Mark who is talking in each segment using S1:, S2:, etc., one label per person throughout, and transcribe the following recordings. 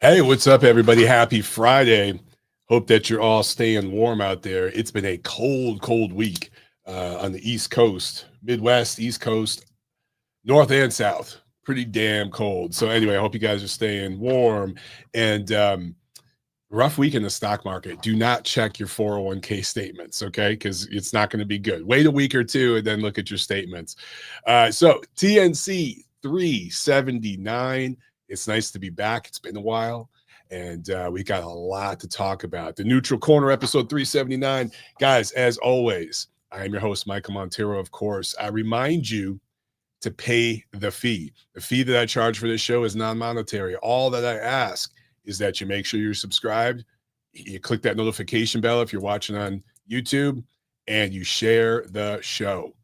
S1: Hey, what's up, everybody? Happy Friday. Hope that you're all staying warm out there. It's been a cold week on the East Coast, Midwest, East Coast, North and South. Pretty damn cold. So, anyway, I hope you guys are staying warm and rough week in the stock market. Do not check your 401k statements, okay? Because it's not going to be good. Wait a week or two and then look at your statements. So, TNC 379. It's nice to be back. It's been a while, and we got a lot to talk about. The Neutral Corner, episode 379. Guys, as always, I am your host, Michael Montero, of course. I remind you to pay the fee. The fee that I charge for this show is non-monetary. All that I ask is that you make sure you're subscribed, you click that notification bell if you're watching on YouTube, and you share the show.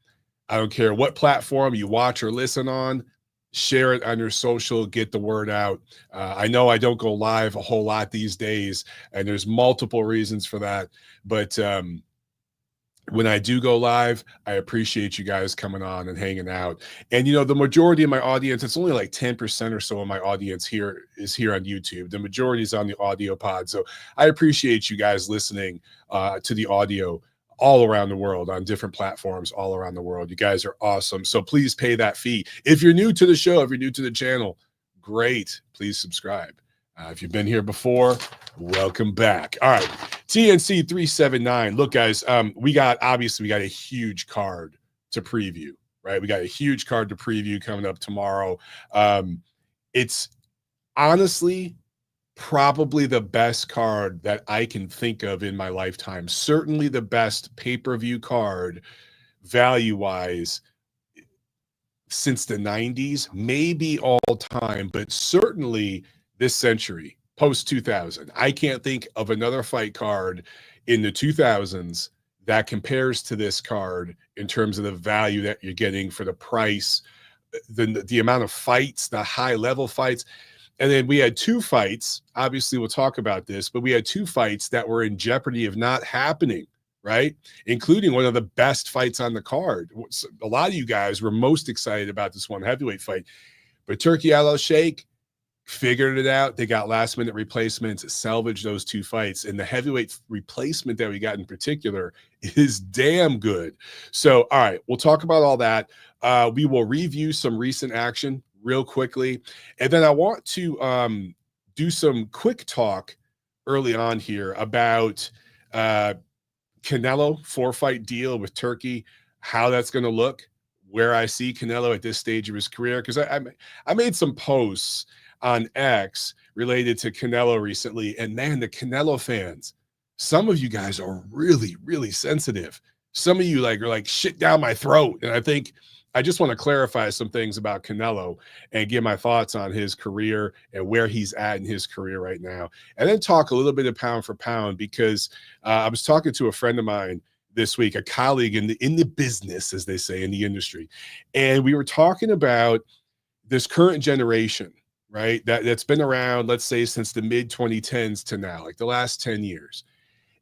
S1: I don't care what platform you watch or listen on. Share it on your social, get the word out. I know I don't go live a whole lot these days, and there's multiple reasons for that. But when I do go live, I appreciate you guys coming on and hanging out. And, the majority of my audience, it's only like 10% or so of my audience here is here on YouTube. The majority is on the audio pod. So I appreciate you guys listening to the audio all around the world on different platforms all around the world. You guys are awesome. So please pay that fee. If you're new to the show, if you're new to the channel, great. Please subscribe. If you've been here before, welcome back. All right, TNC 379. Look, guys, we got a huge card to preview, right? We got a huge card to preview coming up tomorrow. It's honestly probably the best card that I can think of in my lifetime. Certainly the best pay-per-view card value-wise since the 90s, maybe all time, but certainly this century, post 2000. I can't think of another fight card in the 2000s that compares to this card in terms of the value that you're getting for the price, the amount of fights, the high-level fights. And then we had two fights. Obviously, we'll talk about this, but we had two fights that were in jeopardy of not happening, right? Including one of the best fights on the card. A lot of you guys were most excited about this one heavyweight fight, but Turki Al-Sheikh figured it out. They got last-minute replacements, salvaged those two fights, and the heavyweight replacement that we got in particular is damn good. So, all right, we'll talk about all that. We will review some recent action real quickly. And then I want to do some quick talk early on here about Canelo 4-fight deal with Turkey, how that's going to look, where I see Canelo at this stage of his career. Because I made some posts on X related to Canelo recently. And man, the Canelo fans, some of you guys are really, really sensitive. Some of you are like shit down my throat. And I just want to clarify some things about Canelo and give my thoughts on his career and where he's at in his career right now. And then talk a little bit of pound for pound, because I was talking to a friend of mine this week, a colleague in the business, as they say, in the industry. And we were talking about this current generation, right? That's been around, let's say, since the mid 2010s to now, like the last 10 years.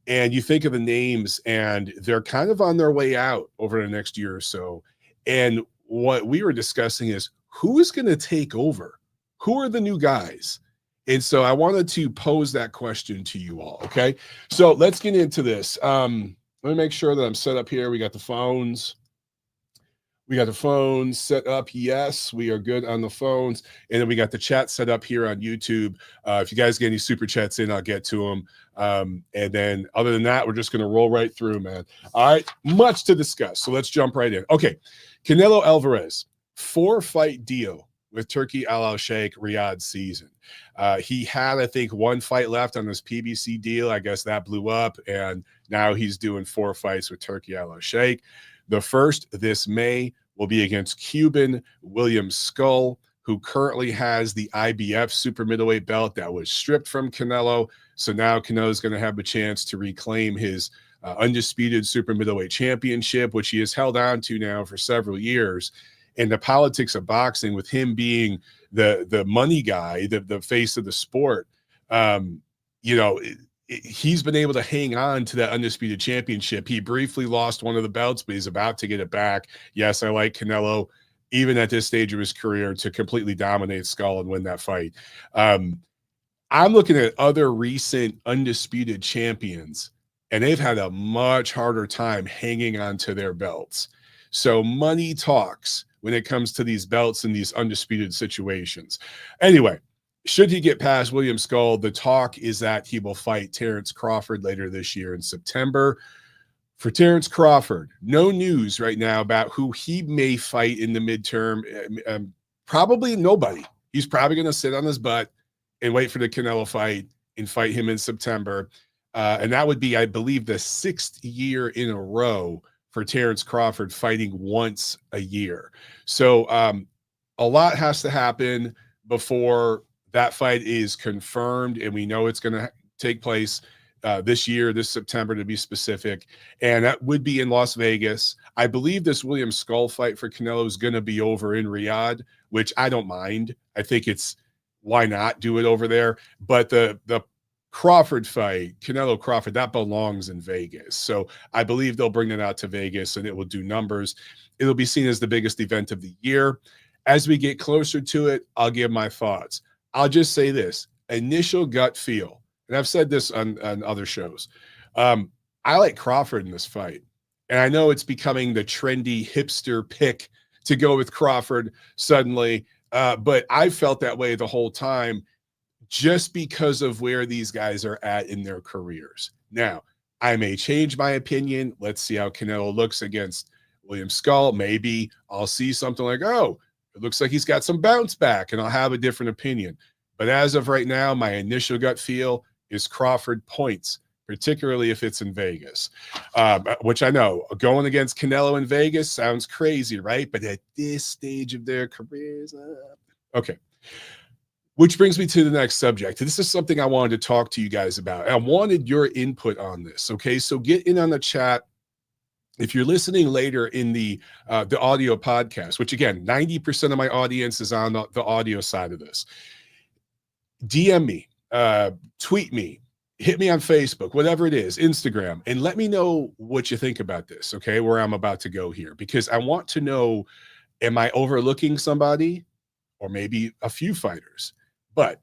S1: And you think of the names and they're kind of on their way out over the next year or so. And what we were discussing is who is going to take over? Who are the new guys? And so I wanted to pose that question to you all. Okay. So let's get into this. Let me make sure that I'm set up here. We got the phones. We got the phones set up. Yes, we are good on the phones. And then we got the chat set up here on YouTube. If you guys get any super chats in, I'll get to them. And then other than that, we're just going to roll right through, man. All right, much to discuss. So let's jump right in. Okay, Canelo Alvarez, 4-fight deal with Turki Al-Sheikh Riyadh season. He had, I think, 1 fight left on this PBC deal. I guess that blew up, and now he's doing 4 fights with Turki Al-Sheikh. The first this May will be against Cuban William Skull, who currently has the IBF super middleweight belt that was stripped from Canelo. So now Canelo is going to have a chance to reclaim his undisputed super middleweight championship, which he has held on to now for several years. And the politics of boxing, with him being the money guy, the face of the sport, he's been able to hang on to that undisputed championship. He briefly lost one of the belts, but he's about to get it back. Yes, I like Canelo, even at this stage of his career, to completely dominate Skull and win that fight. I'm looking at other recent undisputed champions, and they've had a much harder time hanging on to their belts. So money talks when it comes to these belts in these undisputed situations. Anyway, should he get past William Skull, the talk is that he will fight Terrence Crawford later this year in September. For Terrence Crawford, no news right now about who he may fight in the midterm. Probably nobody. He's probably going to sit on his butt and wait for the Canelo fight and fight him in September. And that would be, I believe, the 6th year in a row for Terrence Crawford fighting once a year. So a lot has to happen before that fight is confirmed, and we know it's going to take place this year, this September to be specific, and that would be in Las Vegas. I believe this William Skull fight for Canelo is going to be over in Riyadh, which I don't mind. I think it's, why not do it over there? But the Crawford fight, Canelo Crawford, that belongs in Vegas. So I believe they'll bring it out to Vegas and it will do numbers. It'll be seen as the biggest event of the year. As we get closer to it, I'll give my thoughts. I'll just say this, initial gut feel, and I've said this on other shows. I like Crawford in this fight. And I know it's becoming the trendy hipster pick to go with Crawford suddenly, but I felt that way the whole time just because of where these guys are at in their careers. Now, I may change my opinion. Let's see how Canelo looks against William Skull. Maybe I'll see something like, oh, it looks like he's got some bounce back, and I'll have a different opinion. But as of right now, my initial gut feel is Crawford points, particularly if it's in Vegas, which I know going against Canelo in Vegas sounds crazy, right? But at this stage of their careers, okay. Which brings me to the next subject. This is something I wanted to talk to you guys about. I wanted your input on this, okay? So get in on the chat. If you're listening later in the audio podcast, which again, 90% of my audience is on the audio side of this, DM me, tweet me, hit me on Facebook, whatever it is, Instagram, and let me know what you think about this, okay, where I'm about to go here, because I want to know, am I overlooking somebody or maybe a few fighters? But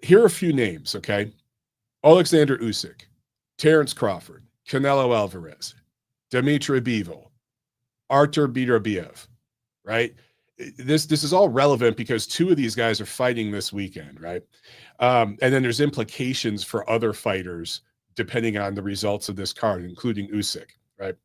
S1: here are a few names, okay? Alexander Usyk, Terrence Crawford, Canelo Alvarez, Dmitry Bivol, Artur Beterbiev, right? This is all relevant because two of these guys are fighting this weekend, right? And then there's implications for other fighters depending on the results of this card, including Usyk, right?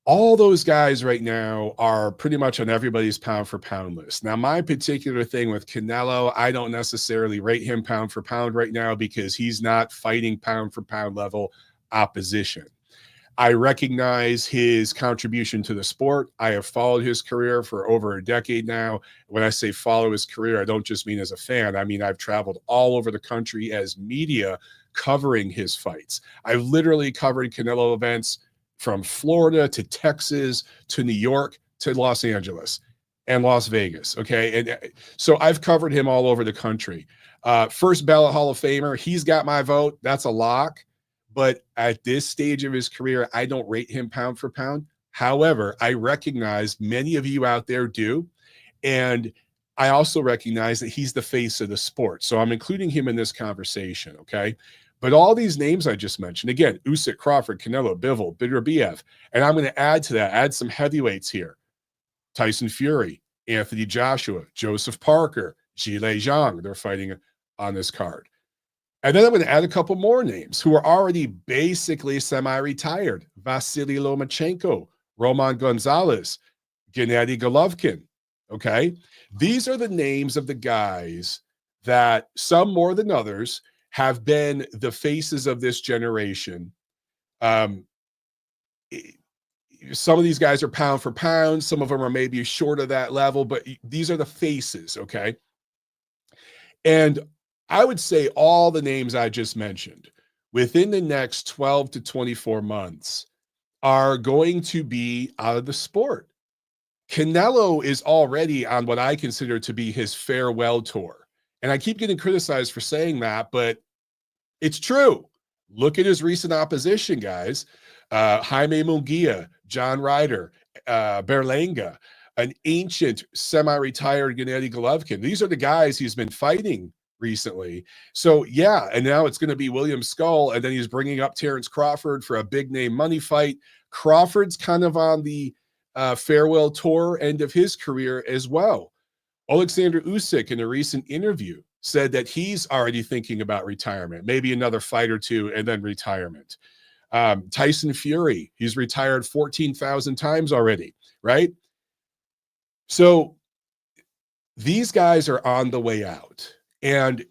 S1: All those guys right now are pretty much on everybody's pound for pound list. Now, my particular thing with Canelo, I don't necessarily rate him pound for pound right now because he's not fighting pound for pound level opposition. I recognize his contribution to the sport. I have followed his career for over a decade now. When I say follow his career, I don't just mean as a fan. I mean, I've traveled all over the country as media covering his fights. I've literally covered Canelo events from Florida to Texas to New York to Los Angeles and Las Vegas, okay? And so I've covered him all over the country. First ballot Hall of Famer, he's got my vote. That's a lock. But at this stage of his career, I don't rate him pound for pound. However, I recognize many of you out there do. And I also recognize that he's the face of the sport. So I'm including him in this conversation, okay? But all these names I just mentioned, again, Usyk, Crawford, Canelo, Bivol, Beterbiev, and I'm going to add to that, add some heavyweights here. Tyson Fury, Anthony Joshua, Joseph Parker, Zhilei Zhang, they're fighting on this card. And then I'm going to add a couple more names who are already basically semi-retired. Vasily Lomachenko, Roman Gonzalez, Gennady Golovkin, okay? These are the names of the guys that, some more than others, have been the faces of this generation. Some of these guys are pound for pound. Some of them are maybe short of that level, but these are the faces, okay? And I would say all the names I just mentioned within the next 12 to 24 months are going to be out of the sport. Canelo is already on what I consider to be his farewell tour. And I keep getting criticized for saying that, but it's true. Look at his recent opposition, guys. Jaime Munguia, John Ryder, Berlanga, an ancient semi-retired Gennady Golovkin. These are the guys he's been fighting recently. So yeah, and now it's going to be William Skull, and then he's bringing up Terrence Crawford for a big name money fight. Crawford's kind of on the farewell tour end of his career as well. Alexander Usyk, in a recent interview, said that he's already thinking about retirement, maybe another fight or two, and then retirement. Tyson Fury, he's retired 14,000 times already, right? So these guys are on the way out. And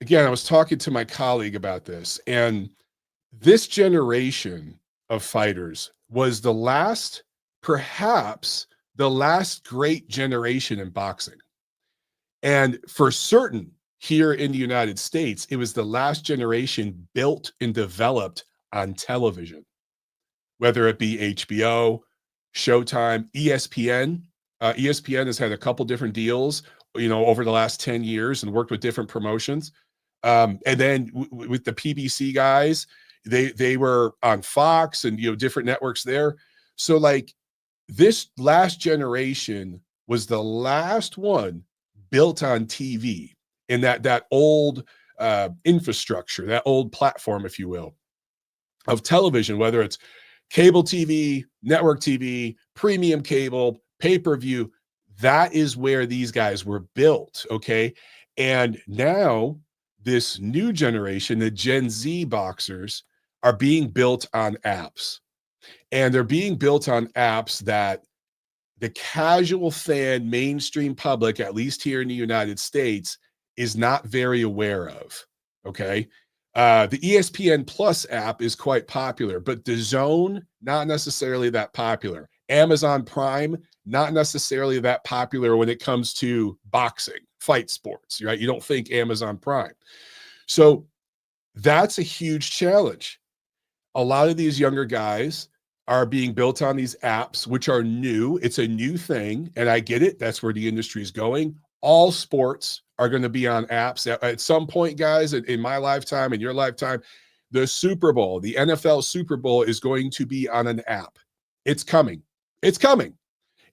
S1: again, I was talking to my colleague about this, and this generation of fighters was the last, perhaps the last great generation in boxing. And for certain, here in the United States, it was the last generation built and developed on television, whether it be HBO, Showtime, ESPN. ESPN has had a couple different deals, over the last 10 years and worked with different promotions. And then with the PBC guys, they were on Fox and, different networks there. So like this last generation was the last one built on TV in that old infrastructure, that old platform, if you will, of television, whether it's cable TV, network TV, premium cable, pay-per-view. That is where these guys were built, okay? And now this new generation, the Gen Z boxers, are being built on apps. And they're being built on apps that the casual fan, mainstream public, at least here in the United States, is not very aware of, okay? The ESPN Plus app is quite popular, but DAZN, not necessarily that popular. Amazon Prime, not necessarily that popular when it comes to boxing, fight sports, right? You don't think Amazon Prime. So that's a huge challenge. A lot of these younger guys are being built on these apps, which are new. It's a new thing, and I get it. That's where the industry is going. All sports are going to be on apps. At some point, guys, in my lifetime, in your lifetime, the Super Bowl, the NFL Super Bowl is going to be on an app. It's coming. It's coming.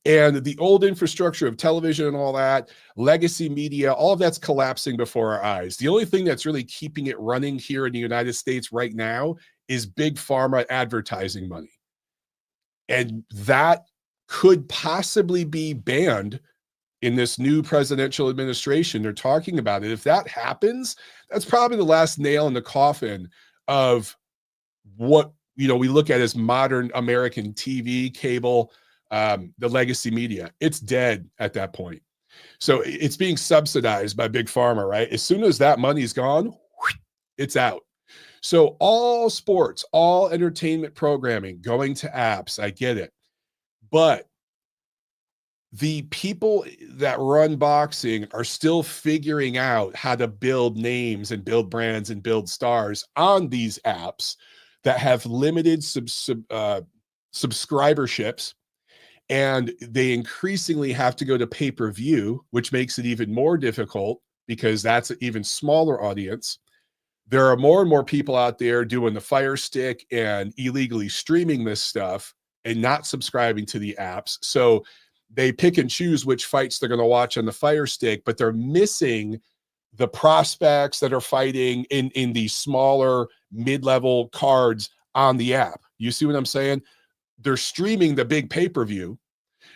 S1: And the old infrastructure of television and all that, legacy media, all of that's collapsing before our eyes. The only thing that's really keeping it running here in the United States right now is big pharma advertising money. And that could possibly be banned in this new presidential administration. They're talking about it. If that happens, that's probably the last nail in the coffin of what we look at as modern American TV, cable, the legacy media. It's dead at that point. So it's being subsidized by big pharma, right? As soon as that money's gone, it's out. So all sports, all entertainment programming going to apps, I get it. But the people that run boxing are still figuring out how to build names and build brands and build stars on these apps that have limited subscriberships. And they increasingly have to go to pay-per-view, which makes it even more difficult because that's an even smaller audience. There are more and more people out there doing the Fire Stick and illegally streaming this stuff and not subscribing to the apps. So they pick and choose which fights they're going to watch on the Fire Stick, but they're missing the prospects that are fighting in these smaller mid-level cards on the app. You see what I'm saying? They're streaming the big pay-per-view,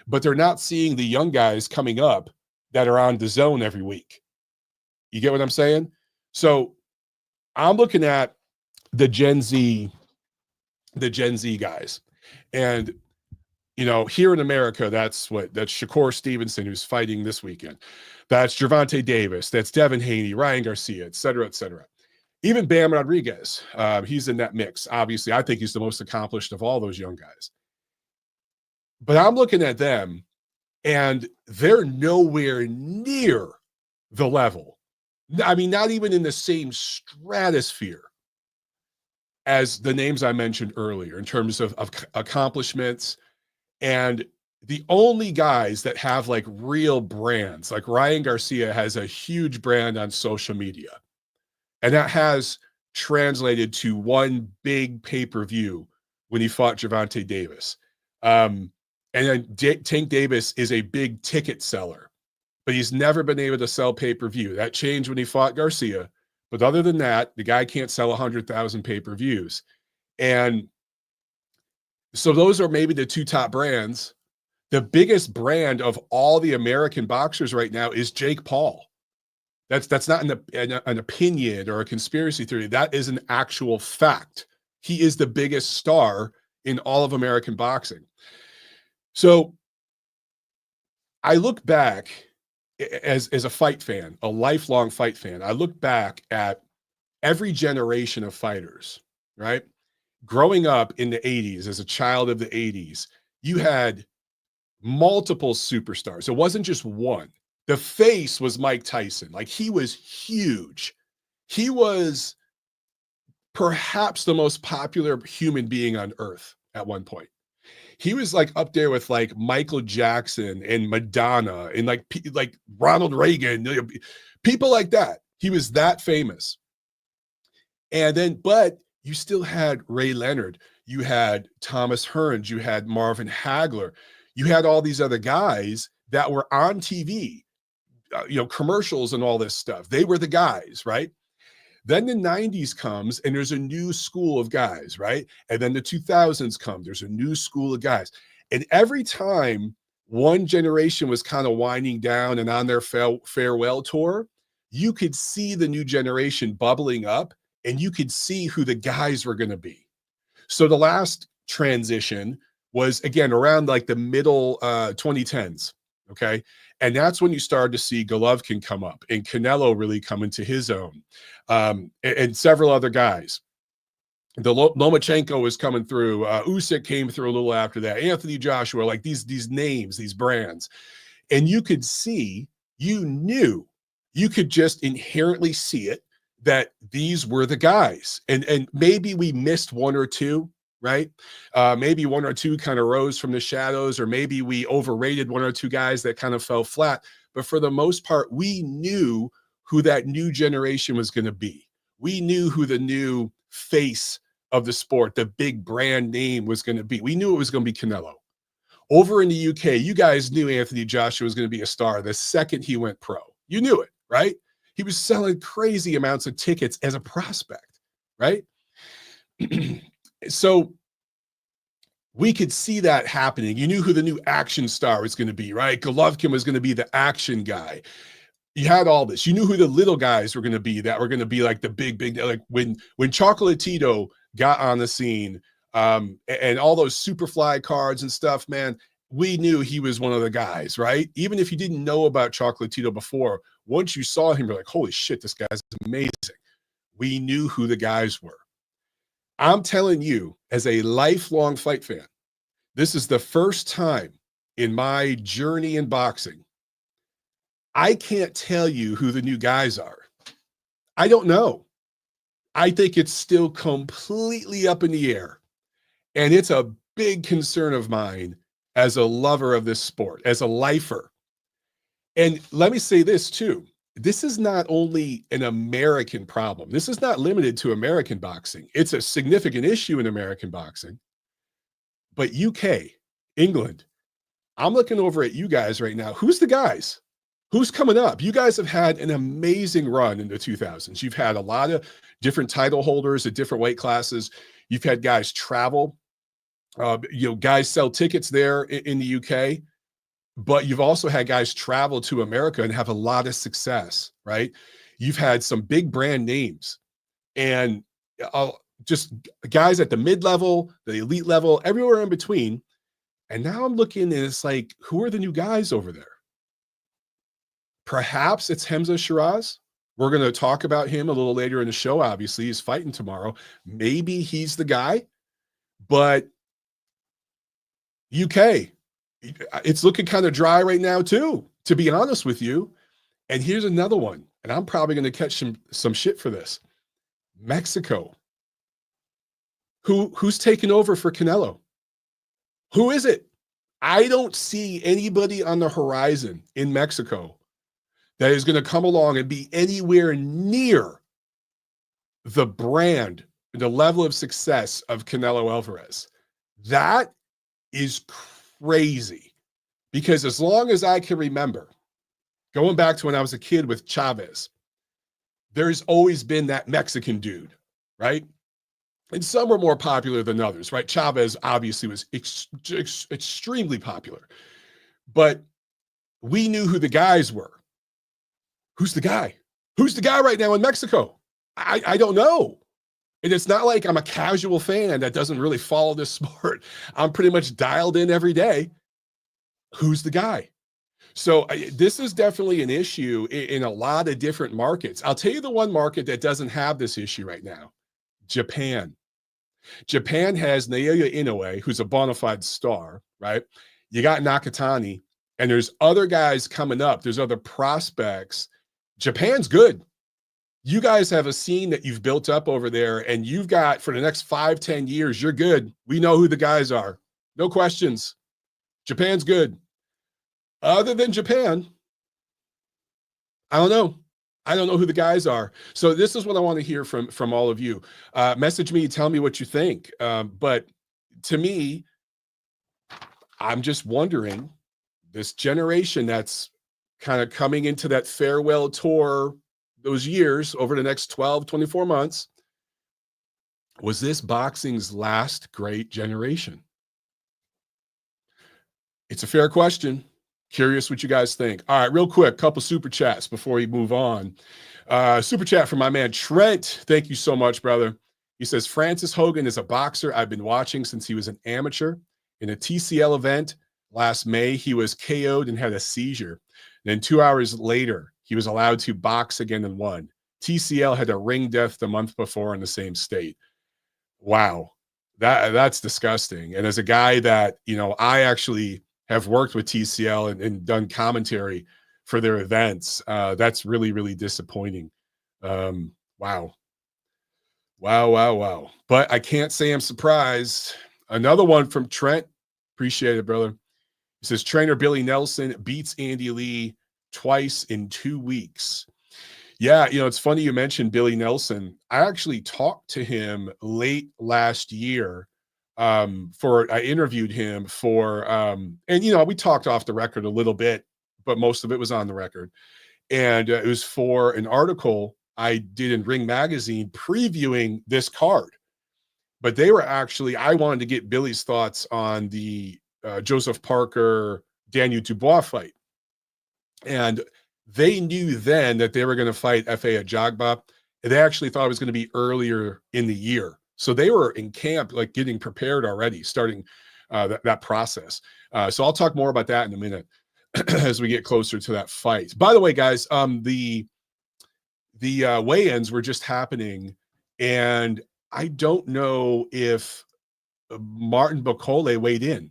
S1: but they're not seeing the young guys coming up that are on DAZN every week. You get what I'm saying? So I'm looking at the Gen Z guys. And, here in America, that's Shakur Stevenson, who's fighting this weekend. That's Gervonta Davis. That's Devin Haney, Ryan Garcia, et cetera, et cetera. Even Bam Rodriguez, he's in that mix. Obviously, I think he's the most accomplished of all those young guys. But I'm looking at them, and they're nowhere near the level. I mean, not even in the same stratosphere as the names I mentioned earlier in terms of accomplishments. And the only guys that have like real brands, like Ryan Garcia has a huge brand on social media. And that has translated to one big pay-per-view when he fought Gervonta Davis. And then Tank Davis is a big ticket seller. but he's never been able to sell pay-per-view. That changed when he fought Garcia. But other than that, the guy can't sell 100,000 pay-per-views. And so those are maybe the two top brands. The biggest brand of all the American boxers right now is Jake Paul. That's not an opinion or a conspiracy theory. That is an actual fact. He is the biggest star in all of American boxing. So I look back as a fight fan, a lifelong fight fan. I look back at every generation of fighters, right? Growing up in the 80s, as a child of the 80s, you had multiple superstars. It wasn't just one. The face was Mike Tyson. Like, he was huge. He was perhaps the most popular human being on earth at one point. He was like up there with like Michael Jackson and Madonna and like Ronald Reagan, people like that. He was that famous. And then, but you still had Ray Leonard. You had Thomas Hearns. You had Marvin Hagler. You had all these other guys that were on TV, commercials and all this stuff. They were the guys, right? Then the 90s comes and there's a new school of guys, right? And then the 2000s come, there's a new school of guys. And every time one generation was kind of winding down and on their farewell tour, you could see the new generation bubbling up and you could see who the guys were going to be. So the last transition was, again, around like the middle 2010s, okay? And that's when you started to see Golovkin come up and Canelo really come into his own, and several other guys. The Lomachenko was coming through. Usyk came through a little after that. Anthony Joshua, like these names, these brands. And you could see, you could just inherently see it, that these were the guys. And maybe we missed one or two, right? Maybe one or two kind of rose from the shadows, or maybe we overrated one or two guys that kind of fell flat. But for the most part, we knew who that new generation was going to be. We knew who the new face of the sport, the big brand name, was going to be. We knew it was going to be Canelo. Over in the UK, you guys knew Anthony Joshua was going to be a star the second he went pro. You knew it, right? He was selling crazy amounts of tickets as a prospect, right? So we could see that happening. You knew who the new action star was going to be, right? Golovkin was going to be the action guy. You had all this. You knew who the little guys were going to be, that were going to be like the big, like when Chocolatito got on the scene, and all those Superfly cards and stuff, man, we knew he was one of the guys, right? Even if you didn't know about Chocolatito before, once you saw him, you're like, holy shit, this guy's amazing. We knew who the guys were. I'm telling you, as a lifelong fight fan, this is the first time in my journey in boxing, I can't tell you who the new guys are. I don't know. I think it's still completely up in the air. And it's a big concern of mine as a lover of this sport, as a lifer. And let me say this too. This is not only an American problem. This is not limited to American boxing. It's a significant issue in American boxing. But UK, England, I'm looking over at you guys right now. Who's the guys? Who's coming up? You guys have had an amazing run in the 2000s. You've had a lot of different title holders at different weight classes. You've had guys travel. Guys sell tickets there in the UK. But you've also had guys travel to America and have a lot of success, right? You've had some big brand names, and just guys at the mid-level, the elite level, everywhere in between. And now I'm looking and it's like, who are the new guys over there? Perhaps it's Hamza Shiraz. We're going to talk about him a little later in the show. Obviously, he's fighting tomorrow. Maybe he's the guy, but UK, it's looking kind of dry right now too, to be honest with you. And here's another one, and I'm probably going to catch some shit for this. Mexico. Who's taking over for Canelo? Who is it? I don't see anybody on the horizon in Mexico that is going to come along and be anywhere near the brand, the level of success of Canelo Alvarez. That is crazy, because as long as I can remember, Going back to when I was a kid with Chavez, there's always been that Mexican dude, right? And some were more popular than others, right? Chavez obviously was extremely popular, but we knew who the guys were. Who's the guy? Who's the guy right now in Mexico? I don't know. And it's not like I'm a casual fan that doesn't really follow this sport. I'm pretty much dialed in every day. Who's the guy? So this is definitely an issue in a lot of different markets. I'll tell you the one market that doesn't have this issue right now, Japan. Japan has Naoya Inoue, who's a bona fide star, right? You got Nakatani, and there's other guys coming up. There's other prospects. Japan's good. You guys have a scene that you've built up over there, and you've got for the next 5-10 years, you're good. We know who the guys are. No questions. Japan's good. Other than Japan, I don't know. I don't know who the guys are. So this is what I want to hear from all of you. Message me, tell me what you think. But to me, I'm just wondering, this generation that's kind of coming into that farewell tour, those years over the next 12, 24 months, was this boxing's last great generation? It's a fair question. Curious what you guys think. All right, real quick, couple super chats before we move on. Super chat from my man Trent. Thank you so much, brother. He says, Francis Hogan is a boxer I've been watching since he was an amateur. In a TCL event last May, he was KO'd and had a seizure. Then 2 hours later, he was allowed to box again and won. TCL had a ring death the month before in the same state. Wow, that's disgusting. And as a guy that, I actually have worked with TCL and done commentary for their events, that's really, really disappointing. Wow. But I can't say I'm surprised. Another one from Trent. Appreciate it, brother. He says, trainer Billy Nelson beats Andy Lee twice in 2 weeks. Yeah, it's funny you mentioned Billy Nelson. I actually talked to him late last year. I interviewed him for, and we talked off the record a little bit, but most of it was on the record. And it was for an article I did in Ring Magazine previewing this card. But they were actually, I wanted to get Billy's thoughts on the Joseph Parker, Daniel Dubois fight. And they knew then that they were going to fight F.A. Ajagba. And they actually thought it was going to be earlier in the year. So they were in camp, like getting prepared already, starting that process. So I'll talk more about that in a minute as we get closer to that fight. By the way, guys, the weigh-ins were just happening, and I don't know if Martin Bakole weighed in.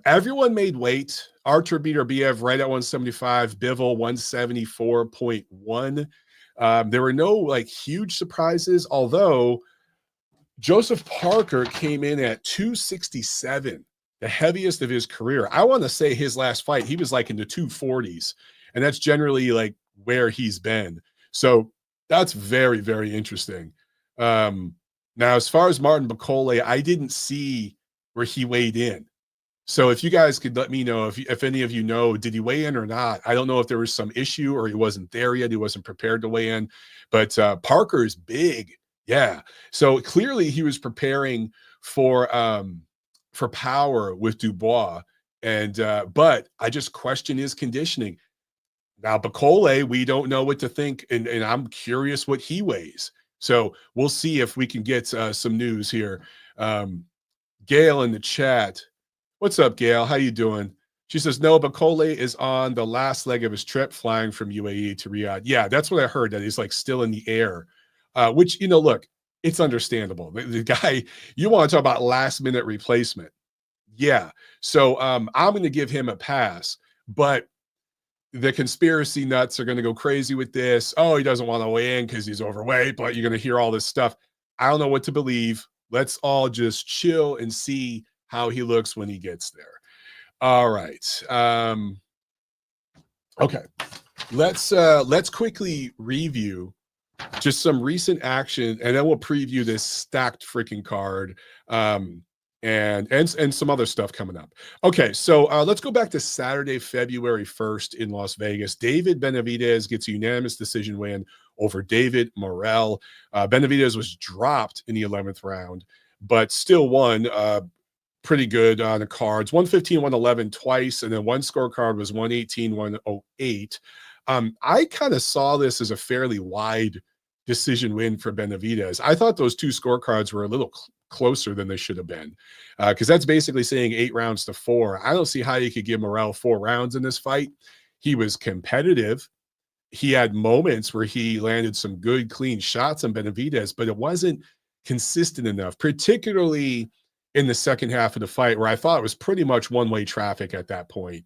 S1: Everyone made weight. Artur Beterbiev right at 175, Bivol 174.1. There were no huge surprises, although Joseph Parker came in at 267, the heaviest of his career. I want to say his last fight, he was in the 240s, and that's generally where he's been. So that's very, very interesting. Now, as far as Martin Bakole, I didn't see where he weighed in. So if you guys could let me know, if any of you know, did he weigh in or not? I don't know if there was some issue or he wasn't there yet. He wasn't prepared to weigh in. But Parker is big. Yeah. So clearly he was preparing for power with Dubois. And but I just question his conditioning. Now, Bakole, we don't know what to think. And I'm curious what he weighs. So we'll see if we can get some news here. Gail in the chat. What's up, Gail? How you doing? She says, no, Bakole is on the last leg of his trip flying from UAE to Riyadh. Yeah, that's what I heard, that he's still in the air, which, look, it's understandable. The guy, you want to talk about last minute replacement. Yeah. So I'm going to give him a pass, but the conspiracy nuts are going to go crazy with this. Oh, he doesn't want to weigh in because he's overweight, but you're going to hear all this stuff. I don't know what to believe. Let's all just chill and see how he looks when he gets there. All right. Okay. Let's quickly review just some recent action, and then we'll preview this stacked freaking card. and some other stuff coming up. Okay, so let's go back to Saturday, February 1st in Las Vegas. David Benavidez gets a unanimous decision win over David Morrell. Benavidez was dropped in the 11th round, but still won pretty good on the cards. 115, 111 twice, and then one scorecard was 118, 108. I kind of saw this as a fairly wide decision win for Benavidez. I thought those two scorecards were a little closer than they should have been, because that's basically saying 8 rounds to 4. I don't see how you could give Morrell 4 rounds in this fight. He was competitive. He had moments where he landed some good, clean shots on Benavidez, but it wasn't consistent enough, particularly in the second half of the fight, where I thought it was pretty much one-way traffic at that point.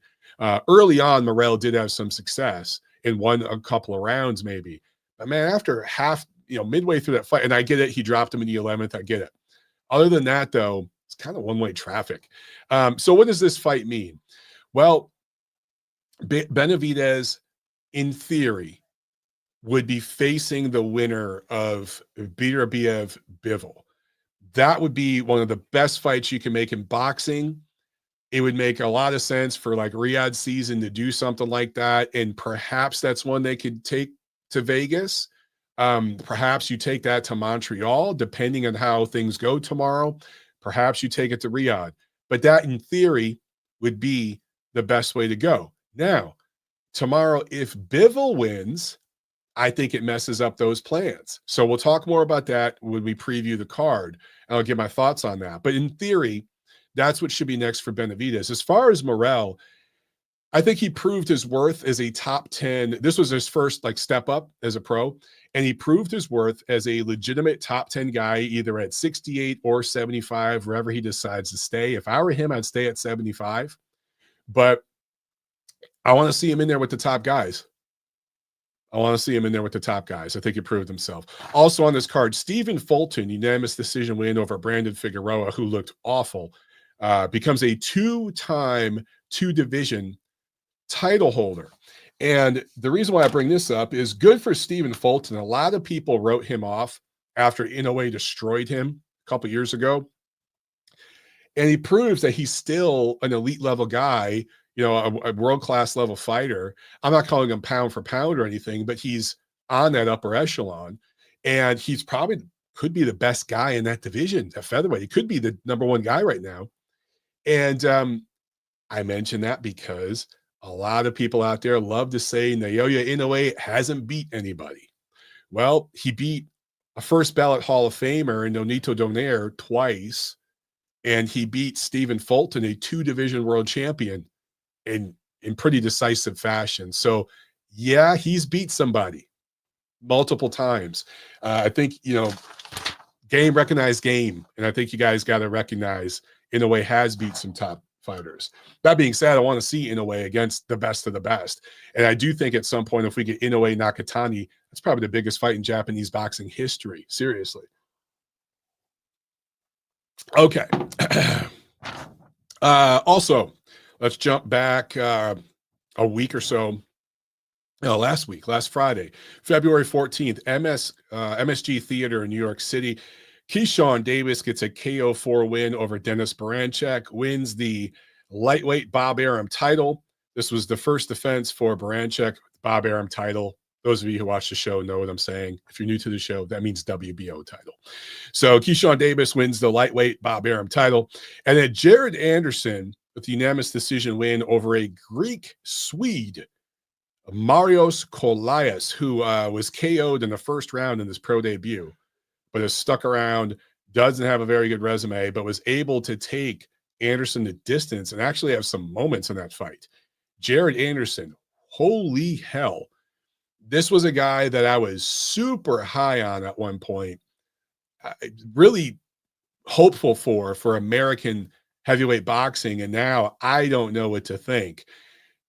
S1: Early on, Morrell did have some success and won a couple of rounds maybe. But man, after half, midway through that fight, and I get it, he dropped him in the 11th, I get it. Other than that, though, it's kind of one-way traffic. So what does this fight mean? Well, Benavidez, in theory, would be facing the winner of Beterbiev Bivol. That would be one of the best fights you can make in boxing. It would make a lot of sense for like Riyadh season to do something like that. And perhaps that's one they could take to Vegas. Perhaps you take that to Montreal, depending on how things go tomorrow. Perhaps you take it to Riyadh. But that, in theory, would be the best way to go. Now, tomorrow, if Bivol wins, I think it messes up those plans. So we'll talk more about that when we preview the card, and I'll give my thoughts on that. But in theory, that's what should be next for Benavidez. As far as Morrell, I think he proved his worth as a top 10. This was his first step up as a pro, and he proved his worth as a legitimate top 10 guy, either at 68 or 75, wherever he decides to stay. If I were him, I'd stay at 75. But I want to see him in there with the top guys. I think he proved himself. Also on this card, Stephen Fulton, unanimous decision win over Brandon Figueroa, who looked awful, becomes a 2-time 2-division title holder. And the reason why I bring this up is good for Stephen Fulton. A lot of people wrote him off after Inoue destroyed him a couple years ago. And he proves that he's still an elite level guy, a world-class level fighter. I'm not calling him pound for pound or anything, but he's on that upper echelon. And he's probably could be the best guy in that division at featherweight. He could be the number 1 guy right now. And I mention that because a lot of people out there love to say Naoya Inoue hasn't beat anybody. Well, he beat a first ballot Hall of Famer, Nonito Donaire, twice. And he beat Stephen Fulton, a 2-division world champion, in pretty decisive fashion. So, yeah, he's beat somebody multiple times. I think, game recognized game. And I think you guys got to recognize Inoue has beat some top fighters. That being said, I want to see Inoue against the best of the best. And I do think at some point, if we get Inoue Nakatani, that's probably the biggest fight in Japanese boxing history. Seriously. Okay. Also, let's jump back a week or so. Last Friday, February 14th, MSG Theater in New York City. Keyshawn Davis gets a KO4 win over Dennis Baranchak, wins the lightweight Bob Arum title. This was the first defense for Baranchak, Bob Arum title. Those of you who watch the show know what I'm saying. If you're new to the show, that means WBO title. So Keyshawn Davis wins the lightweight Bob Arum title. And then Jared Anderson with the unanimous decision win over a Greek Swede, Marios Kolias, who was KO'd in the first round in his pro debut, but has stuck around, doesn't have a very good resume, but was able to take Anderson the distance and actually have some moments in that fight. Jared Anderson, holy hell. This was a guy that I was super high on at one point, really hopeful for American heavyweight boxing, and now I don't know what to think.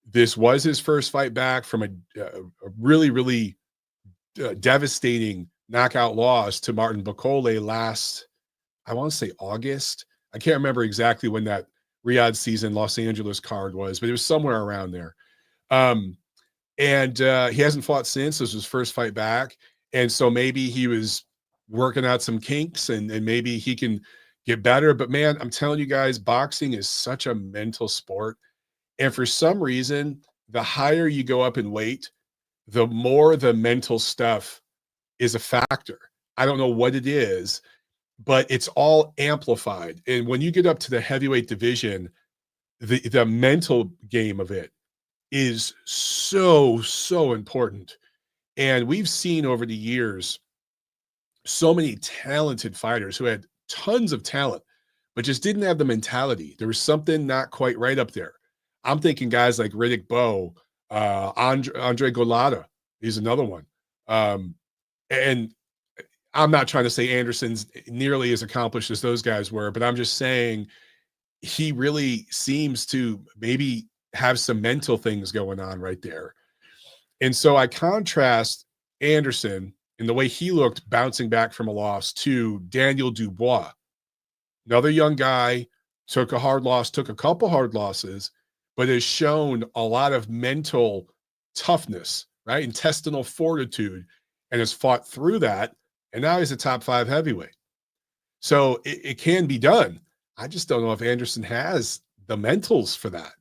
S1: This was his first fight back from a really, really devastating knockout loss to Martin Bakole last, I want to say August. I can't remember exactly when that Riyadh season Los Angeles card was, but it was somewhere around there. And he hasn't fought since. This was his first fight back. And so maybe he was working out some kinks and maybe he can get better. But man, I'm telling you guys, boxing is such a mental sport. And for some reason, the higher you go up in weight, the more the mental stuff is a factor. I don't know what it is, but it's all amplified. And when you get up to the heavyweight division, the mental game of it is so important. And we've seen over the years so many talented fighters who had tons of talent, but just didn't have the mentality. There was something not quite right up there. I'm thinking guys like Riddick Bowe, Andre Golota, he's another one. And I'm not trying to say Anderson's nearly as accomplished as those guys were, but I'm just saying he really seems to maybe have some mental things going on right there. And so I contrast Anderson and the way he looked bouncing back from a loss to Daniel Dubois, another young guy, took a hard loss, took a couple hard losses, but has shown a lot of mental toughness, right? Intestinal fortitude, and has fought through that. And now he's a top 5 heavyweight. So it can be done. I just don't know if Anderson has the mentals for that.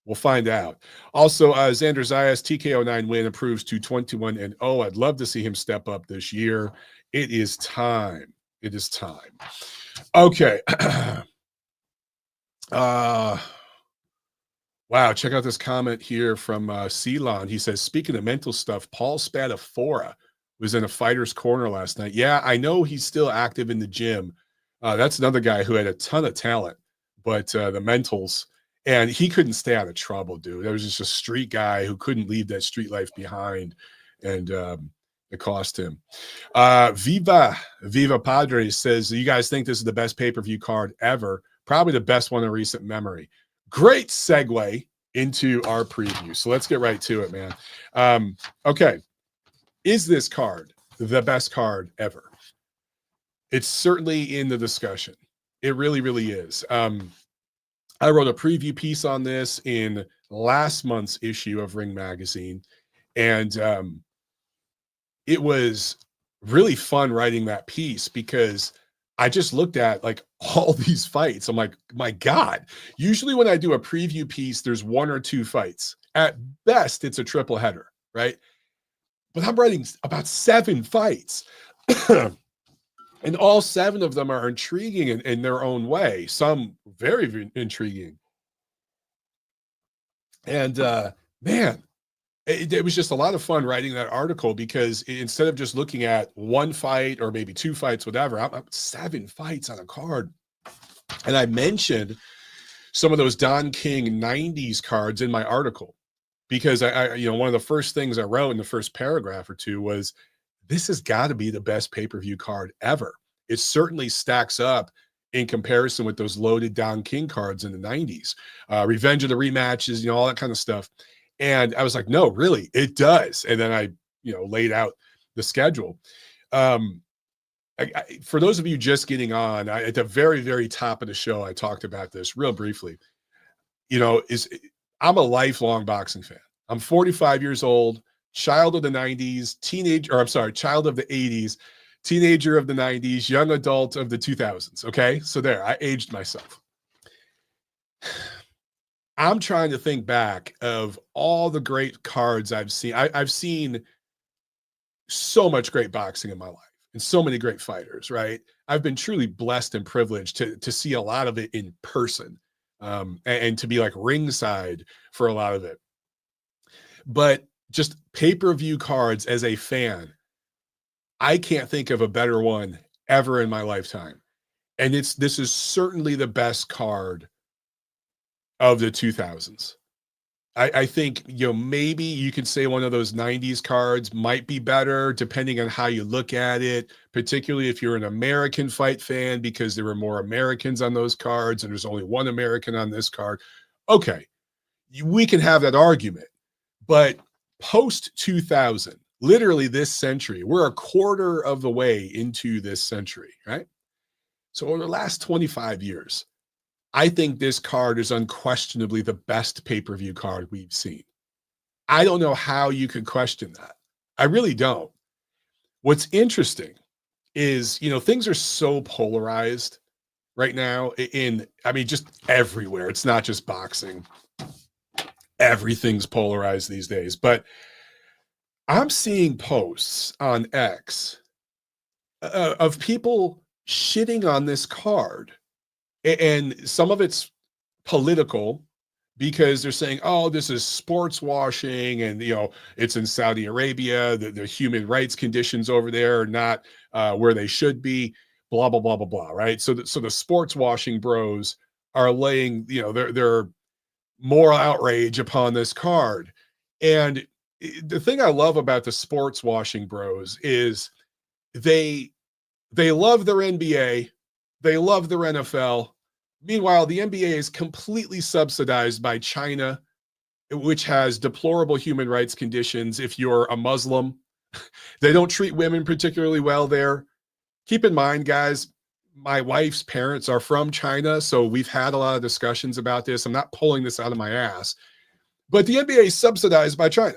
S1: We'll find out. Also, Xander Zayas, TKO9 win, improves to 21-0. I'd love to see him step up this year. It is time. It is time. Okay. Wow, check out this comment here from Ceylon. He says, speaking of mental stuff, Paul Spadafora was in a fighter's corner last night. Yeah, I know he's still active in the gym. That's another guy who had a ton of talent, but the mentals, and he couldn't stay out of trouble, dude. There was just a street guy who couldn't leave that street life behind, and it cost him. Viva Padres says, you guys think this is the best pay-per-view card ever? Probably the best one in recent memory. Great segue into our preview. So let's get right to it, man. Okay. Is this card the best card ever? It's certainly in the discussion. It really, really is. I wrote a preview piece on this in last month's issue of Ring Magazine, and it was really fun writing that piece because I just looked at like all these fights. I'm like, my God, usually when I do a preview piece, there's 1 or 2 fights. At best, it's a triple header, right? But I'm writing about 7 fights. And all 7 of them are intriguing in their own way. Some very, very intriguing. And man, it was just a lot of fun writing that article because instead of just looking at 1 fight or maybe 2 fights, whatever, I'm 7 fights on a card. And I mentioned some of those Don King 90s cards in my article because I one of the first things I wrote in the first paragraph or 2 was, this has got to be the best pay-per-view card ever. It certainly stacks up in comparison with those loaded Don King cards in the 90s, Revenge of the Rematches, all that kind of stuff. And I was like, no, really, it does. And then I, laid out the schedule. For those of you just getting on, at the very, very top of the show, I talked about this real briefly. I'm a lifelong boxing fan. I'm 45 years old, child of the 90s, child of the 80s, teenager of the 90s, young adult of the 2000s. Okay. So there, I aged myself. I'm trying to think back of all the great cards I've seen. I've seen so much great boxing in my life and so many great fighters, right? I've been truly blessed and privileged to see a lot of it in person, and to be like ringside for a lot of it. But just pay-per-view cards as a fan, I can't think of a better one ever in my lifetime. And this is certainly the best card of the 2000s. I think, maybe you could say one of those 90s cards might be better depending on how you look at it, particularly if you're an American fight fan, because there were more Americans on those cards and there's only one American on this card. Okay, we can have that argument. But post 2000, literally this century, we're a quarter of the way into this century, right? So over the last 25 years, I think this card is unquestionably the best pay-per-view card we've seen. I don't know how you could question that. I really don't. What's interesting is, things are so polarized right now I mean, just everywhere. It's not just boxing. Everything's polarized these days. But I'm seeing posts on X of people shitting on this card. And some of it's political because they're saying, oh, this is sports washing, and it's in Saudi Arabia, the human rights conditions over there are not where they should be, blah blah blah blah blah, right? So the sports washing bros are laying their moral outrage upon this card. And the thing I love about the sports washing bros is they love their NBA, they love their NFL. Meanwhile, the NBA is completely subsidized by China, which has deplorable human rights conditions. If you're a Muslim, they don't treat women particularly well there. Keep in mind, guys, my wife's parents are from China, so we've had a lot of discussions about this. I'm not pulling this out of my ass, but the NBA is subsidized by China,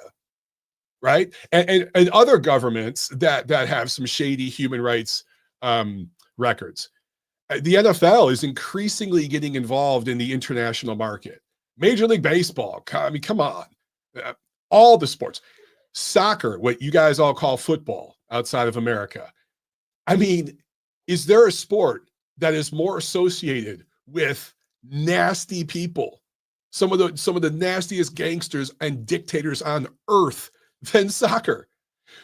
S1: right? And other governments that have some shady human rights records. The NFL is increasingly getting involved in the international market. Major League Baseball, I mean, come on. All the sports. Soccer, what you guys all call football outside of America. I mean, is there a sport that is more associated with nasty people, some of the nastiest gangsters and dictators on earth than soccer?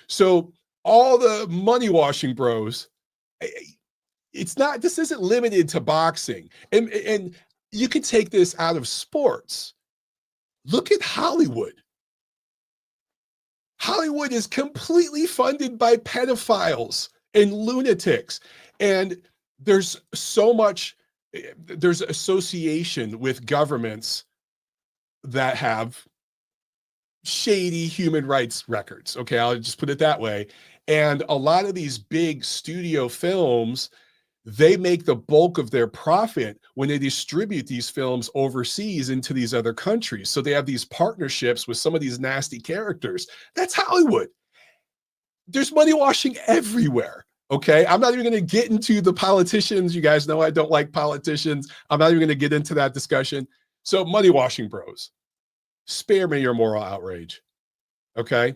S1: So all the money washing bros, this isn't limited to boxing. And you can take this out of sports. Look at Hollywood. Hollywood is completely funded by pedophiles and lunatics. And there's association with governments that have shady human rights records. Okay, I'll just put it that way. And a lot of these big studio films, they make the bulk of their profit when they distribute these films overseas into these other countries. So they have these partnerships with some of these nasty characters. That's Hollywood. There's money washing everywhere. Okay, I'm not even going to get into the politicians. You guys know I don't like politicians. I'm not even going to get into that discussion. So money washing bros, spare me your moral outrage. Okay.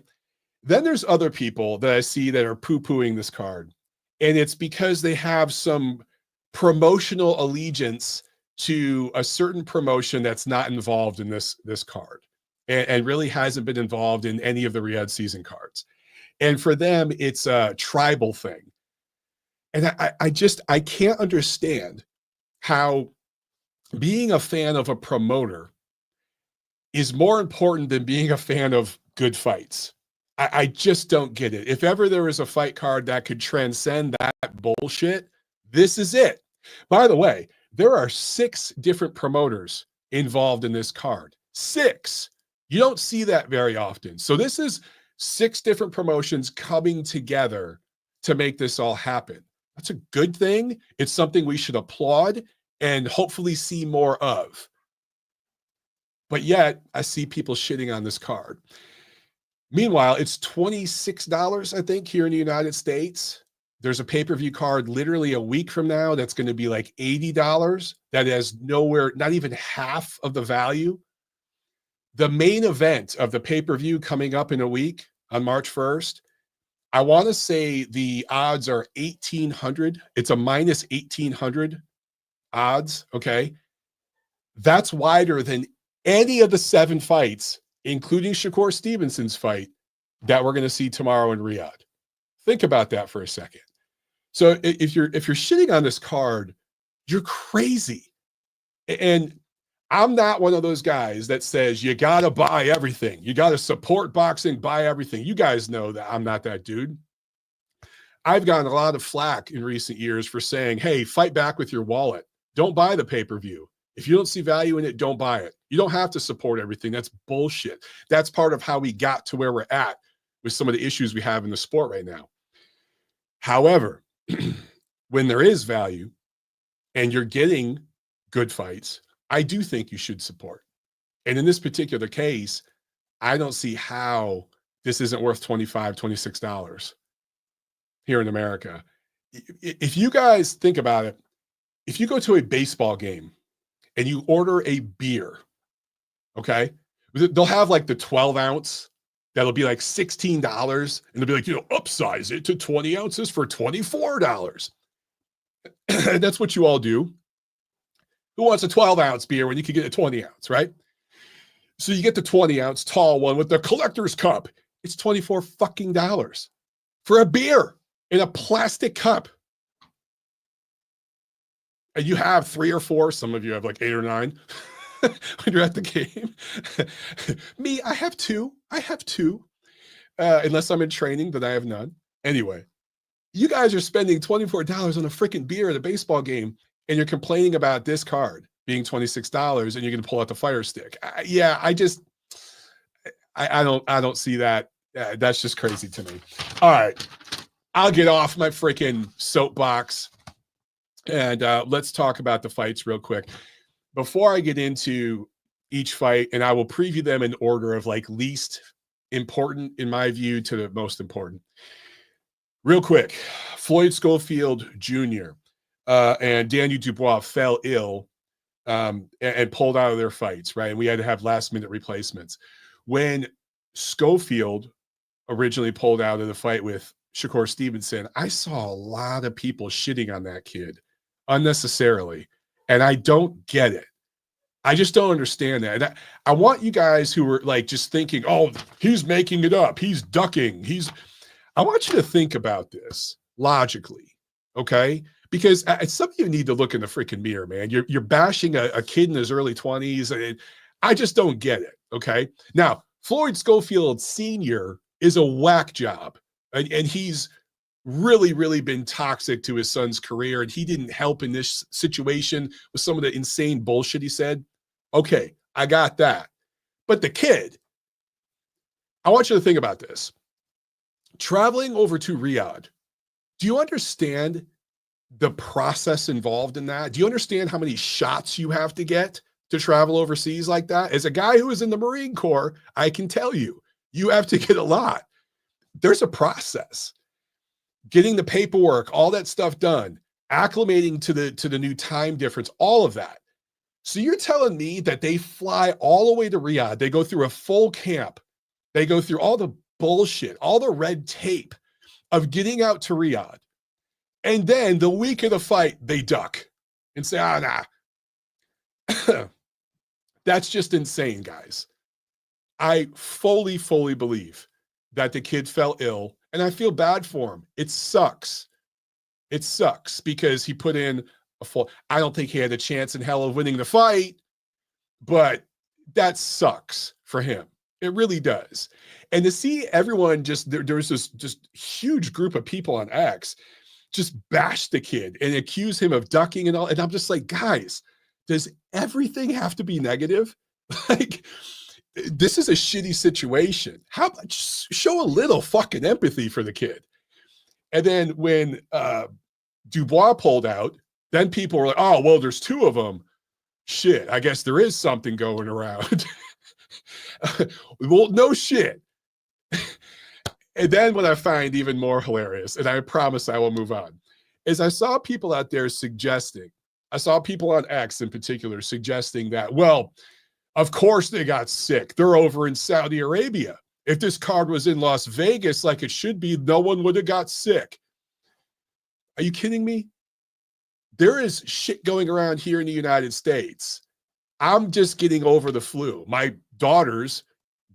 S1: Then there's other people that I see that are poo-pooing this card. And it's because they have some promotional allegiance to a certain promotion that's not involved in this card and really hasn't been involved in any of the Riyadh season cards. And for them, it's a tribal thing. And I can't understand how being a fan of a promoter is more important than being a fan of good fights. I just don't get it. If ever there was a fight card that could transcend that bullshit, this is it. By the way, there are 6 different promoters involved in this card. 6. You don't see that very often. So this is 6 different promotions coming together to make this all happen. That's a good thing. It's something we should applaud and hopefully see more of. But yet, I see people shitting on this card. Meanwhile, it's $26, I think, here in the United States. There's a pay-per-view card literally a week from now that's going to be like $80. That has nowhere, not even half of the value. The main event of the pay-per-view coming up in a week on March 1st, I want to say the odds are 1,800. It's a minus 1,800 odds, okay? That's wider than any of the 7 fights, including Shakur Stevenson's fight, that we're going to see tomorrow in Riyadh. Think about that for a second. So if you're shitting on this card, you're crazy. And I'm not one of those guys that says you got to buy everything. You got to support boxing, buy everything. You guys know that I'm not that dude. I've gotten a lot of flack in recent years for saying, hey, fight back with your wallet. Don't buy the pay-per-view. If you don't see value in it, don't buy it. You don't have to support everything. That's bullshit. That's part of how we got to where we're at with some of the issues we have in the sport right now. However, when there is value and you're getting good fights, I do think you should support. And in this particular case, I don't see how this isn't worth $25, $26 here in America. If you guys think about it, if you go to a baseball game and you order a beer, okay, they'll have like the 12 ounce that'll be like $16, and they'll be like, upsize it to 20 ounces for $24. And that's what you all do. Who wants a 12 ounce beer when you can get a 20 ounce, right? So you get the 20 ounce tall one with the collector's cup. It's $24 fucking dollars for a beer in a plastic cup. And you have 3 or 4. Some of you have like 8 or 9 when you're at the game. Me, I have 2. Unless I'm in training, then I have none. Anyway, you guys are spending $24 on a freaking beer at a baseball game, and you're complaining about this card being $26, and you're going to pull out the Fire Stick. I don't see that. That's just crazy to me. All right, I'll get off my freaking soapbox, and let's talk about the fights real quick. Before I get into each fight, and I will preview them in order of like least important in my view to the most important. Real quick, Floyd Schofield Jr. And Daniel Dubois fell ill and pulled out of their fights, right? And we had to have last-minute replacements. When Schofield originally pulled out of the fight with Shakur Stevenson, I saw a lot of people shitting on that kid unnecessarily, and I don't get it. I just don't understand that. I want you guys who are like just thinking, oh, he's making it up, he's ducking, I want you to think about this logically, okay? Because some of you need to look in the freaking mirror, man. You're bashing a kid in his early 20s, and I just don't get it, okay? Now, Floyd Schofield Sr. is a whack job, and he's really, really been toxic to his son's career, and he didn't help in this situation with some of the insane bullshit he said. Okay, I got that. But the kid, I want you to think about this. Traveling over to Riyadh, do you understand the process involved in that? Do you understand how many shots you have to get to travel overseas like that? As a guy who is in the Marine Corps, I can tell you, you have to get a lot. There's a process. Getting the paperwork, all that stuff done, acclimating to the new time difference, all of that. So you're telling me that they fly all the way to Riyadh, they go through a full camp, they go through all the bullshit, all the red tape of getting out to Riyadh, and then the week of the fight, they duck and say, nah. That's just insane, guys. I fully believe that the kid fell ill, and I feel bad for him. It sucks. It sucks because he put in a full, I don't think he had a chance in hell of winning the fight, but that sucks for him. It really does. And to see everyone there's this just huge group of people on X just bash the kid and accuse him of ducking and all. And I'm just like, guys, does everything have to be negative? Like, this is a shitty situation. How much show a little fucking empathy for the kid? And then when Dubois pulled out, then people were like, oh, well, there's 2 of them. Shit, I guess there is something going around. Well, no shit. And then what I find even more hilarious, and I promise I will move on, is I saw people out there suggesting, I saw people on X in particular suggesting that, well, of course they got sick. They're over in Saudi Arabia. If this card was in Las Vegas like it should be, no one would have got sick. Are you kidding me? There is shit going around here in the United States. I'm just getting over the flu. My daughters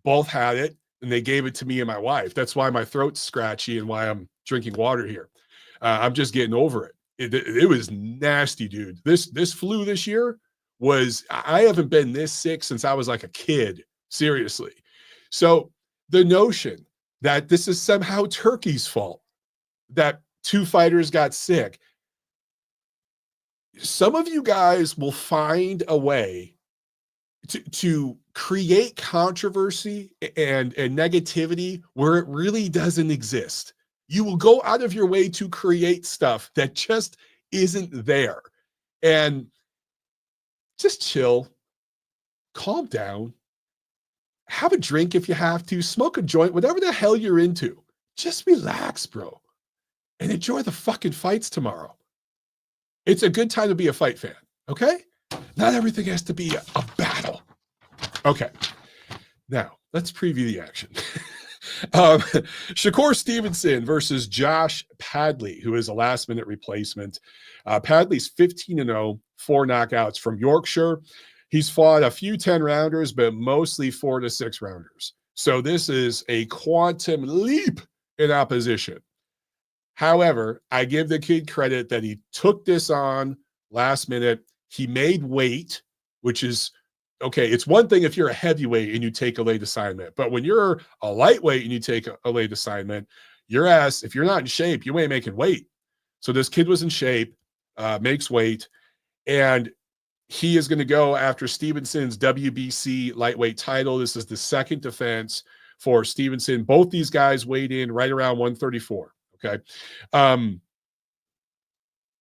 S1: both had it, and they gave it to me and my wife. That's why my throat's scratchy and why I'm drinking water here. I'm just getting over it. It was nasty, dude. This flu this year was, I haven't been this sick since I was like a kid, seriously. So the notion that this is somehow Turkey's fault, that 2 fighters got sick, some of you guys will find a way to create controversy and negativity where it really doesn't exist. You will go out of your way to create stuff that just isn't there. And just chill, calm down, have a drink if you have to, smoke a joint, whatever the hell you're into. Just relax, bro, and enjoy the fucking fights tomorrow. It's a good time to be a fight fan, okay? Not everything has to be a battle. Okay, now let's preview the action. Shakur Stevenson versus Josh Padley, who is a last-minute replacement. Padley's 15-0, 4 knockouts from Yorkshire. He's fought a few 10-rounders, but mostly 4 to 6 rounders. So this is a quantum leap in opposition. However, I give the kid credit that he took this on last minute. He made weight, which is okay. It's one thing if you're a heavyweight and you take a late assignment, but when you're a lightweight and you take a late assignment, your ass, if you're not in shape, you ain't making weight. So this kid was in shape, makes weight, and he is going to go after Stevenson's WBC lightweight title. This is the second defense for Stevenson. Both these guys weighed in right around 134. Okay.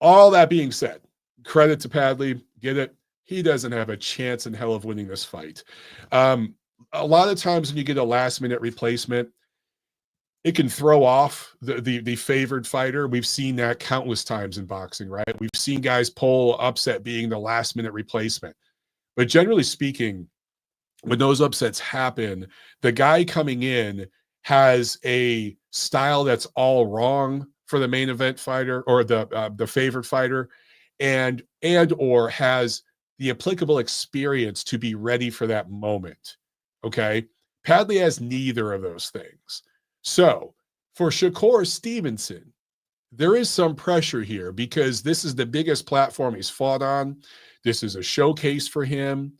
S1: All that being said, credit to Padley. Get it? He doesn't have a chance in hell of winning this fight. A lot of times when you get a last-minute replacement, it can throw off the favored fighter. We've seen that countless times in boxing, right? We've seen guys pull upset being the last-minute replacement. But generally speaking, when those upsets happen, the guy coming in has a style that's all wrong for the main event fighter or the favored fighter, and or has the applicable experience to be ready for that moment. Okay, Padley has neither of those things. So for Shakur Stevenson, there is some pressure here because this is the biggest platform he's fought on. This is a showcase for him,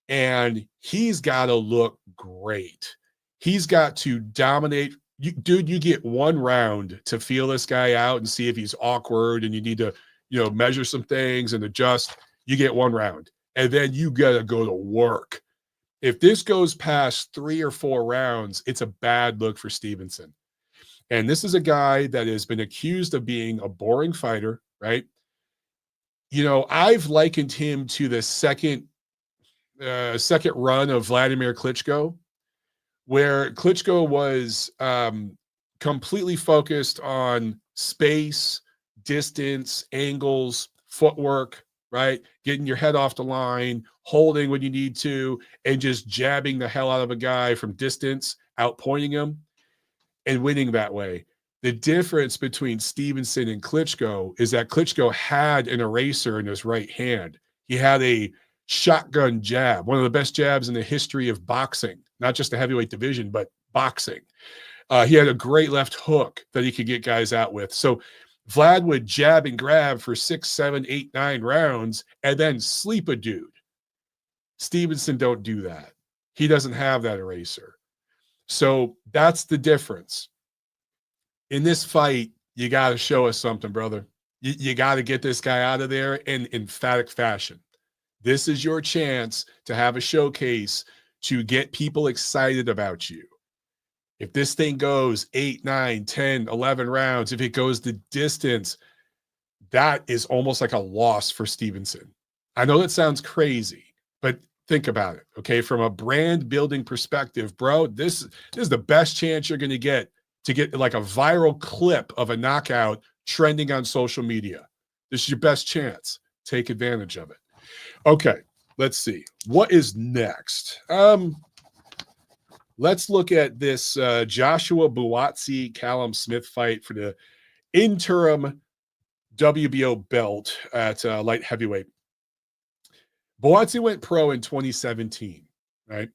S1: and he's got to look great. He's got to dominate. Dude, you get one round to feel this guy out and see if he's awkward and you need to, measure some things and adjust. You get one round, and then you got to go to work. If this goes past 3 or 4 rounds, it's a bad look for Stevenson. And this is a guy that has been accused of being a boring fighter, right? I've likened him to the second run of Vladimir Klitschko, where Klitschko was completely focused on space, distance, angles, footwork, right? Getting your head off the line, holding when you need to, and just jabbing the hell out of a guy from distance, outpointing him, and winning that way. The difference between Stevenson and Klitschko is that Klitschko had an eraser in his right hand. He had a shotgun jab, one of the best jabs in the history of boxing, not just the heavyweight division, but boxing. He had a great left hook that he could get guys out with. So Vlad would jab and grab for 6, 7, 8, 9 rounds and then sleep a dude. Stevenson don't do that. He doesn't have that eraser. So that's the difference. In this fight, you got to show us something, brother. You got to get this guy out of there in emphatic fashion. This is your chance to have a showcase to get people excited about you. If this thing goes 8, 9, 10, 11 rounds, if it goes the distance, that is almost like a loss for Stevenson. I know that sounds crazy, but think about it, okay? From a brand building perspective, bro, this is the best chance you're going to get like a viral clip of a knockout trending on social media. This is your best chance. Take advantage of it. Okay, let's see. What is next? Let's look at this Joshua Buatsi Callum Smith fight for the interim WBO belt at light heavyweight. Buatsi went pro in 2017, right?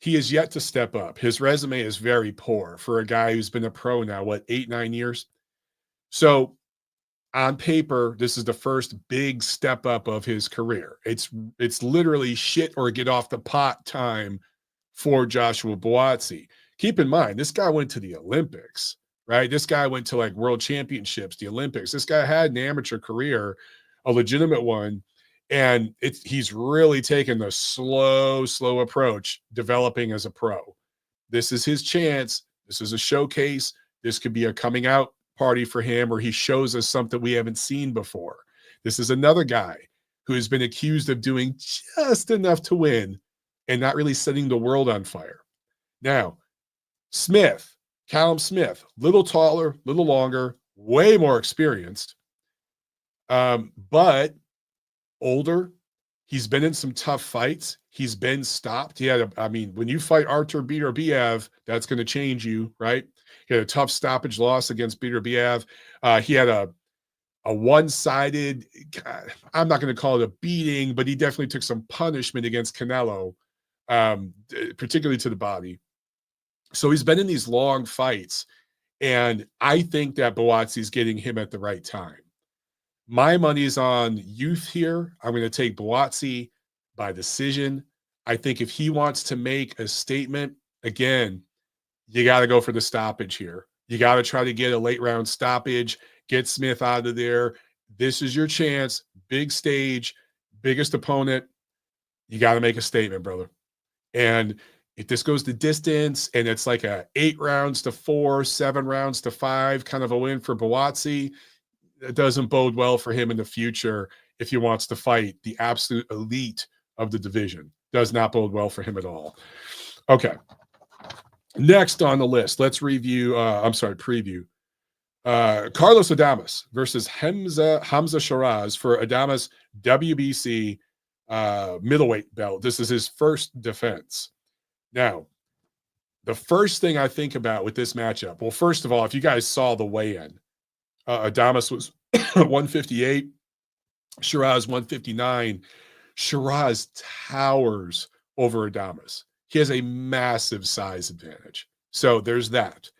S1: He is yet to step up. His resume is very poor for a guy who's been a pro now, 8, 9 years? So on paper, this is the first big step up of his career. It's literally shit or get off the pot time for Joshua Buatsi. Keep in mind, this guy went to the Olympics, right? This guy went to like world championships, the Olympics. This guy had an amateur career, a legitimate one, and he's really taken the slow approach developing as a pro. This is his chance. This is a showcase. This could be a coming out party for him, or he shows us something we haven't seen before. This is another guy who has been accused of doing just enough to win and not really setting the world on fire. Now, Callum Smith, little taller, little longer, way more experienced. But older, he's been in some tough fights. He's been stopped. He had when you fight Artur Beterbiev, that's going to change you, right? He had a tough stoppage loss against Beterbiev. He had a one-sided, I'm not going to call it a beating, but he definitely took some punishment against Canelo, particularly to the body. So he's been in these long fights, and I think that Buatsi's getting him at the right time. My money is on youth here. I'm going to take Buatsi by decision. I think if he wants to make a statement, again, you got to go for the stoppage here. You got to try to get a late round stoppage, get Smith out of there. This is your chance. Big stage, biggest opponent. You got to make a statement, brother. And if this goes the distance and it's like a 8 rounds to 4, 7 rounds to 5 kind of a win for Buatsi, it doesn't bode well for him in the future if he wants to fight the absolute elite of the division. Does not bode well for him at all. Okay. Next on the list, let's preview. Carlos Adames versus Hamza Shiraz for Adames WBC middleweight belt. This is his first defense. Now, the first thing I think about with this matchup, well, first of all, if you guys saw the weigh-in, Adames was 158, Shiraz 159. Shiraz towers over Adames. He has a massive size advantage. So there's that.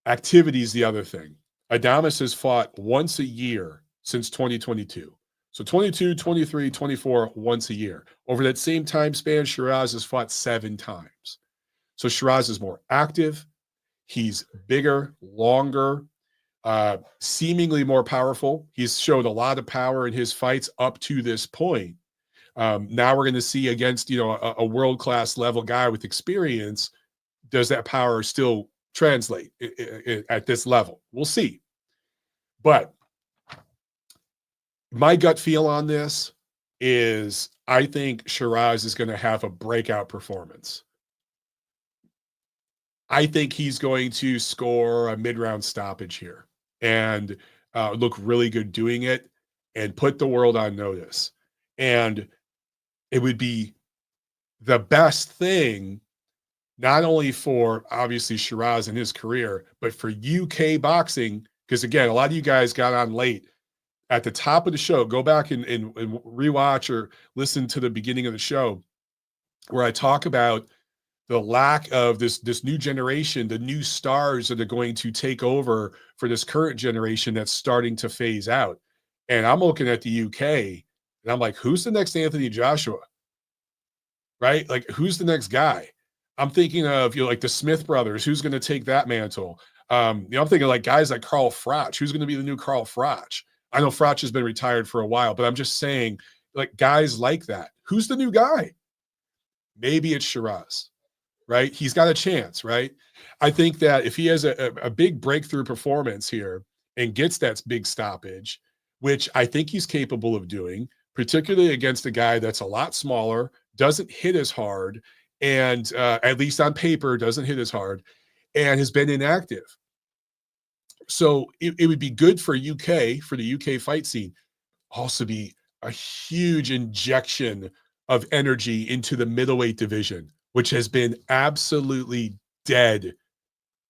S1: Activity is the other thing. Adames has fought once a year since 2022. So 22, 23, 24, once a year. Over that same time span, Shiraz has fought 7 times. So Shiraz is more active. He's bigger, longer, seemingly more powerful. He's showed a lot of power in his fights up to this point. Now we're going to see against, a world-class level guy with experience, does that power still translate at this level? We'll see. But my gut feel on this is I think Shiraz is going to have a breakout performance. I think he's going to score a mid-round stoppage here and look really good doing it and put the world on notice. And it would be the best thing, not only for obviously Shiraz and his career, but for UK boxing, because again, a lot of you guys got on late. At the top of the show, go back and rewatch or listen to the beginning of the show where I talk about the lack of this new generation, the new stars that are going to take over for this current generation that's starting to phase out. And I'm looking at the UK and I'm like, who's the next Anthony Joshua? Right? Like, who's the next guy? I'm thinking of, like the Smith brothers. Who's going to take that mantle? I'm thinking like guys like Carl Froch. Who's going to be the new Carl Froch? I know Froch has been retired for a while, but I'm just saying, like, guys like that. Who's the new guy? Maybe it's Shiraz, right? He's got a chance, right? I think that if he has a big breakthrough performance here and gets that big stoppage, which I think he's capable of doing, particularly against a guy that's a lot smaller, doesn't hit as hard, and at least on paper, doesn't hit as hard, and has been inactive. So it would be good for the UK fight scene. Also be a huge injection of energy into the middleweight division, which has been absolutely dead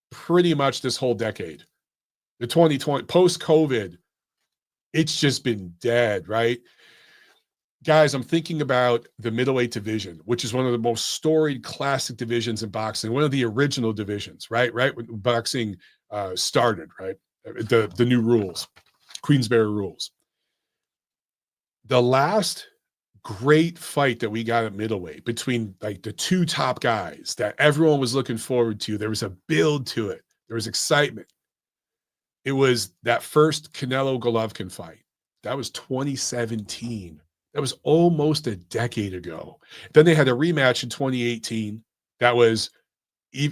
S1: pretty much this whole decade. The 2020, post-COVID, it's just been dead, right? Guys, I'm thinking about the middleweight division, which is one of the most storied classic divisions in boxing, one of the original divisions, right? Right when boxing started, right? The new rules, Queensberry rules. The last great fight that we got at middleweight between like the two top guys that everyone was looking forward to, there was a build to it. There was excitement. It was that first Canelo Golovkin fight. That was 2017. That was almost a decade ago. Then they had a rematch in 2018. That was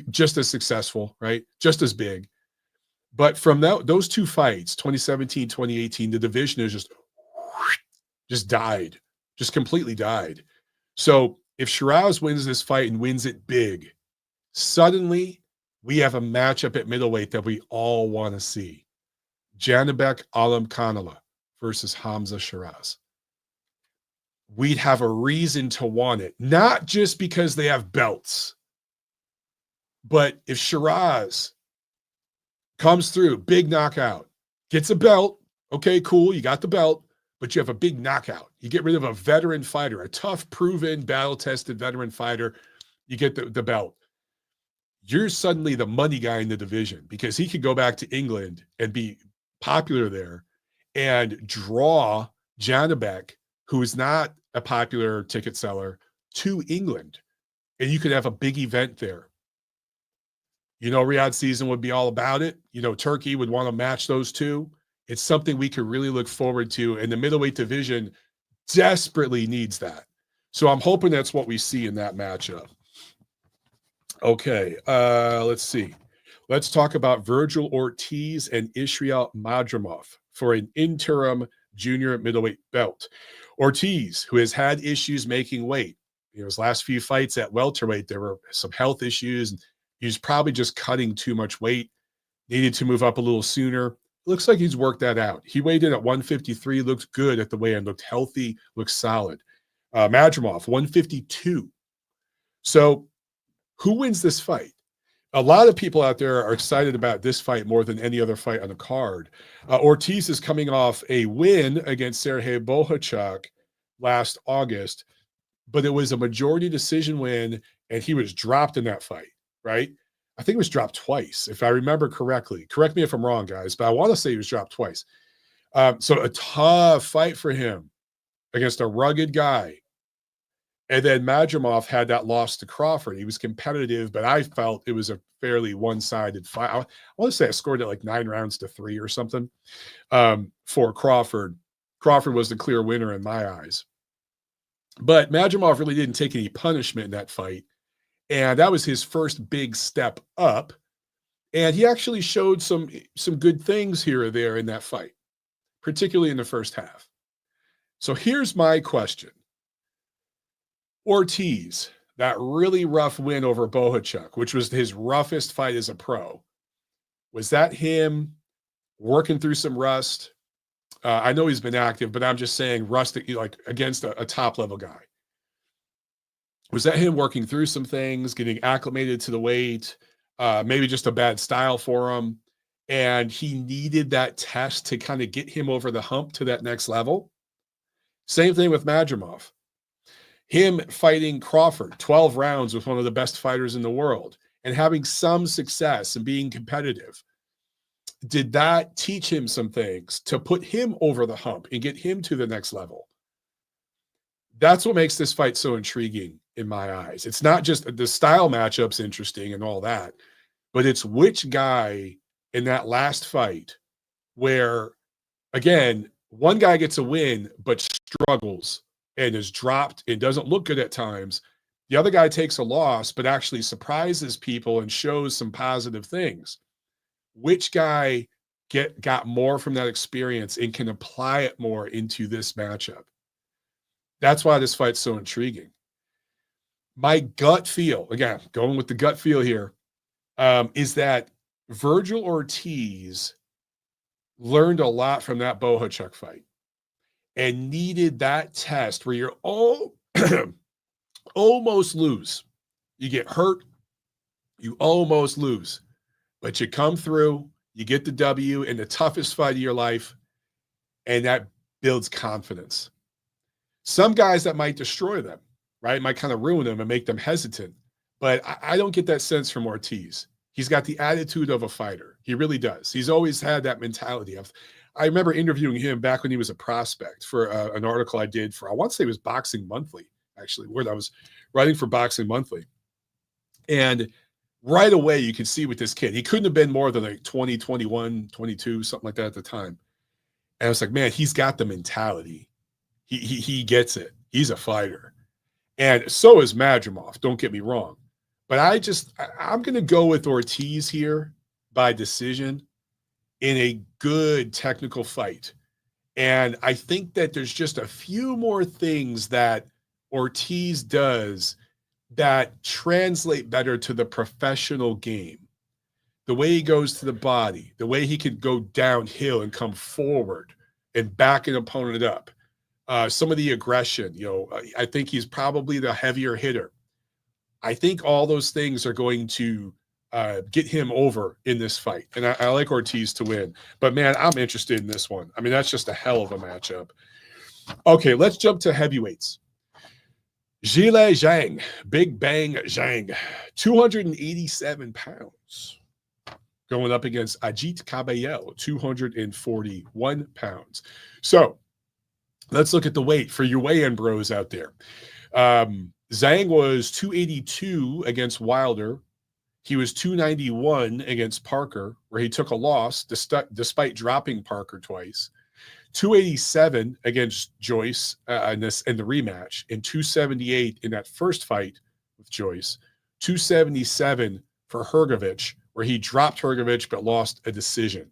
S1: just as successful, right? Just as big. But from those two fights, 2017, 2018, the division is just died, just completely died. So if Shiraz wins this fight and wins it big, suddenly we have a matchup at middleweight that we all want to see. Janibek Alimkhanoglu versus Hamza Shiraz. We'd have a reason to want it, not just because they have belts, but if Shiraz comes through, big knockout, gets a belt, okay, cool, you got the belt, but you have a big knockout. You get rid of a veteran fighter, a tough, proven, battle-tested veteran fighter, you get the belt. You're suddenly the money guy in the division because he could go back to England and be popular there and draw Janibek, who is not a popular ticket seller, to England. And you could have a big event there. Riyadh season would be all about it. Turkey would want to match those two. It's something we could really look forward to. And the middleweight division desperately needs that. So I'm hoping that's what we see in that matchup. Okay, let's see. Let's talk about Virgil Ortiz and Israel Madrimov for an interim junior middleweight belt. Ortiz, who has had issues making weight, his last few fights at welterweight, there were some health issues. He was probably just cutting too much weight, needed to move up a little sooner. Looks like he's worked that out. He weighed in at 153, looked good at the weigh-in, looked healthy, looked solid. Madrimov, 152. So who wins this fight? A lot of people out there are excited about this fight more than any other fight on the card. Ortiz is coming off a win against Sergey Bohachuk last August, but it was a majority decision win, and he was dropped in that fight, right? I think it was dropped twice, if I remember correctly. Correct me if I'm wrong, guys, but I want to say he was dropped twice. So a tough fight for him against a rugged guy. And then Madrimov had that loss to Crawford. He was competitive, but I felt it was a fairly one-sided fight. I want to say I scored it like 9-3 or something for Crawford. Crawford was the clear winner in my eyes. But Madrimov really didn't take any punishment in that fight. And that was his first big step up. And he actually showed some good things here or there in that fight, particularly in the first half. So here's my question. Ortiz, that really rough win over Bohachuk, which was his roughest fight as a pro, was that him working through some rust? I know he's been active, but I'm just saying rust like against a top-level guy. Was that him working through some things, getting acclimated to the weight, maybe just a bad style for him, and he needed that test to kind of get him over the hump to that next level? Same thing with Madrimov. Him fighting Crawford, 12 rounds with one of the best fighters in the world, and having some success and being competitive. Did that teach him some things to put him over the hump and get him to the next level? That's what makes this fight so intriguing in my eyes. It's not just the style matchup's interesting and all that, but it's which guy in that last fight where, again, one guy gets a win but struggles and is dropped and doesn't look good at times. The other guy takes a loss, but actually surprises people and shows some positive things. Which guy got more from that experience and can apply it more into this matchup? That's why this fight's so intriguing. My gut feel, again, going with the gut feel here, is that Virgil Ortiz learned a lot from that Bohachuk fight and needed that test where you're almost lose. You get hurt, you almost lose, but you come through, you get the W in the toughest fight of your life, and that builds confidence. Some guys that might destroy them, right? Might kind of ruin them and make them hesitant. But I don't get that sense from Ortiz. He's got the attitude of a fighter. He really does. He's always had that mentality of, I remember interviewing him back when he was a prospect for an article I did for, I want to say it was Boxing Monthly, actually, where I was writing for Boxing Monthly. And right away, you could see with this kid, he couldn't have been more than like 20, 21, 22, something like that at the time. And I was like, man, he's got the mentality. He gets it. He's a fighter. And so is Madrimov, don't get me wrong. But I'm going to go with Ortiz here by decision in a good technical fight. And I think that there's just a few more things that Ortiz does that translate better to the professional game. The way he goes to the body, the way he could go downhill and come forward, and back an opponent up. Some of the aggression, I think he's probably the heavier hitter. I think all those things are going to get him over in this fight. And I like Ortiz to win. But, man, I'm interested in this one. I mean, that's just a hell of a matchup. Okay, let's jump to heavyweights. Zhile Zhang, Big Bang Zhang, 287 pounds. Going up against Ajit Caballel, 241 pounds. So let's look at the weight for your weigh-in bros out there. Zhang was 282 against Wilder. He was 291 against Parker, where he took a loss despite dropping Parker twice. 287 against Joyce in the rematch, and 278 in that first fight with Joyce. 277 for Hrgovic, where he dropped Hrgovic but lost a decision.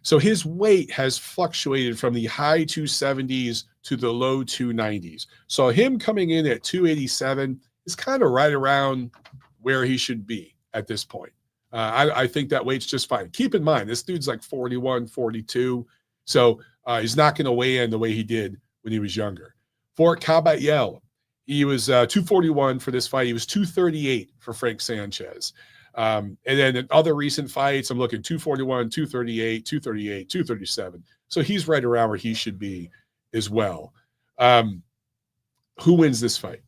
S1: So his weight has fluctuated from the high 270s to the low 290s. So him coming in at 287 is kind of right around where he should be at this point. I think that weight's just fine. Keep in mind, this dude's like 41, 42. So he's not going to weigh in the way he did when he was younger. For Caballel, he was 241 for this fight. He was 238 for Frank Sanchez. And then in other recent fights, I'm looking 241, 238, 238, 237. So he's right around where he should be as well. Who wins this fight?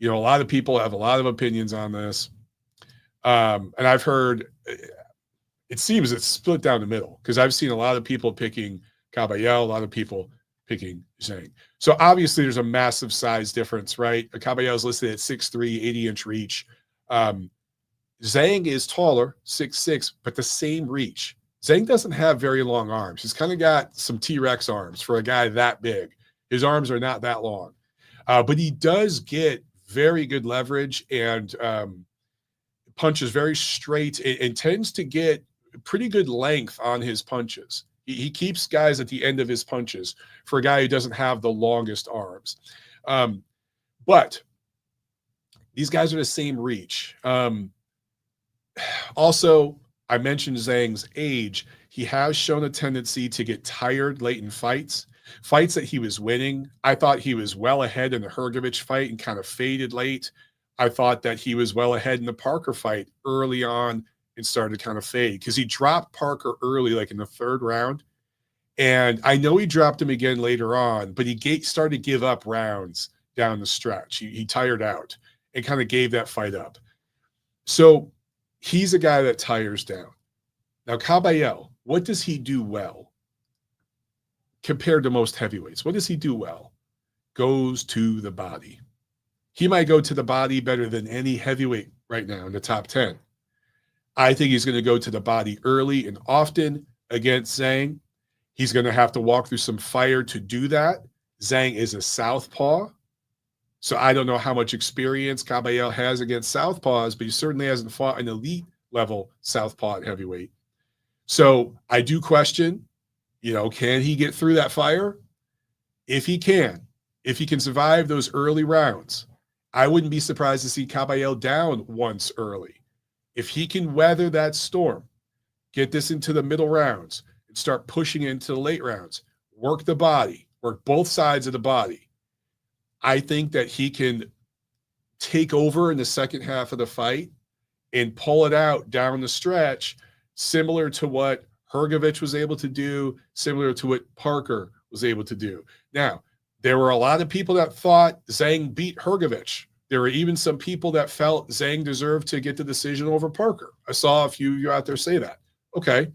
S1: A lot of people have a lot of opinions on this. And I've heard, it seems it's split down the middle, because I've seen a lot of people picking Caballel, a lot of people picking Zhang. So obviously there's a massive size difference, right? Caballel is listed at 6'3", 80-inch reach. Zhang is taller, 6'6", but the same reach. Zhang doesn't have very long arms. He's kind of got some T-Rex arms for a guy that big. His arms are not that long. But he does get very good leverage and punches very straight and tends to get pretty good length on his punches. He keeps guys at the end of his punches for a guy who doesn't have the longest arms. But these guys are the same reach. Also, I mentioned Zhang's age. He has shown a tendency to get tired late in fights that he was winning. I thought he was well ahead in the Hrgovic fight and kind of faded late. I thought that he was well ahead in the Parker fight early on and started to kind of fade, because he dropped Parker early, like in the third round. And I know he dropped him again later on, but he started to give up rounds down the stretch. He tired out and kind of gave that fight up. So he's a guy that tires down. Now, Caballel, what does he do well compared to most heavyweights? What does he do well? Goes to the body. He might go to the body better than any heavyweight right now in the top 10. I think he's going to go to the body early and often against Zhang. He's going to have to walk through some fire to do that. Zhang is a southpaw, so I don't know how much experience Caballel has against southpaws, but he certainly hasn't fought an elite level southpaw at heavyweight. So I do question, can he get through that fire? If he can survive those early rounds, I wouldn't be surprised to see Caballel down once early. If he can weather that storm, get this into the middle rounds, and start pushing into the late rounds, work the body, work both sides of the body, I think that he can take over in the second half of the fight and pull it out down the stretch, similar to what Hrgovic was able to do, similar to what Parker was able to do. Now, there were a lot of people that thought Zhang beat Hrgovic. There were even some people that felt Zhang deserved to get the decision over Parker. I saw a few of you out there say that. Okay.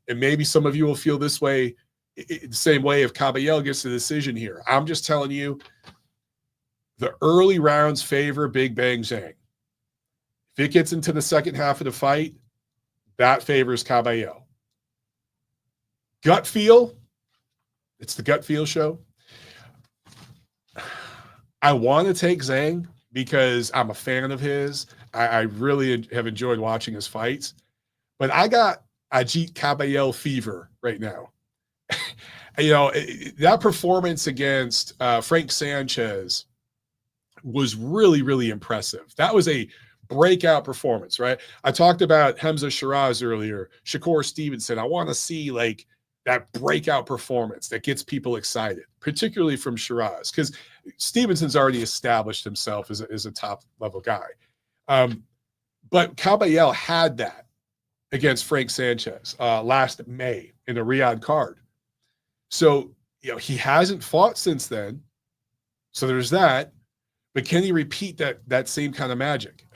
S1: And maybe some of you will feel this way, the same way if Caballel gets the decision here. I'm just telling you, the early rounds favor Big Bang Zhang. If it gets into the second half of the fight, that favors Caballel. Gut feel, it's the gut feel show. I want to take Zhang because I'm a fan of his. I really have enjoyed watching his fights. But I got Ajit Caballel fever right now. That performance against Frank Sanchez was really, really impressive. That was a breakout performance, right? I talked about Hamza Shiraz earlier, Shakur Stevenson. I want to see that breakout performance that gets people excited, particularly from Shiraz, because Stevenson's already established himself as a top-level guy. But Caballel had that against Frank Sanchez last May in a Riyadh card. So, he hasn't fought since then. So there's that. But can he repeat that same kind of magic?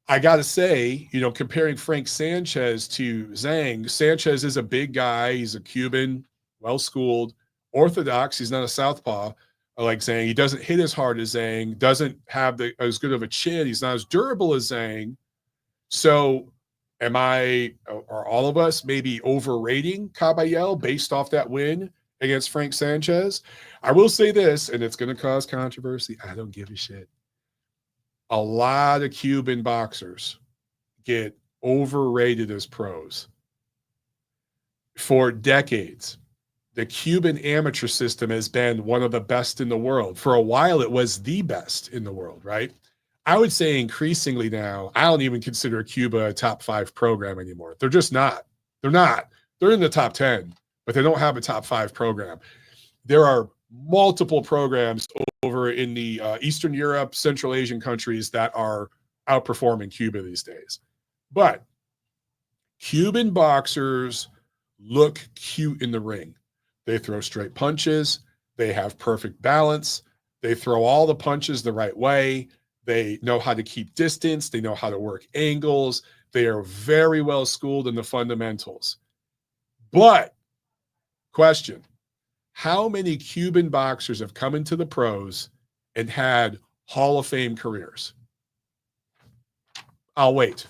S1: I got to say, comparing Frank Sanchez to Zhang, Sanchez is a big guy. He's a Cuban, well-schooled, orthodox. He's not a southpaw like Zhang. He doesn't hit as hard as Zhang, doesn't have as good of a chin. He's not as durable as Zhang. So are all of us maybe overrating Caballel based off that win against Frank Sanchez? I will say this, and it's going to cause controversy. I don't give a shit. A lot of Cuban boxers get overrated as pros. For decades, the Cuban amateur system has been one of the best in the world. For a while, it was the best in the world, right? I would say increasingly now, I don't even consider Cuba a top 5 program anymore. They're just not. They're not. They're in the top 10, but they don't have a top 5 program. There are multiple programs over in the Eastern Europe, Central Asian countries that are outperforming Cuba these days. But Cuban boxers look cute in the ring. They throw straight punches. They have perfect balance. They throw all the punches the right way. They know how to keep distance. They know how to work angles. They are very well schooled in the fundamentals. But, question, how many Cuban boxers have come into the pros and had Hall of Fame careers? I'll wait.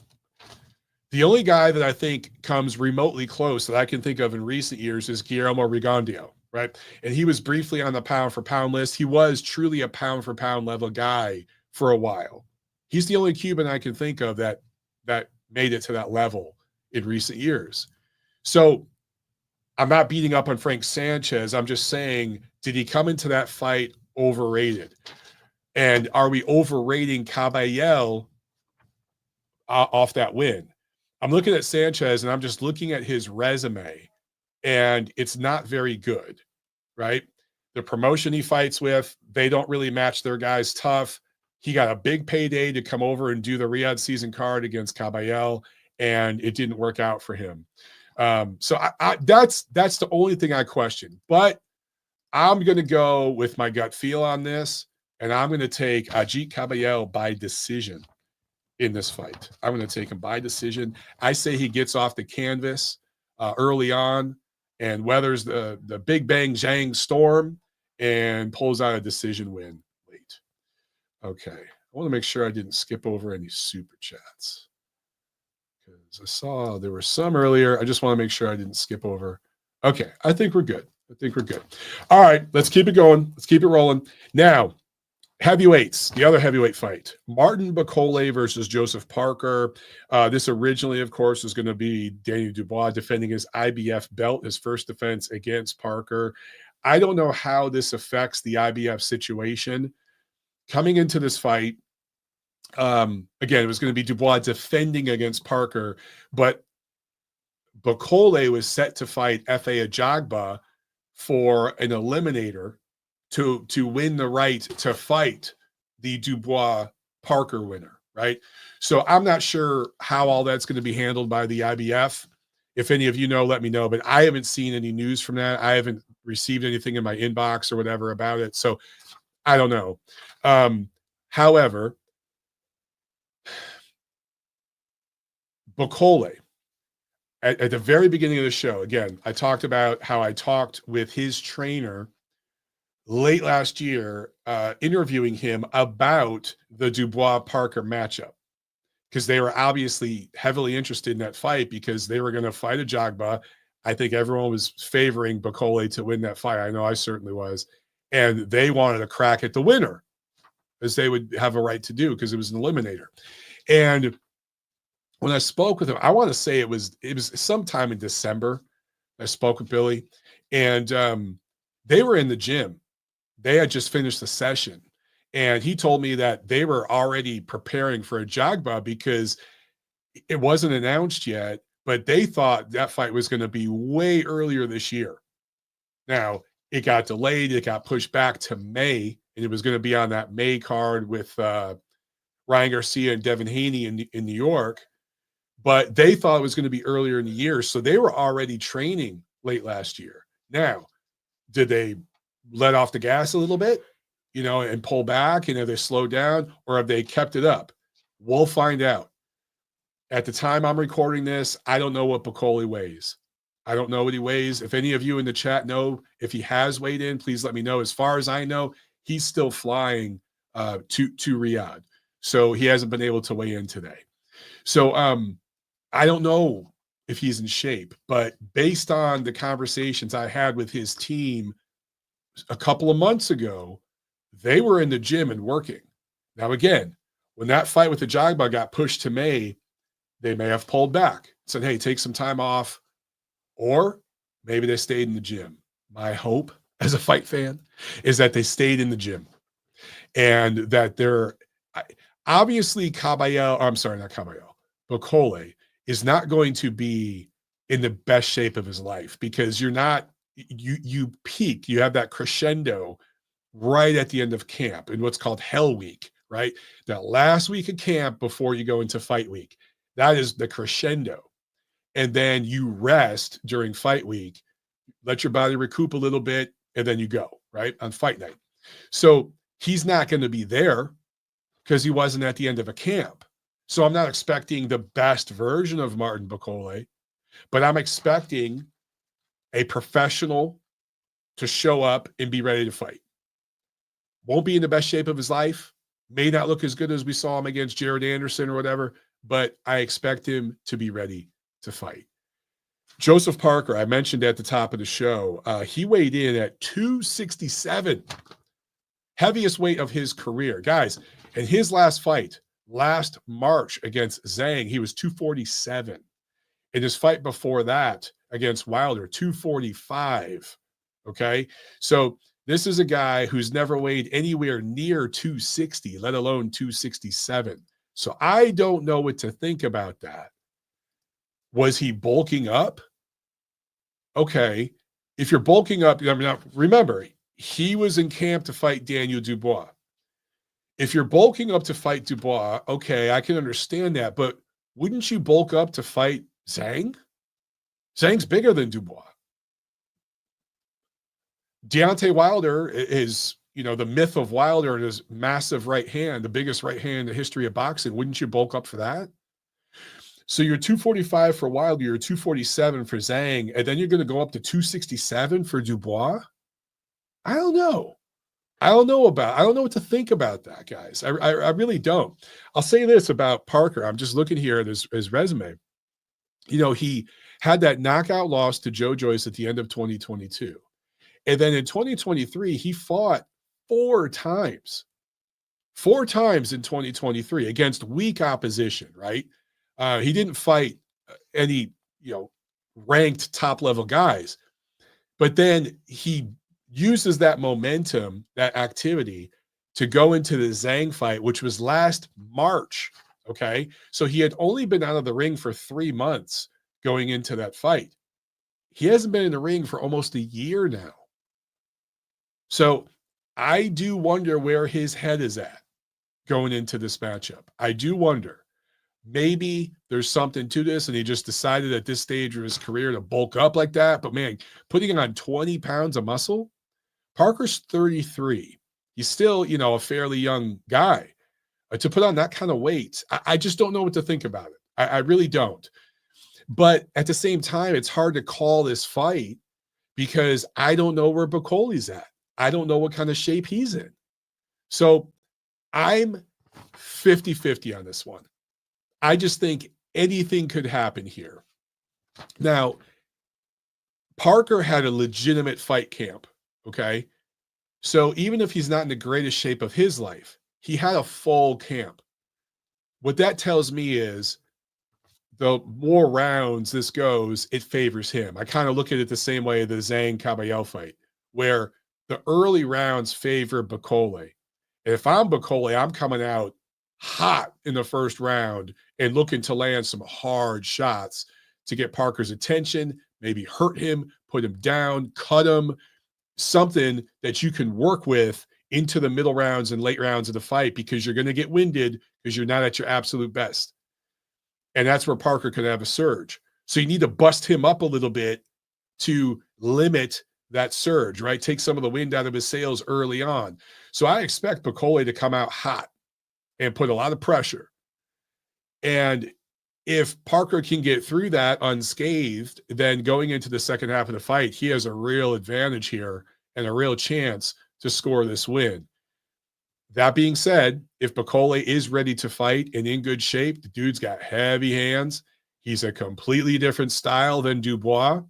S1: The only guy that I think comes remotely close that I can think of in recent years is Guillermo Rigondeaux, right? And he was briefly on the pound-for-pound list. He was truly a pound-for-pound level guy for a while. He's the only Cuban I can think of that made it to that level in recent years. So I'm not beating up on Frank Sanchez. I'm just saying, did he come into that fight overrated? And are we overrating Caballel off that win? I'm looking at Sanchez, and I'm just looking at his resume, and it's not very good, right? The promotion he fights with, they don't really match their guys tough. He got a big payday to come over and do the Riyadh season card against Caballel, and it didn't work out for him. So that's the only thing I question. But I'm going to go with my gut feel on this, and I'm going to take Ajit Caballel by decision in this fight. I'm going to take him by decision. I say he gets off the canvas early on and weathers the Big Bang Zhang storm and pulls out a decision win late. Okay. I want to make sure I didn't skip over any super chats, because I saw there were some earlier. I just want to make sure I didn't skip over. Okay. I think we're good. All right. Let's keep it going. Let's keep it rolling. Now, heavyweights, the other heavyweight fight, Martin Bivol versus Joseph Parker. This originally, of course, was going to be Daniel Dubois defending his IBF belt, his first defense against Parker. I don't know how this affects the IBF situation. Coming into this fight, again, it was going to be Dubois defending against Parker, but Bivol was set to fight F.A. Ajagba for an eliminator to win the right to fight the Dubois Parker winner, right? So I'm not sure how all that's going to be handled by the IBF. If any of you know, let me know, but I haven't seen any news from that. I haven't received anything in my inbox or whatever about it. So I don't know. However, Bivol, at the very beginning of the show, again, I talked about how I talked with his trainer late last year, interviewing him about the Dubois-Parker matchup, because they were obviously heavily interested in that fight because they were going to fight Ajagba. I think everyone was favoring Bivol to win that fight. I know I certainly was. And they wanted a crack at the winner, as they would have a right to do because it was an eliminator. And when I spoke with him, I want to say it was sometime in December, I spoke with Billy, and they were in the gym. They had just finished the session, and he told me that they were already preparing for Ajagba because it wasn't announced yet, but they thought that fight was going to be way earlier this year. Now, it got delayed. It got pushed back to May, and it was going to be on that May card with Ryan Garcia and Devin Haney in New York. But they thought it was going to be earlier in the year, so they were already training late last year. Now, did they let off the gas a little bit, and pull back, have they slowed down, or have they kept it up? We'll find out. At the time I'm recording this, I don't know what Bivol weighs. I don't know what he weighs. If any of you in the chat know if he has weighed in, please let me know. As far as I know, he's still flying to Riyadh. So he hasn't been able to weigh in today. So I don't know if he's in shape, but based on the conversations I had with his team a couple of months ago, they were in the gym and working. Now, again, when that fight with the Jagba got pushed to May, they may have pulled back, said, hey, take some time off, or maybe they stayed in the gym. My hope as a fight fan is that they stayed in the gym and that they're obviously Bivol is not going to be in the best shape of his life because you peak, you have that crescendo right at the end of camp in what's called Hell Week, right? That last week of camp before you go into fight week. That is the crescendo. And then you rest during fight week, let your body recoup a little bit, and then you go, right, on fight night. So he's not going to be there because he wasn't at the end of a camp. So I'm not expecting the best version of Martin Bivol, but I'm expecting a professional to show up and be ready to fight. Won't be in the best shape of his life, may not look as good as we saw him against Jared Anderson or whatever, but I expect him to be ready to fight. Joseph Parker, I mentioned at the top of the show, he weighed in at 267, heaviest weight of his career. Guys, in his last fight, last March against Zhang, he was 247. In his fight before that against Wilder, 245. Okay, so this is a guy who's never weighed anywhere near 260, let alone 267. So I don't know what to think about that. Was he bulking up? Okay, if you're bulking up, now remember, he was in camp to fight Daniel Dubois. If you're bulking up to fight Dubois, okay, I can understand that, but wouldn't you bulk up to fight Zhang? Zhang's bigger than Dubois. Deontay Wilder is, the myth of Wilder and his massive right hand, the biggest right hand in the history of boxing. Wouldn't you bulk up for that? So you're 245 for Wilder, you're 247 for Zhang, and then you're going to go up to 267 for Dubois? I don't know. I don't know what to think about that, guys. I really don't. I'll say this about Parker. I'm just looking here at his resume. He had that knockout loss to Joe Joyce at the end of 2022. And then in 2023, he fought four times in 2023 against weak opposition, right? He didn't fight any, ranked top-level guys. But then he uses that momentum, that activity, to go into the Zhang fight, which was last March, okay? So he had only been out of the ring for 3 months going into that fight. He hasn't been in the ring for almost a year now. So I do wonder where his head is at going into this matchup. I do wonder. Maybe there's something to this, and he just decided at this stage of his career to bulk up like that. But, man, putting on 20 pounds of muscle, Parker's 33. He's still, a fairly young guy. To put on that kind of weight, I just don't know what to think about it. I really don't. But at the same time, it's hard to call this fight because I don't know where Bivoli's at. I don't know what kind of shape he's in. So I'm 50-50 on this one. I just think anything could happen here. Now, Parker had a legitimate fight camp, okay? So even if he's not in the greatest shape of his life, he had a full camp. What that tells me is the more rounds this goes, it favors him. I kind of look at it the same way the Zhang Caballero fight, where the early rounds favor Bivol. If I'm Bivol, I'm coming out hot in the first round and looking to land some hard shots to get Parker's attention, maybe hurt him, put him down, cut him, something that you can work with into the middle rounds and late rounds of the fight, because you're going to get winded because you're not at your absolute best. And that's where Parker could have a surge. So you need to bust him up a little bit to limit that surge, right? Take some of the wind out of his sails early on. So I expect Bivol to come out hot and put a lot of pressure. And if Parker can get through that unscathed, then going into the second half of the fight, he has a real advantage here and a real chance to score this win. That being said, if Bivol is ready to fight and in good shape, the dude's got heavy hands. He's a completely different style than Dubois.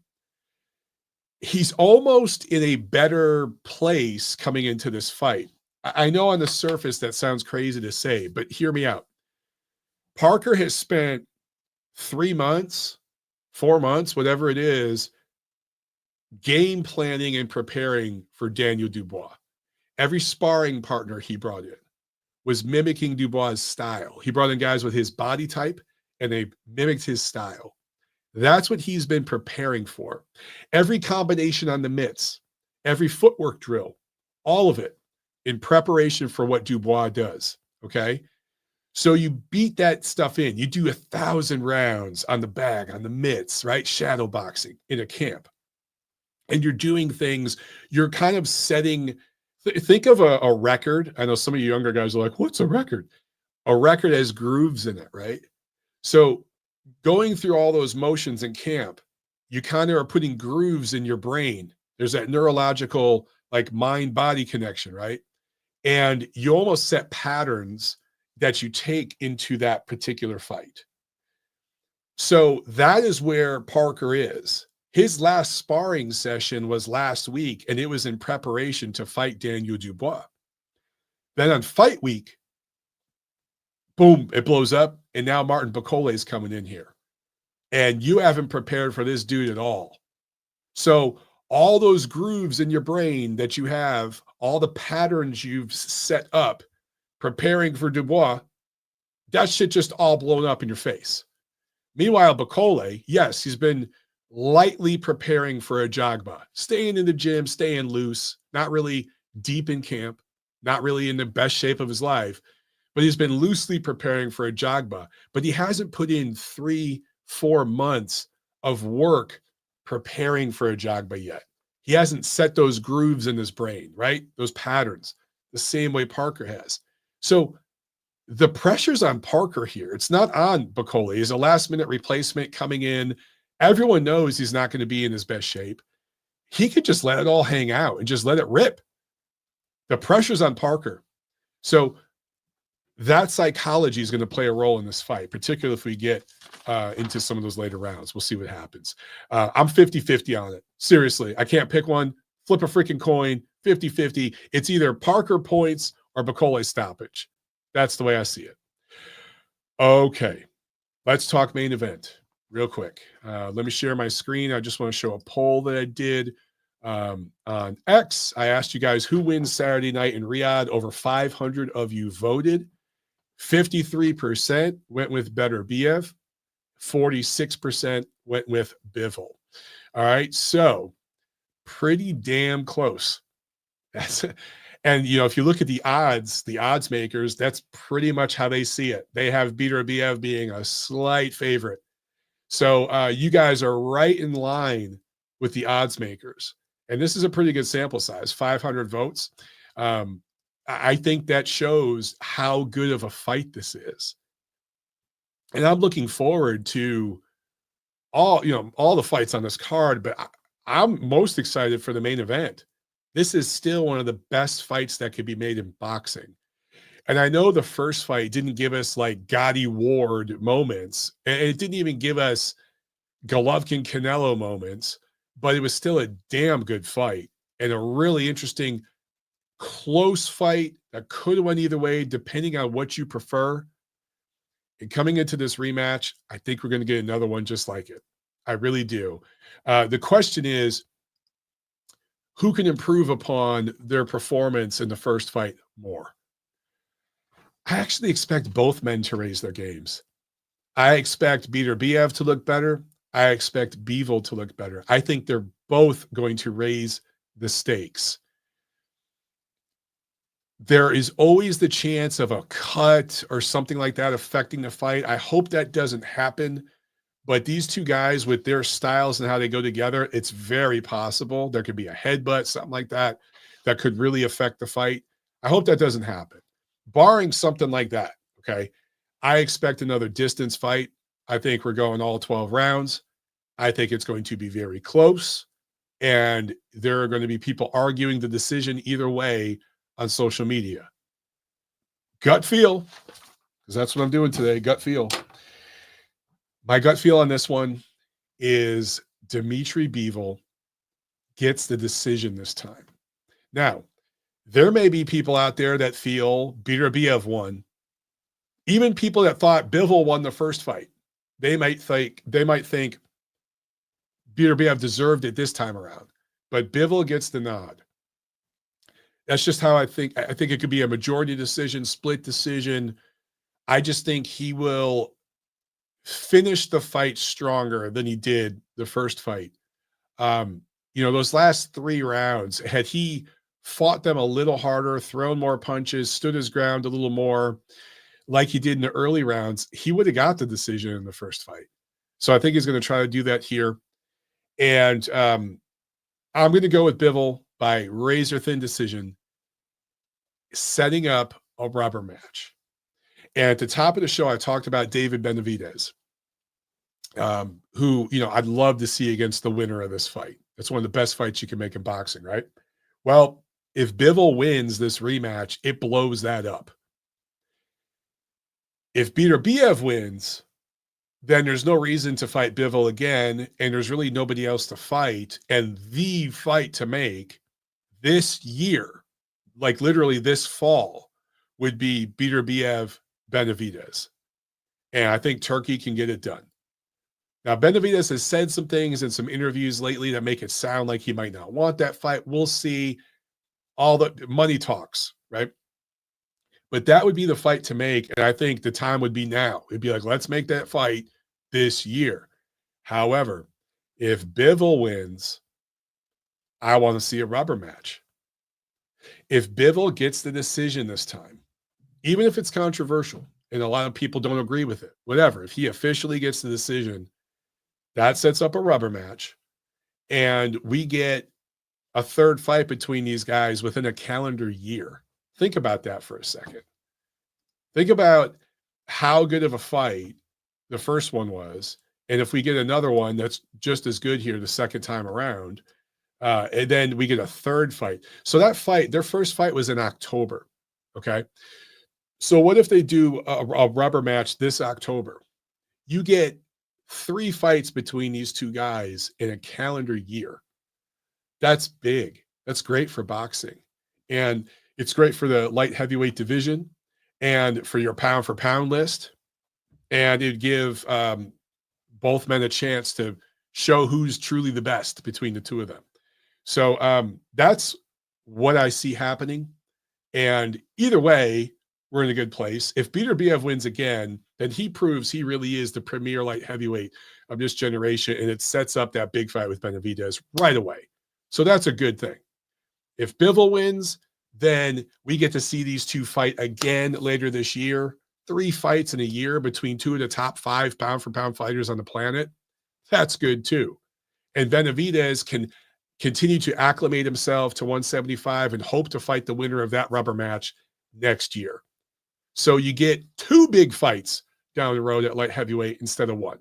S1: He's almost in a better place coming into this fight. I know on the surface that sounds crazy to say, but hear me out. Parker has spent 3 months, 4 months, whatever it is, game planning and preparing for Daniel Dubois. Every sparring partner he brought in was mimicking Dubois' style. He brought in guys with his body type, and they mimicked his style. That's what he's been preparing for. Every combination on the mitts, every footwork drill, all of it in preparation for what Dubois does, okay? So you beat that stuff in. You do 1,000 rounds on the bag, on the mitts, right? Shadow boxing in a camp. And you're doing things, you're kind of setting, think of a record. I know some of you younger guys are like, what's a record? A record has grooves in it, right? So going through all those motions in camp, you kind of are putting grooves in your brain. There's that neurological, like mind-body connection, right? And you almost set patterns that you take into that particular fight. So that is where Parker is. His last sparring session was last week, and it was in preparation to fight Daniel Dubois. Then on fight week, boom, it blows up, and now Martin Bivol is coming in here. And you haven't prepared for this dude at all. So all those grooves in your brain that you have, all the patterns you've set up preparing for Dubois, that shit just all blown up in your face. Meanwhile, Bivol, yes, he's been lightly preparing for a Jagba, staying in the gym, staying loose, not really deep in camp, not really in the best shape of his life, but he's been loosely preparing for a Jagba. But he hasn't put in 3-4 months of work preparing for a Jagba yet. He hasn't set those grooves in his brain, right? Those patterns, the same way Parker has. So the pressure's on Parker here. It's not on Bivol. He's a last-minute replacement coming in. Everyone knows he's not going to be in his best shape. He could just let it all hang out and just let it rip. The pressure's on Parker. So that psychology is going to play a role in this fight, particularly if we get into some of those later rounds. We'll see what happens. I'm 50-50 on it. Seriously, I can't pick one. Flip a freaking coin, 50-50. It's either Parker points or Bivol stoppage. That's the way I see it. Okay, let's talk main event real quick. Let me share my screen. I just want to show a poll that I did on X. I asked you guys who wins Saturday night in Riyadh. Over 500 of you voted. 53% went with Beterbiev. 46% went with Bivol. All right, so pretty damn close. That's it. And, you know, if you look at the odds makers, that's pretty much how they see it. They have Beterbiev being a slight favorite. So you guys are right in line with the odds makers. And this is a pretty good sample size, 500 votes. I think that shows how good of a fight this is. And I'm looking forward to all the fights on this card, but I'm most excited for the main event. This is still one of the best fights that could be made in boxing. And I know the first fight didn't give us like Gotti Ward moments, and it didn't even give us Golovkin Canelo moments, but it was still a damn good fight and a really interesting, close fight that could have went either way, depending on what you prefer. And coming into this rematch, I think we're going to get another one just like it. I really do. The question is, who can improve upon their performance in the first fight more? I actually expect both men to raise their games. I expect Beterbiev to look better. I expect Bivol to look better. I think they're both going to raise the stakes. There is always the chance of a cut or something like that affecting the fight. I hope that doesn't happen. But these two guys with their styles and how they go together, it's very possible there could be a headbutt, something like that, that could really affect the fight. I hope that doesn't happen. Barring something like that, okay, I expect another distance fight. I think we're going all 12 rounds. I think it's going to be very close. And there are going to be people arguing the decision either way on social media. Gut feel, because that's what I'm doing today, gut feel. My gut feel on this one is Dmitry Bivol gets the decision this time. Now, there may be people out there that feel Beterbiev won. Even people that thought Bivol won the first fight, they might think Beterbiev deserved it this time around. But Bivol gets the nod. That's just how I think. I think it could be a majority decision, split decision. I just think he will finish the fight stronger than he did the first fight. Those last 3 rounds, had he fought them a little harder, thrown more punches, stood his ground a little more like he did in the early rounds, he would have got the decision in the first fight. So I think he's going to try to do that here. And I'm going to go with Bivol by razor-thin decision, setting up a rubber match. And at the top of the show, I talked about David Benavidez, who, I'd love to see against the winner of this fight. That's one of the best fights you can make in boxing, right? Well, if Bivol wins this rematch, it blows that up. If Beterbiev wins, then there's no reason to fight Bivol again, and there's really nobody else to fight. And the fight to make this year, like literally this fall, would be Beterbiev Benavidez. And I think Turkey can get it done. Now, Benavidez has said some things in some interviews lately that make it sound like he might not want that fight. We'll see. All the money talks, right? But that would be the fight to make. And I think the time would be now. It'd be like, let's make that fight this year. However, if Bivol wins, I want to see a rubber match. If Bivol gets the decision this time, even if it's controversial and a lot of people don't agree with it, whatever, if he officially gets the decision, that sets up a rubber match. And we get a third fight between these guys within a calendar year. Think about that for a second. Think about how good of a fight the first one was. And if we get another one that's just as good here the second time around, and then we get a third fight. So that fight, their first fight was in October. Okay. So what if they do a rubber match this October? You get 3 fights between these two guys in a calendar year. That's big. That's great for boxing. And it's great for the light heavyweight division and for your pound for pound list. And it'd give both men a chance to show who's truly the best between the two of them. So that's what I see happening. And either way, we're in a good place. If Beterbiev wins again, then he proves he really is the premier light heavyweight of this generation. And it sets up that big fight with Benavidez right away. So that's a good thing. If Bivol wins, then we get to see these two fight again later this year. 3 fights in a year between 2 of the top 5 pound for pound fighters on the planet. That's good too. And Benavidez can continue to acclimate himself to 175 and hope to fight the winner of that rubber match next year. So you get 2 big fights down the road at light heavyweight instead of 1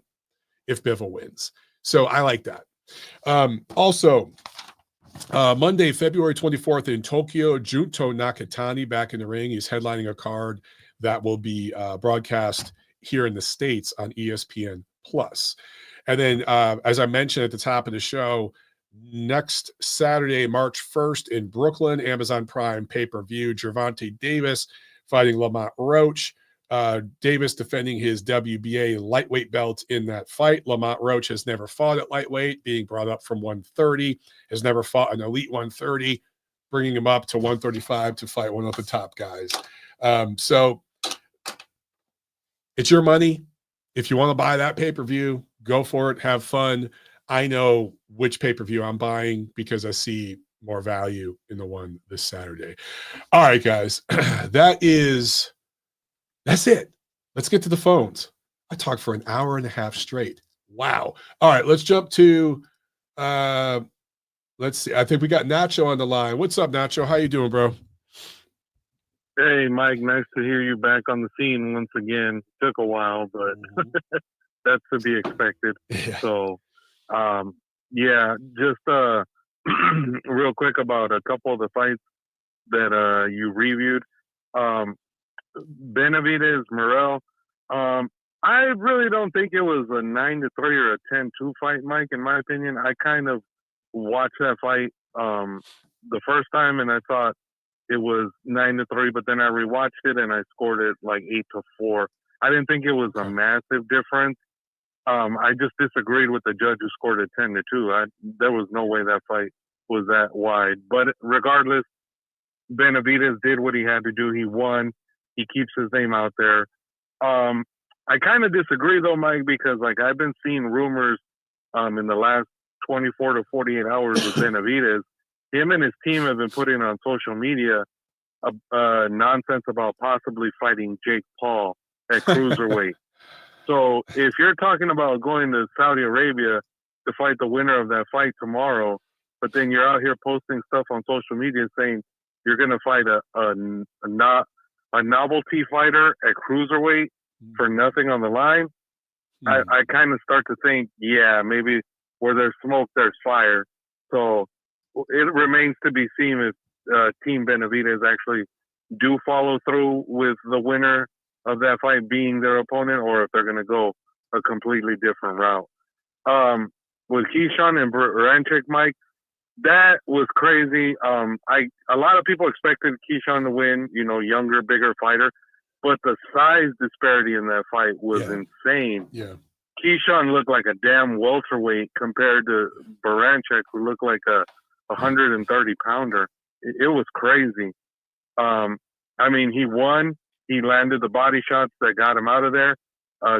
S1: if Bivol wins. So I like that. Also, Monday, February 24th in Tokyo, Junto Nakatani back in the ring. He's headlining a card that will be broadcast here in the States on ESPN+. And then, as I mentioned at the top of the show, next Saturday, March 1st in Brooklyn, Amazon Prime pay-per-view, Gervonta Davis fighting Lamont Roach. Davis defending his WBA lightweight belt in that fight. Lamont Roach has never fought at lightweight, being brought up from 130, has never fought an elite 130, bringing him up to 135 to fight one of the top guys. So it's your money. If you want to buy that pay-per-view, Go for it. Have fun. I know which pay-per-view I'm buying because I see more value in the one this Saturday. All right, guys. That's it. Let's get to the phones. I talked for an hour and a half straight. Wow. All right, let's jump to let's see. I think we got Nacho on the line. What's up, Nacho? How you doing, bro?
S2: Hey, Mike. Nice to hear you back on the scene once again. Took a while, but that's to be expected.
S1: Yeah.
S2: So, yeah, just real quick about a couple of the fights that you reviewed. Benavidez, Morel. I really don't think it was a 9-3 or a 10-2 fight, Mike. In my opinion, I kind of watched that fight the first time, and I thought it was 9-3. But then I rewatched it, and I scored it like 8-4. I didn't think it was a massive difference. I just disagreed with the judge who scored it 10-2. There was no way that fight was that wide. But regardless, Benavidez did what he had to do. He won. He keeps his name out there. I kind of disagree though, Mike, because like I've been seeing rumors in the last 24 to 48 hours with Benavidez. Him and his team have been putting on social media nonsense about possibly fighting Jake Paul at cruiserweight. So if you're talking about going to Saudi Arabia to fight the winner of that fight tomorrow, but then you're out here posting stuff on social media saying you're going to fight a novelty fighter at cruiserweight for nothing on the line, I kind of start to think, yeah, maybe where there's smoke, there's fire. So it remains to be seen if Team Benavidez actually do follow through with the winner of that fight being their opponent, or if they're going to go a completely different route. With Keyshawn and Baranchyk, Mike, that was crazy. A lot of people expected Keyshawn to win, younger, bigger fighter, but the size disparity in that fight was insane.
S1: Yeah.
S2: Keyshawn looked like a damn welterweight compared to Baranchyk, who looked like a 130-pounder. It was crazy. I mean, he won. He landed the body shots that got him out of there.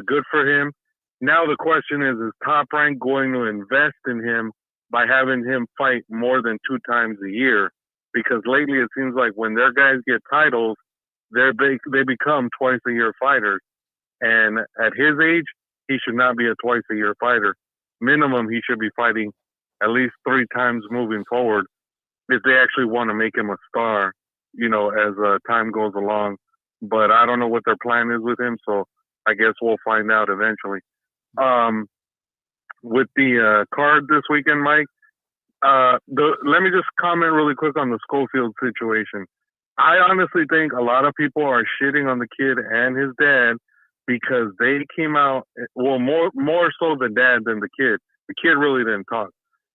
S2: Good for him. Now the question is Top Rank going to invest in him by having him fight more than 2 times a year? Because lately it seems like when their guys get titles, they become twice-a-year fighters. And at his age, he should not be a twice-a-year fighter. Minimum, he should be fighting at least 3 times moving forward if they actually want to make him a star, as time goes along. But I don't know what their plan is with him, so I guess we'll find out eventually. With the card this weekend, Mike, let me just comment really quick on the Schofield situation. I honestly think a lot of people are shitting on the kid and his dad because they came out, well, more so the dad than the kid. The kid really didn't talk.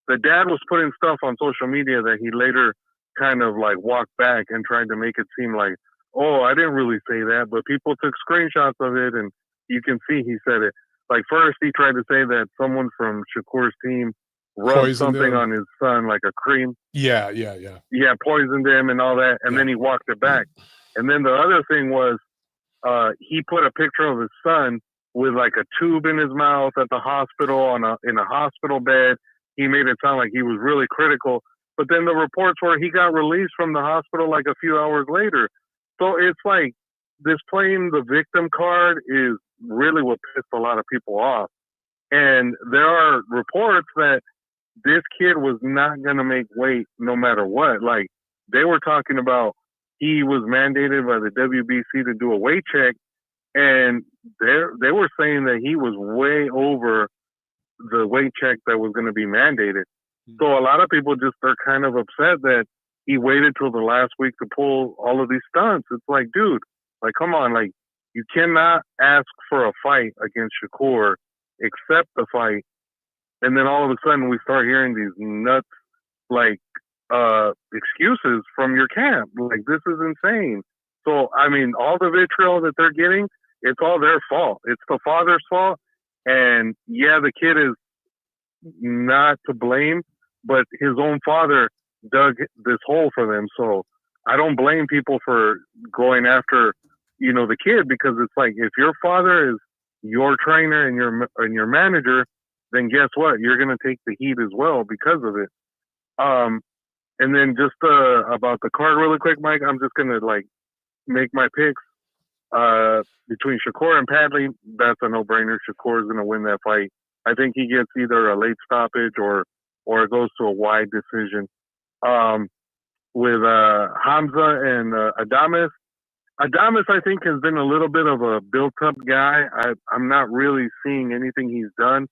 S2: The dad was putting stuff on social media that he later kind of like walked back and tried to make it seem like, oh, I didn't really say that, but people took screenshots of it and you can see he said it. Like first he tried to say that someone from Shakur's team rubbed something on his son, like a cream.
S1: Yeah,
S2: poisoned him and all that, and then he walked it back. And then the other thing was he put a picture of his son with like a tube in his mouth at the hospital in a hospital bed. He made it sound like he was really critical. But then the reports were he got released from the hospital like a few hours later. So it's like this playing the victim card is really what pissed a lot of people off. And there are reports that this kid was not going to make weight no matter what. Like they were talking about he was mandated by the WBC to do a weight check, and they were saying that he was way over the weight check that was going to be mandated. So a lot of people just are kind of upset that he waited till the last week to pull all of these stunts. It's like, dude, like, come on, like, you cannot ask for a fight against Shakur, accept the fight, and then all of a sudden we start hearing these nuts, like, excuses from your camp. Like, this is insane. So, I mean, all the vitriol that they're getting, it's all their fault. It's the father's fault. And, yeah, the kid is not to blame, but his own father dug this hole for them. So I don't blame people for going after, the kid, because it's like if your father is your trainer and your manager, then guess what? You're going to take the heat as well because of it. And then just about the card really quick, Mike, I'm just going to like make my picks between Shakur and Padley. That's a no-brainer. Shakur is going to win that fight. I think he gets either a late stoppage or it goes to a wide decision. With Hamza and Adames, I think, has been a little bit of a built-up guy. I'm not really seeing anything he's done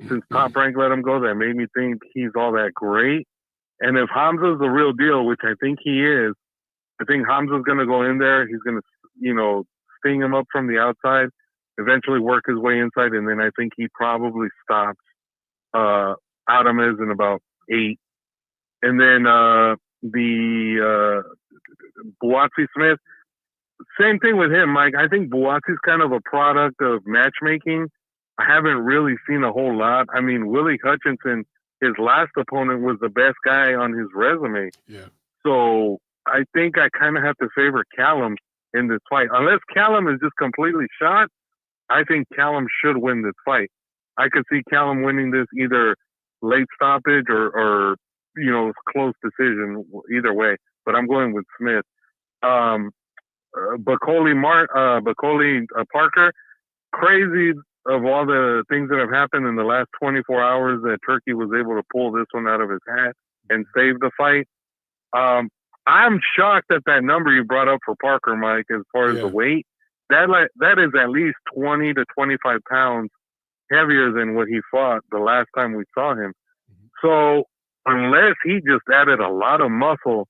S2: since Top Rank let him go that made me think he's all that great. And if Hamza's the real deal, which I think he is, I think Hamza's going to go in there. He's going to, sting him up from the outside, eventually work his way inside, and then I think he probably stops Adames in about 8. And then the Buatsi Smith, same thing with him, Mike. I think Buatsi's kind of a product of matchmaking. I haven't really seen a whole lot. I mean, Willie Hutchinson, his last opponent, was the best guy on his resume.
S1: Yeah.
S2: So I think I kind of have to favor Callum in this fight. Unless Callum is just completely shot, I think Callum should win this fight. I could see Callum winning this either late stoppage or close decision, either way. But I'm going with Smith. Bacoli Parker, crazy of all the things that have happened in the last 24 hours that Turkey was able to pull this one out of his hat and save the fight. I'm shocked at that number you brought up for Parker, Mike, as far as the weight. That is at least 20 to 25 pounds heavier than what he fought the last time we saw him. So unless he just added a lot of muscle,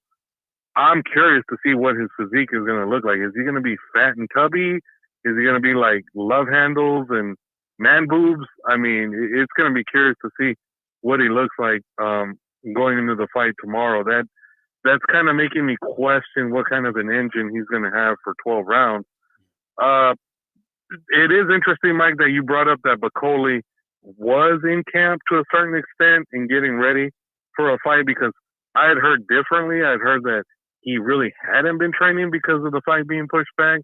S2: I'm curious to see what his physique is going to look like. Is he going to be fat and tubby? Is he going to be like love handles and man boobs? I mean, it's going to be curious to see what he looks like going into the fight tomorrow. That's kind of making me question what kind of an engine he's going to have for 12 rounds. It is interesting, Mike, that you brought up that Bacoli was in camp to a certain extent in getting ready for a fight, because I had heard differently. I'd heard that he really hadn't been training because of the fight being pushed back.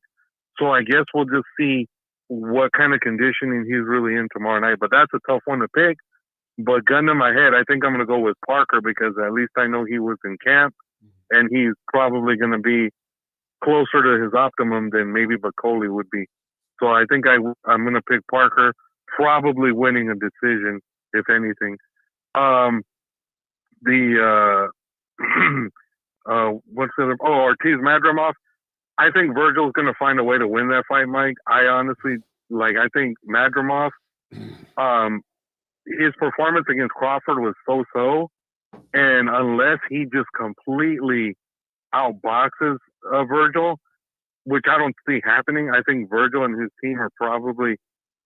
S2: So I guess we'll just see what kind of conditioning he's really in tomorrow night. But that's a tough one to pick. But gun to my head, I think I'm going to go with Parker, because at least I know he was in camp, and he's probably going to be closer to his optimum than maybe Bacoli would be. So I think I'm going to pick Parker, probably winning a decision, if anything. What's the other? Ortiz Madrimov. I think Virgil's going to find a way to win that fight, Mike. I honestly, I think Madrimov, his performance against Crawford was so-so. And unless he just completely outboxes Virgil, which I don't see happening, I think Virgil and his team are probably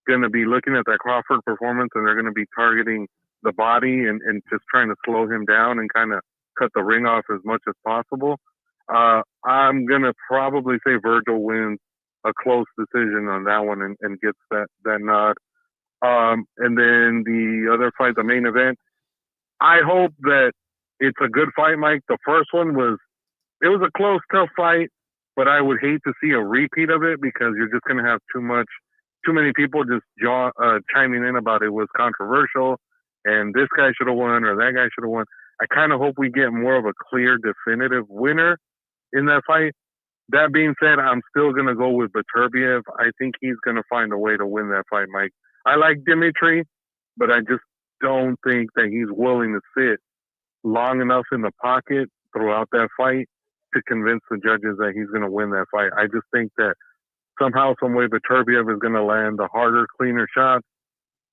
S2: going to be looking at that Crawford performance, and they're going to be targeting the body and just trying to slow him down and kind of cut the ring off as much as possible. I'm going to probably say Virgil wins a close decision on that one and gets that nod. And then the other fight, the main event, I hope that it's a good fight, Mike. The first one was a close, tough fight, but I would hate to see a repeat of it, because you're just going to have too many people just chiming in about it was controversial and this guy should have won or that guy should have won. I kind of hope we get more of a clear, definitive winner in that fight. That being said, I'm still going to go with Beterbiev. I think he's going to find a way to win that fight, Mike. I like Dmitry, but I just don't think that he's willing to sit long enough in the pocket throughout that fight to convince the judges that he's going to win that fight. I just think that somehow, some way, Beterbiev is going to land the harder, cleaner shots.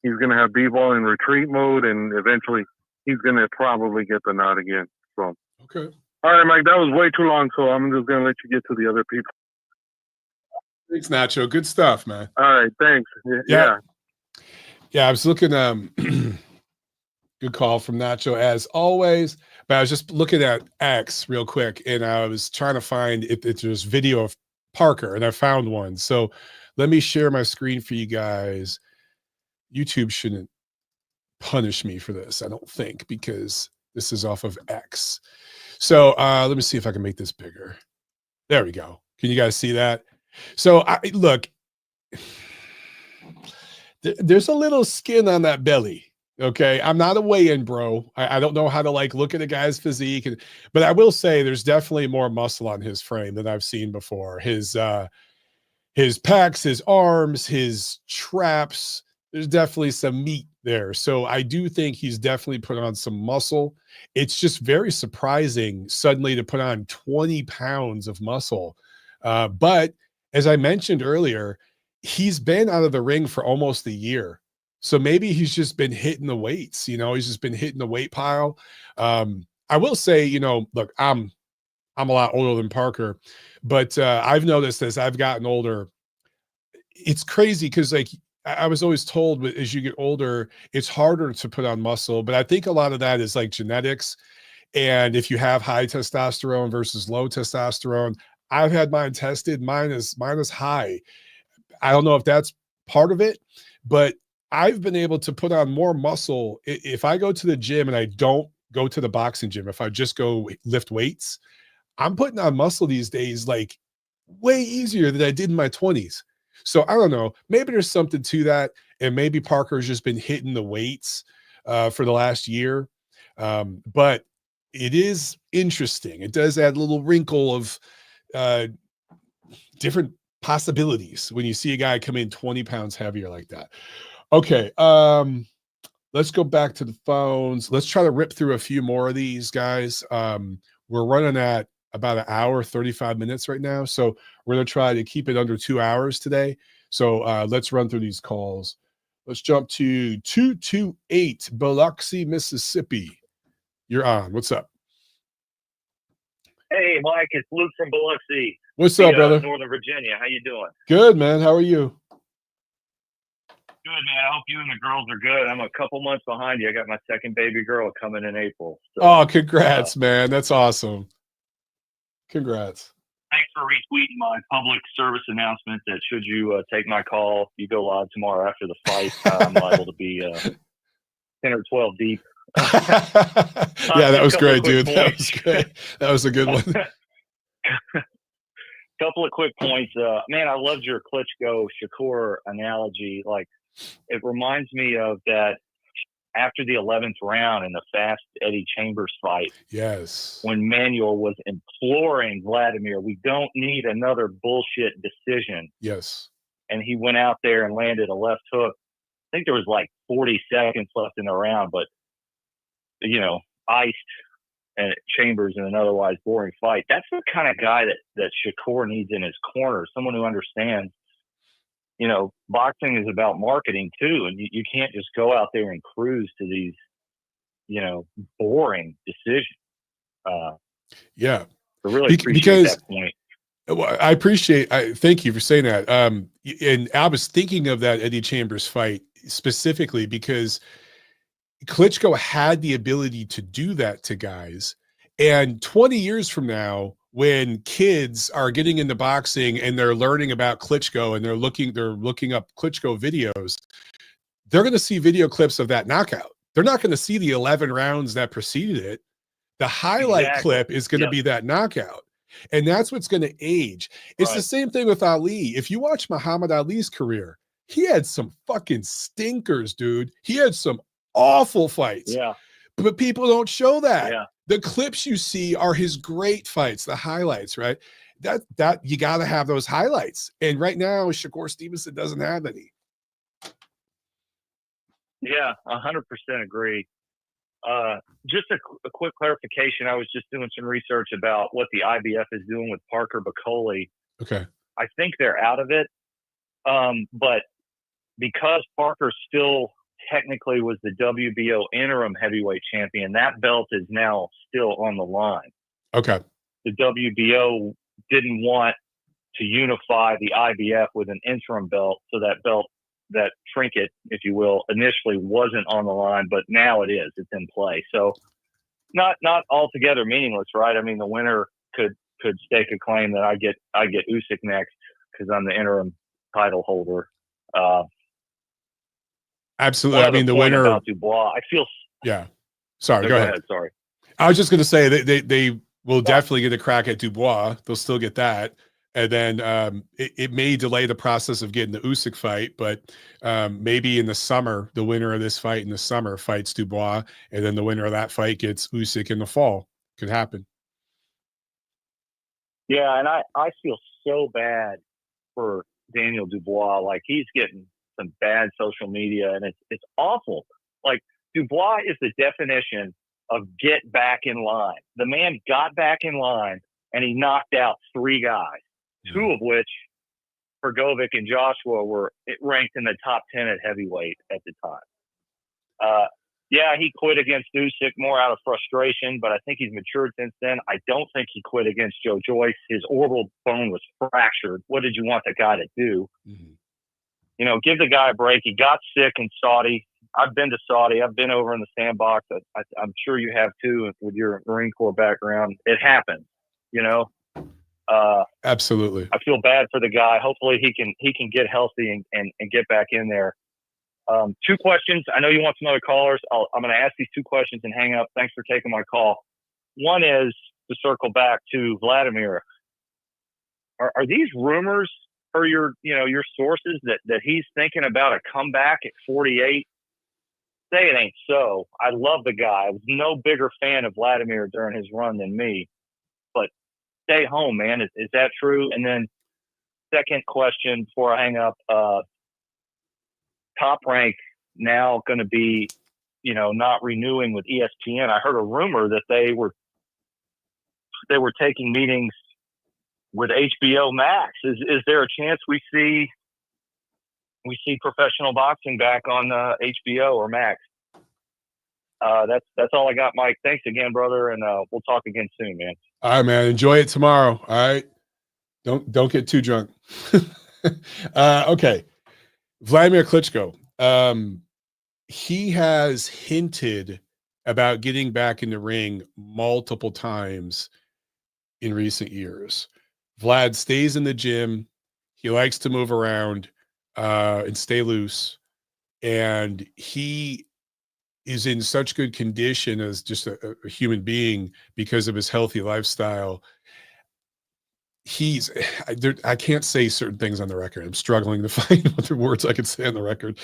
S2: He's going to have Bivol in retreat mode, and eventually he's going to probably get the nod again. So,
S1: okay.
S2: All right, Mike, that was way too long, so I'm just going to let you get to the other people.
S1: Thanks, Nacho. Good stuff, man.
S2: All right, thanks. Yeah.
S1: Yeah, I was looking, good call from Nacho as always, but I was just looking at X real quick, and I was trying to find if there's video of Parker, and I found one. So let me share my screen for you guys. YouTube shouldn't punish me for this, I don't think, because this is off of X. So let me see if I can make this bigger. There we go. Can you guys see that? So look, There's a little skin on that belly. Okay. I'm not a weigh-in bro. I don't know how to like look at a guy's physique, but I will say there's definitely more muscle on his frame than I've seen before. His pecs, his arms, his traps, there's definitely some meat there. So I do think he's definitely put on some muscle. It's just very surprising suddenly to put on 20 pounds of muscle. But as I mentioned earlier, he's been out of the ring for almost a year. So maybe he's just been hitting the weights, you know, he's just been hitting the weight pile. I will say, you know, look, I'm a lot older than Parker, but I've noticed as I've gotten older, it's crazy because like I was always told as you get older, it's harder to put on muscle. But I think a lot of that is like genetics. And if you have high testosterone versus low testosterone, I've had mine tested. Mine is high. I don't know if that's part of it, but I've been able to put on more muscle. If I go to the gym and I don't go to the boxing gym, if I just go lift weights, I'm putting on muscle these days like way easier than I did in my 20s. So I don't know. Maybe there's something to that. And maybe Parker's just been hitting the weights for the last year. But it is interesting. It does add a little wrinkle of different possibilities when you see a guy come in 20 pounds heavier like that. Okay. Let's go back to the phones. Let's try to rip through a few more of these guys. We're running at about an hour, 35 minutes right now. So we're going to try to keep it under 2 hours today. So let's run through these calls. Let's jump to 228 Biloxi, Mississippi. You're on. What's up?
S3: Hey, Mike, it's Luke from Biloxi.
S1: What's up, brother?
S3: Northern Virginia. How you doing?
S1: Good, man. How are you?
S3: Good, man. I hope you and the girls are good. I'm a couple months behind you. I got my second baby girl coming in April. So,
S1: oh, congrats, man. That's awesome. Congrats.
S3: Thanks for retweeting my public service announcement that should you take my call, you go live tomorrow after the fight, I'm liable to be 10 or 12 deep.
S1: Yeah, that was great, dude. That was great. That was a good one.
S3: Couple of quick points. Man, I loved your Klitschko Shakur analogy. Like, it reminds me of that after the 11th round in the fast Eddie Chambers fight.
S1: Yes.
S3: When Manuel was imploring Vladimir, we don't need another bullshit decision.
S1: Yes.
S3: And he went out there and landed a left hook. I think there was like 40 seconds left in the round, but, you know, iced and Chambers in an otherwise boring fight. That's the kind of guy that Shakur needs in his corner, someone who understands, you know, boxing is about marketing too. And you can't just go out there and cruise to these, you know, boring decisions.
S1: Yeah.
S3: I really appreciate that point.
S1: Well, thank you for saying that. And I was thinking of that Eddie Chambers fight specifically because Klitschko had the ability to do that to guys. And 20 years from now, when kids are getting into boxing and they're learning about Klitschko and they're looking up Klitschko videos, they're going to see video clips of that knockout. They're not going to see the 11 rounds that preceded it. The highlight clip is going to be that knockout. And that's what's going to age. It's the same thing with Ali. If you watch Muhammad Ali's career, he had some fucking stinkers, dude. He had some awful fights.
S3: Yeah.
S1: But people don't show that.
S3: Yeah.
S1: The clips you see are his great fights, the highlights, right? That you got to have those highlights. And right now, Shakur Stevenson doesn't have any.
S3: Yeah, 100% agree. Just a quick clarification. I was just doing some research about what the IBF is doing with Parker Bacoli.
S1: Okay.
S3: I think they're out of it. But because Parker still technically was the WBO interim heavyweight champion, that belt is now still on the line.
S1: Okay.
S3: The WBO didn't want to unify the IBF with an interim belt, so that belt, that trinket, if you will, initially wasn't on the line, but now it is. It's in play. So not altogether meaningless, right? I mean, the winner could stake a claim that I get Usyk next because I'm the interim title holder.
S1: Absolutely. I mean, the winner
S3: about Dubois, I feel.
S1: Yeah. Sorry. Go ahead.
S3: Sorry.
S1: I was just going to say they will definitely get a crack at Dubois. They'll still get that. And then it may delay the process of getting the Usyk fight, but maybe in the summer, the winner of this fight in the summer fights Dubois, and then the winner of that fight gets Usyk in the fall. Could happen.
S3: Yeah, and I feel so bad for Daniel Dubois. Like, he's getting some bad social media, and it's awful. Like, Dubois is the definition of get back in line. The man got back in line, and he knocked out 3 guys, 2 of which, Pergovic and Joshua, were ranked in the top 10 at heavyweight at the time. Yeah, he quit against Usyk more out of frustration, but I think he's matured since then. I don't think he quit against Joe Joyce. His orbital bone was fractured. What did you want the guy to do?
S1: Mm-hmm.
S3: You know, give the guy a break. He got sick in Saudi. I've been to Saudi. I've been over in the sandbox. I'm sure you have too with your Marine Corps background. It happens, you know.
S1: Absolutely.
S3: I feel bad for the guy. Hopefully he can get healthy and get back in there. 2 questions. I know you want some other callers. I'm going to ask these 2 questions and hang up. Thanks for taking my call. One is to circle back to Vladimir. Are these rumors or your sources that he's thinking about a comeback at 48? Say it ain't so. I love the guy. I was no bigger fan of Vladimir during his run than me. But stay home, man. Is that true? And then second question before I hang up, Top Rank now going to be, not renewing with ESPN. I heard a rumor that they were taking meetings with HBO Max. Is there a chance we see professional boxing back on HBO or Max? That's all I got, Mike. Thanks again, brother, and we'll talk again soon, man.
S1: All right, man. Enjoy it tomorrow. All right. Don't get too drunk. Okay. Vladimir Klitschko. He has hinted about getting back in the ring multiple times in recent years. Vlad stays in the gym. He likes to move around and stay loose. And he is in such good condition as just a human being because of his healthy lifestyle. I can't say certain things on the record. I'm struggling to find other words I could say on the record.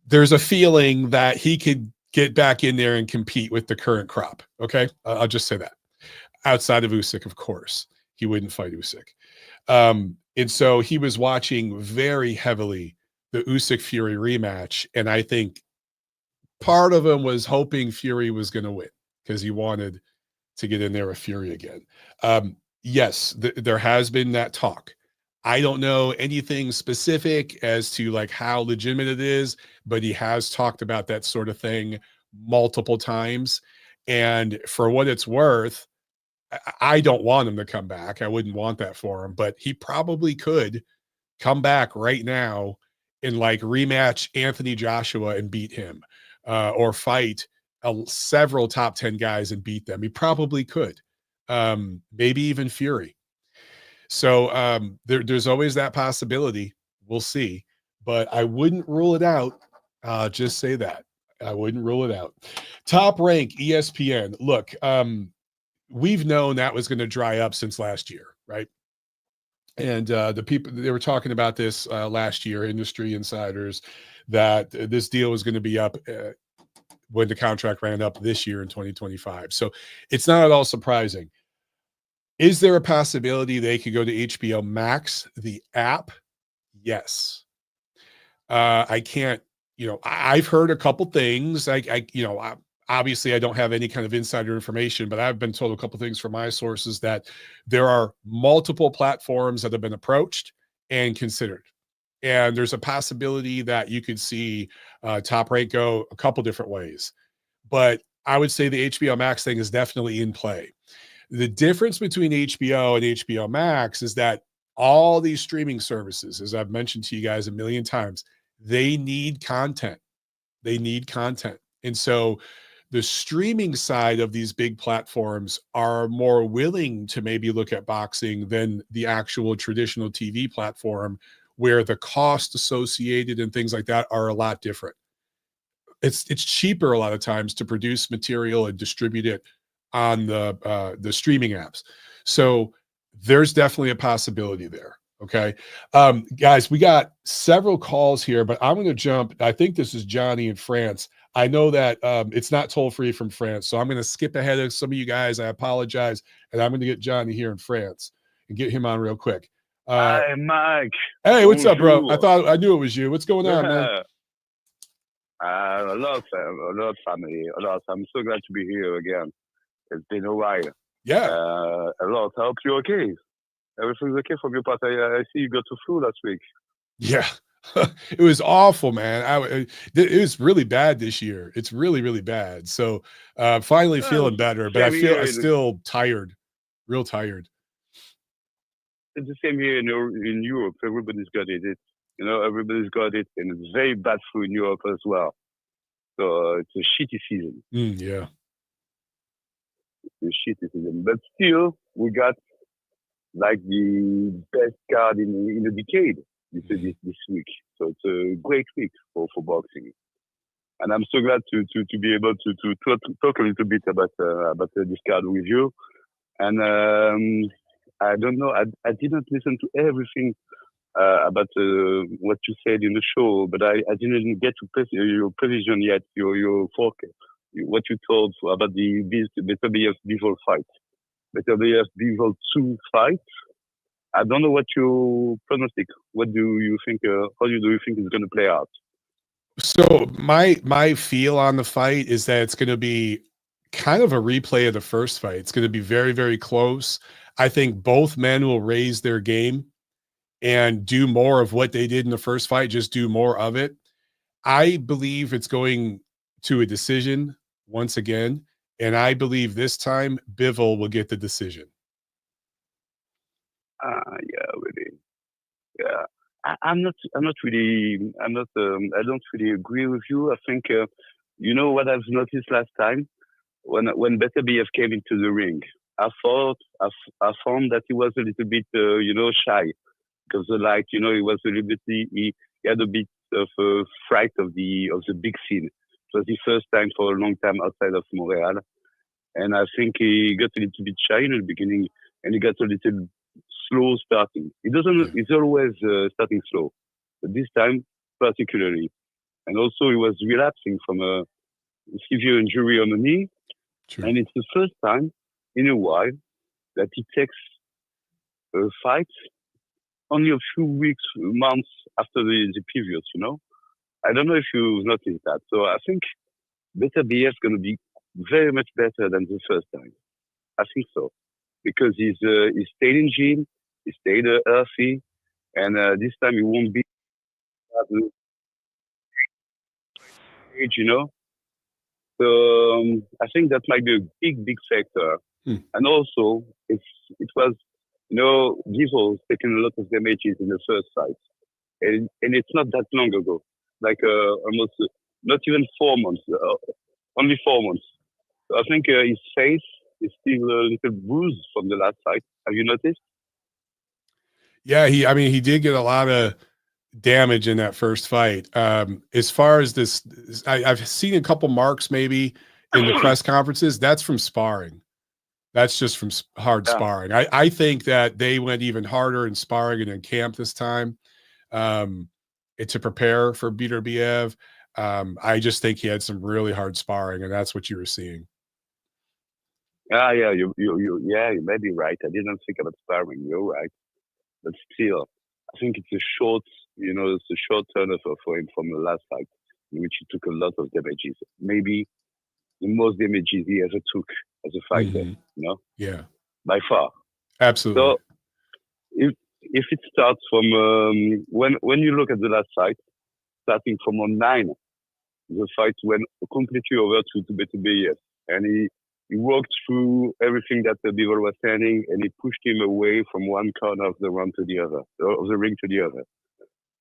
S1: There's a feeling that he could get back in there and compete with the current crop. Okay. I'll just say that. Outside of Usyk, of course, he wouldn't fight Usyk. And so he was watching very heavily the Usyk Fury rematch. And I think part of him was hoping Fury was going to win because he wanted to get in there with Fury again. Yes, there has been that talk. I don't know anything specific as to like how legitimate it is, but he has talked about that sort of thing multiple times. And for what it's worth, I don't want him to come back. I wouldn't want that for him, but he probably could come back right now and like rematch Anthony Joshua and beat him, or fight several top 10 guys and beat them. He probably could. Maybe even Fury. So there's always that possibility. We'll see, but I wouldn't rule it out. Just say that. I wouldn't rule it out. Top Rank, ESPN. Look, we've known that was going to dry up since last year, right? And the people, they were talking about this last year, industry insiders, that this deal was going to be up when the contract ran up this year in 2025. So it's not at all surprising. Is there a possibility they could go to HBO Max, the app? Yes. I can't, I've heard a couple things. Obviously I don't have any kind of insider information, but I've been told a couple things from my sources that there are multiple platforms that have been approached and considered. And there's a possibility that you could see Top Rank go a couple different ways. But I would say the HBO Max thing is definitely in play. The difference between HBO and HBO Max is that all these streaming services, as I've mentioned to you guys a million times, they need content. They need content. And so the streaming side of these big platforms are more willing to maybe look at boxing than the actual traditional TV platform, where the cost associated and things like that are a lot different. It's cheaper a lot of times to produce material and distribute it on the streaming apps. So there's definitely a possibility there. Okay. Guys, we got several calls here, but I'm going to jump. I think this is Johnny in France. I know that it's not toll free from France, so I'm going to skip ahead of some of you guys. I apologize, and I'm going to get Johnny here in France and get him on real quick.
S4: Hi, Mike.
S1: Hey, what's up, bro?
S4: Bonjour.
S1: I knew it was you. What's going on, man?
S4: A lot, family, a lot. I'm so glad to be here again. It's been a while.
S1: Yeah.
S4: A lot. I hope you're okay. Everything's okay from your part. I see you got the flu last week.
S1: Yeah. It was awful, man. It was really bad this year. It's really, really bad. So finally feeling better, but I still tired, real tired.
S4: It's the same here in Europe. Everybody's got it. Everybody's got it, and it's very bad flu in Europe as well. So it's a shitty season.
S1: Yeah.
S4: It's a shitty season. But still, we got like the best card in a decade this week. So it's a great week for boxing. And I'm so glad to be able to talk a little bit about this card with you. And I don't know, I didn't listen to everything about what you said in the show, but I didn't get to your prevision yet, your forecast, what you told about the Beterbiev Bivol fight. Beterbiev Bivol 2 fight. I don't know what you pronostic. What do you think? How do you think it's going to play out?
S1: So my feel on the fight is that it's going to be kind of a replay of the first fight. It's going to be very, very close. I think both men will raise their game and do more of what they did in the first fight, just do more of it. I believe it's going to a decision once again, and I believe this time Bivol will get the decision.
S4: Yeah, really. Yeah, I don't really agree with you. I think you know what I've noticed last time when Beterbiev came into the ring. I found that he was a little bit shy because the light, he was a little bit he had a bit of a fright of the big scene. It was the first time for a long time outside of Montreal, and I think he got a little bit shy in the beginning, and he got a little slow starting. It's always starting slow, but this time particularly. And also he was relapsing from a severe injury on the knee. True. And it's the first time in a while that he takes a fight only a few weeks, months after the previous, I don't know if you've noticed that. So I think Beterbiev is going to be very much better than the first time. I think so. Because he's stayed in gym, he stayed earthy, and this time he won't be age, So I think that might be a big factor. And also, it was, Bivol taking a lot of damages in the first fight, and it's not that long ago, like almost not even 4 months, only 4 months. So I think his face is still a little bruised from the last fight. Have you noticed?
S1: Yeah, he did get a lot of damage in that first fight. As far as this, I've seen a couple marks maybe in the press conferences. That's from sparring. That's just from hard sparring. I think that they went even harder in sparring and in camp this time to prepare for Beterbiev. I just think he had some really hard sparring, and that's what you were seeing.
S4: Yeah, you may be right. I didn't think about sparring. You're right, but still, I think it's a short turnover for him from the last fight, in which he took a lot of damages. Maybe the most damages he ever took as a fighter.
S1: Yeah,
S4: by far,
S1: absolutely.
S4: So if it starts from when you look at the last fight, starting from on 9, the fight went completely over to Beterbiev, and he walked through everything that the Bivol was standing, and he pushed him away from one corner of the ring to the other,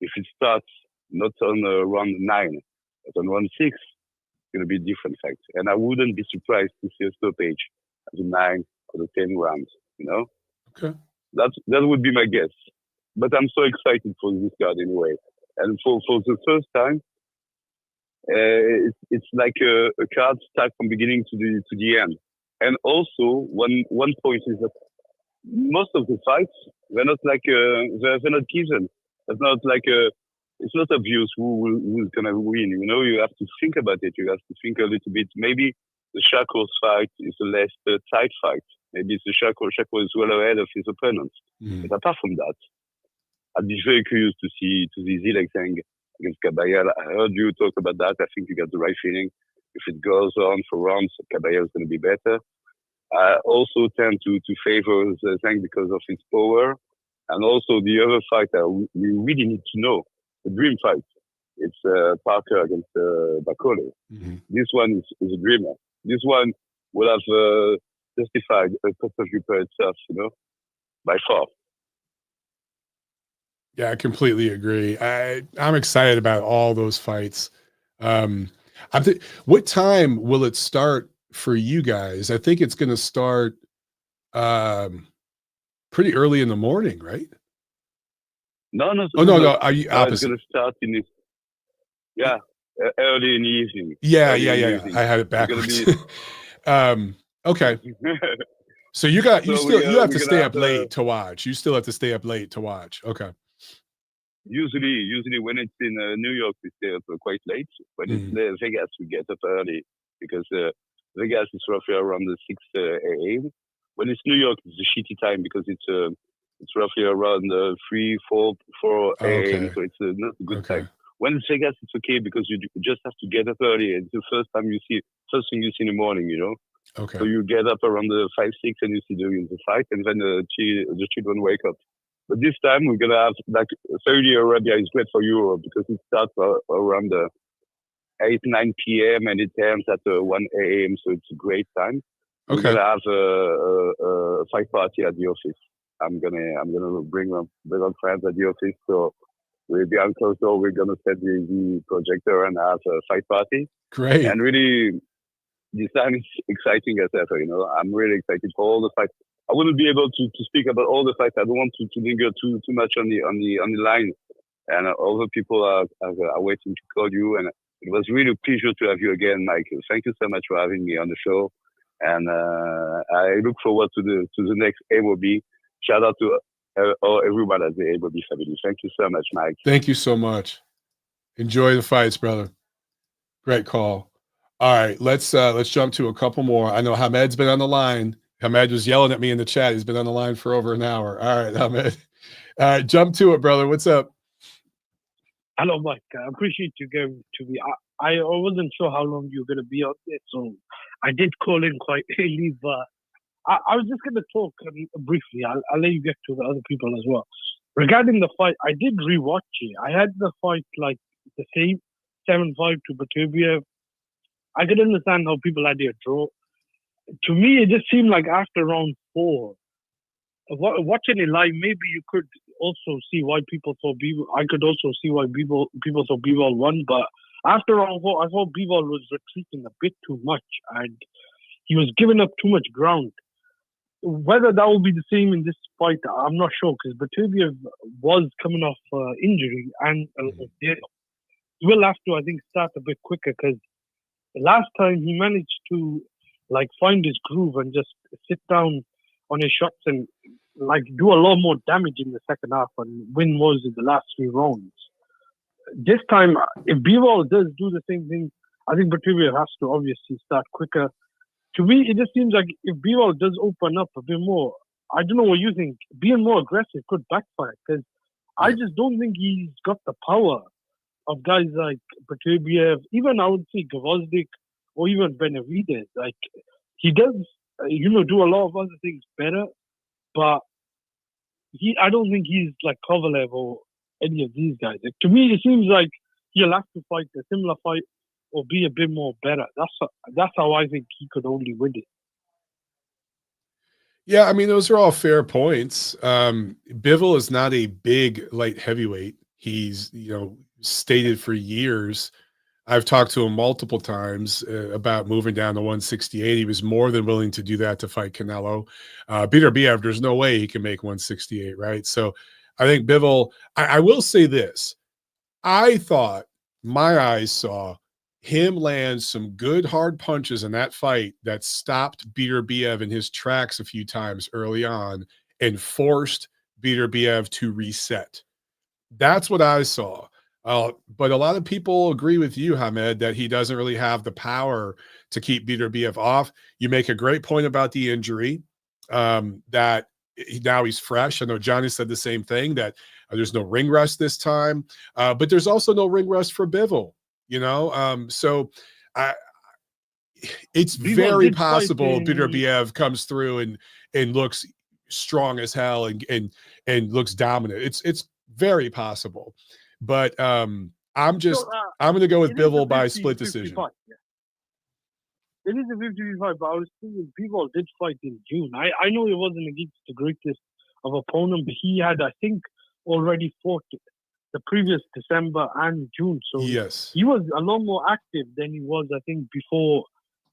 S4: If it starts not on round 9, but on round 6, it's going to be a different fight. And I wouldn't be surprised to see a stoppage at the 9 or the 10 rounds,
S1: Okay.
S4: That would be my guess. But I'm so excited for this card anyway. And for the first time, it's like a card start from beginning to the end. And also, one point is that most of the fights, they're not like they're not given. It's not like it's not obvious who's gonna win. You know, you have to think about it. You have to think a little bit. Maybe the Shakur's fight is a less tight fight. Maybe it's the Shakur is well ahead of his opponents. But apart from that, I'd be very curious to see Zilek against Kabayel. I heard you talk about that. I think you got the right feeling. If it goes on for rounds, Kabayel is going to be better. I also tend to favor Zhang because of his power. And also the other fight we really need to know, the dream fight. It's Parker against Bakole. This one is a dreamer. This one will have justified a pay-per-view per itself, you know, by far.
S1: Yeah, I completely agree. I'm excited about all those fights. What time will it start for you guys? I think it's going to start pretty early in the morning, right?
S4: No.
S1: No. Are you opposite?
S4: It's going to start early in the evening.
S1: Yeah. I had it backwards. Okay. So you have to stay up late to watch. You still have to stay up late to watch. Okay.
S4: Usually when it's in New York, we stay up quite late. When it's Vegas, we get up early because Vegas is roughly around the 6 a.m. When it's New York, it's a shitty time because it's roughly around 3, 4 a.m. So it's not a good time. When it's Vegas, it's okay because you just have to get up early. It's the first thing you see in the morning, you know.
S1: Okay.
S4: So you get up around the 5, 6 and you see the fight, and then the children wake up. But this time we're gonna have like Saudi Arabia is great for Europe because it starts around 8, 9 p.m. and it ends at 1 a.m. So it's a great time. We're gonna have a fight party at the office. I'm gonna bring on friends at the office. So we'll be on close door. We're gonna set the projector and have a fight party.
S1: Great.
S4: And really, this time it's exciting as ever. You know, I'm really excited for all the fights. I wouldn't be able to speak about all the fights. I don't want to linger too much on the line. And other people are waiting to call you. And it was really a pleasure to have you again, Michael. Thank you so much for having me on the show. And I look forward to the next AOB. Shout out to everyone at the AOB family. Thank you so much, Mike.
S1: Thank you so much. Enjoy the fights, brother. Great call. All right, let's jump to a couple more. I know Hamed's been on the line. Hamed was yelling at me in the chat. He's been on the line for over an hour. All right, Hamed. All right, jump to it, brother. What's up?
S5: Hello, Mike. I appreciate you going to me. I wasn't sure how long you were going to be out there, so I did call in quite early, but I was just going to talk briefly. I'll let you get to the other people as well. Regarding the fight, I did rewatch it. I had the fight like the same, 7-5 to Beterbiev. I could understand how people had their draw. To me, it just seemed like after round 4, watching it live, maybe you could also see why people thought Bivol. I could also see why people thought Bivol won. But after round 4, I thought Bivol was retreating a bit too much, and he was giving up too much ground. Whether that will be the same in this fight, I'm not sure, because Beterbiev was coming off injury, and he will have to, I think, start a bit quicker, because last time he managed to find his groove and just sit down on his shots and do a lot more damage in the second half and win most in the last 3 rounds. This time, if Bivol does do the same thing, I think Beterbiev has to obviously start quicker. To me, it just seems like if Bivol does open up a bit more, I don't know what you think, being more aggressive could backfire, because I just don't think he's got the power of guys like Beterbiev, even I would say Gvozdyk, or even Benavidez. He does, do a lot of other things better, but I don't think he's like Kovalev or any of these guys. To me, it seems like he'll have to fight a similar fight or be a bit more better. That's how I think he could only win it.
S1: Yeah, I mean, those are all fair points. Bivol is not a big light heavyweight. He's, stated for years. I've talked to him multiple times about moving down to 168. He was more than willing to do that to fight Canelo. Beterbiev, there's no way he can make 168, right? So I think Bivol, I will say this. I thought my eyes saw him land some good hard punches in that fight that stopped Beterbiev in his tracks a few times early on. and forced Beterbiev to reset. That's what I saw. But a lot of people agree with you, Hamed, that he doesn't really have the power to keep Beterbiev off. You make a great point about the injury, that now he's fresh. I know Johnny said the same thing, that there's no ring rust this time, but there's also no ring rust for Bivol, you know? So it's
S5: Bivol
S1: very
S5: did fight
S1: possible
S5: in-
S1: Beterbiev comes through and looks strong as hell and looks dominant. It's very possible. But I'm going to go with
S5: it is a
S1: Bivol by
S5: 50-50
S1: split decision.
S5: fight, yeah. It is a 50-50 fight, but I was thinking Bivol did fight in June. I know it wasn't against the greatest of opponent, but he had, I think, already fought the previous December and June. So
S1: Yes,
S5: he was a lot more active than he was, I think, before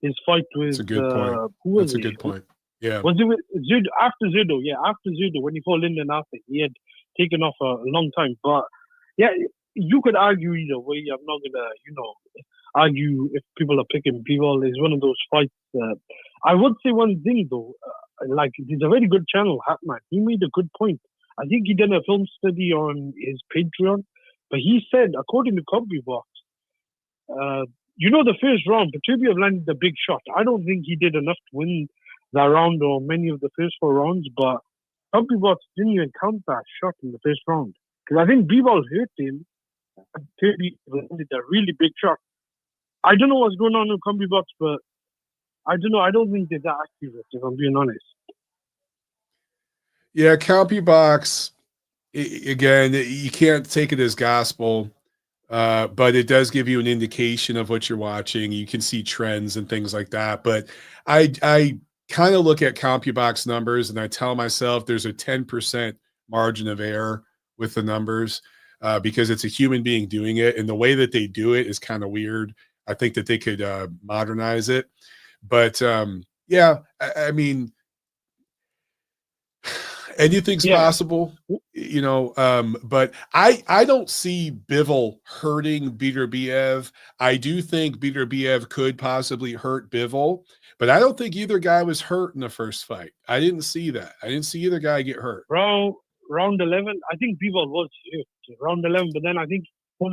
S5: his fight with
S1: that's a good point.
S5: who was
S1: That's a
S5: he?
S1: good point. Yeah.
S5: Was it with Zudo? After Zudo, yeah, after Zudo, when he fought Lyndon Arthur, he had taken off a long time. But yeah, you could argue either way. I'm not gonna, argue if people are picking Bivol. Is one of those fights. I would say one thing though, like he's a very good channel, Hatman. He made a good point. I think he did a film study on his Patreon, but he said, according to CompuBox, the first round, Beterbiev landed the big shot. I don't think he did enough to win that round or many of the first 4 rounds, but CompuBox didn't even count that shot in the first round. Because I think Bivol hurt him. Beterbiev landed a really big shot. I don't know what's going on in CompuBox, but I don't know. I don't think they're that accurate, if I'm being honest.
S1: Yeah, CompuBox, again, you can't take it as gospel, but it does give you an indication of what you're watching. You can see trends and things like that. But I kind of look at CompuBox numbers and I tell myself there's a 10% margin of error with the numbers, because it's a human being doing it. And the way that they do it is kind of weird. I think that they could modernize it. But yeah, I mean, anything's possible, but I don't see Bivol hurting Beterbiev. I do think Beterbiev could possibly hurt Bivol, but I don't think either guy was hurt in the first fight. I didn't see that. I didn't see either guy get hurt.
S5: Round 11, I think Bivol was hurt. Round 11, but then I think he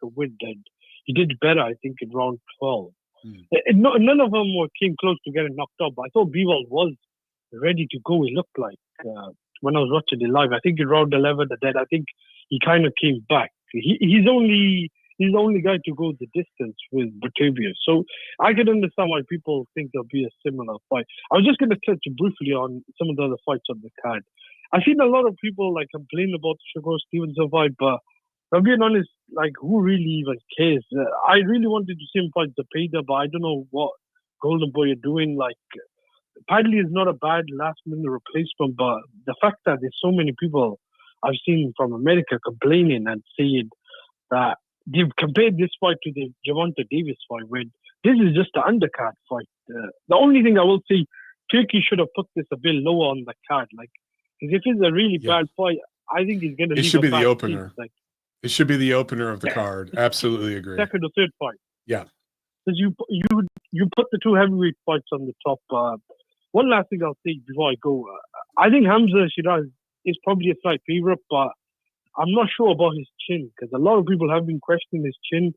S5: win then. He did better, I think, in round 12. None of them came close to getting knocked out, but I thought Bivol was ready to go. He looked like when I was watching it live. I think in round 11, I think he kind of came back. He's the only guy to go the distance with Beterbiev. So I can understand why people think there'll be a similar fight. I was just going to touch briefly on some of the other fights on the card. I've seen a lot of people complain about the Shakur Stevenson fight, but I'm being honest, who really even cares? I really wanted to see him fight Zepeda, but I don't know what Golden Boy are doing. Padley is not a bad last-minute replacement, but the fact that there's so many people I've seen from America complaining and saying that they've compared this fight to the Gervonta Davis fight, when this is just an undercard fight. The only thing I will say, Turkey should have put this a bit lower on the card. Because if it's a really bad fight, I think he's going to leave.
S1: It should be the opener. It should be the opener of the card. Absolutely agree.
S5: Second or third fight.
S1: Yeah.
S5: Because you put the 2 heavyweight fights on the top. One last thing I'll say before I go. I think Hamza Shiraz is probably a slight favorite, but I'm not sure about his chin, because a lot of people have been questioning his chin.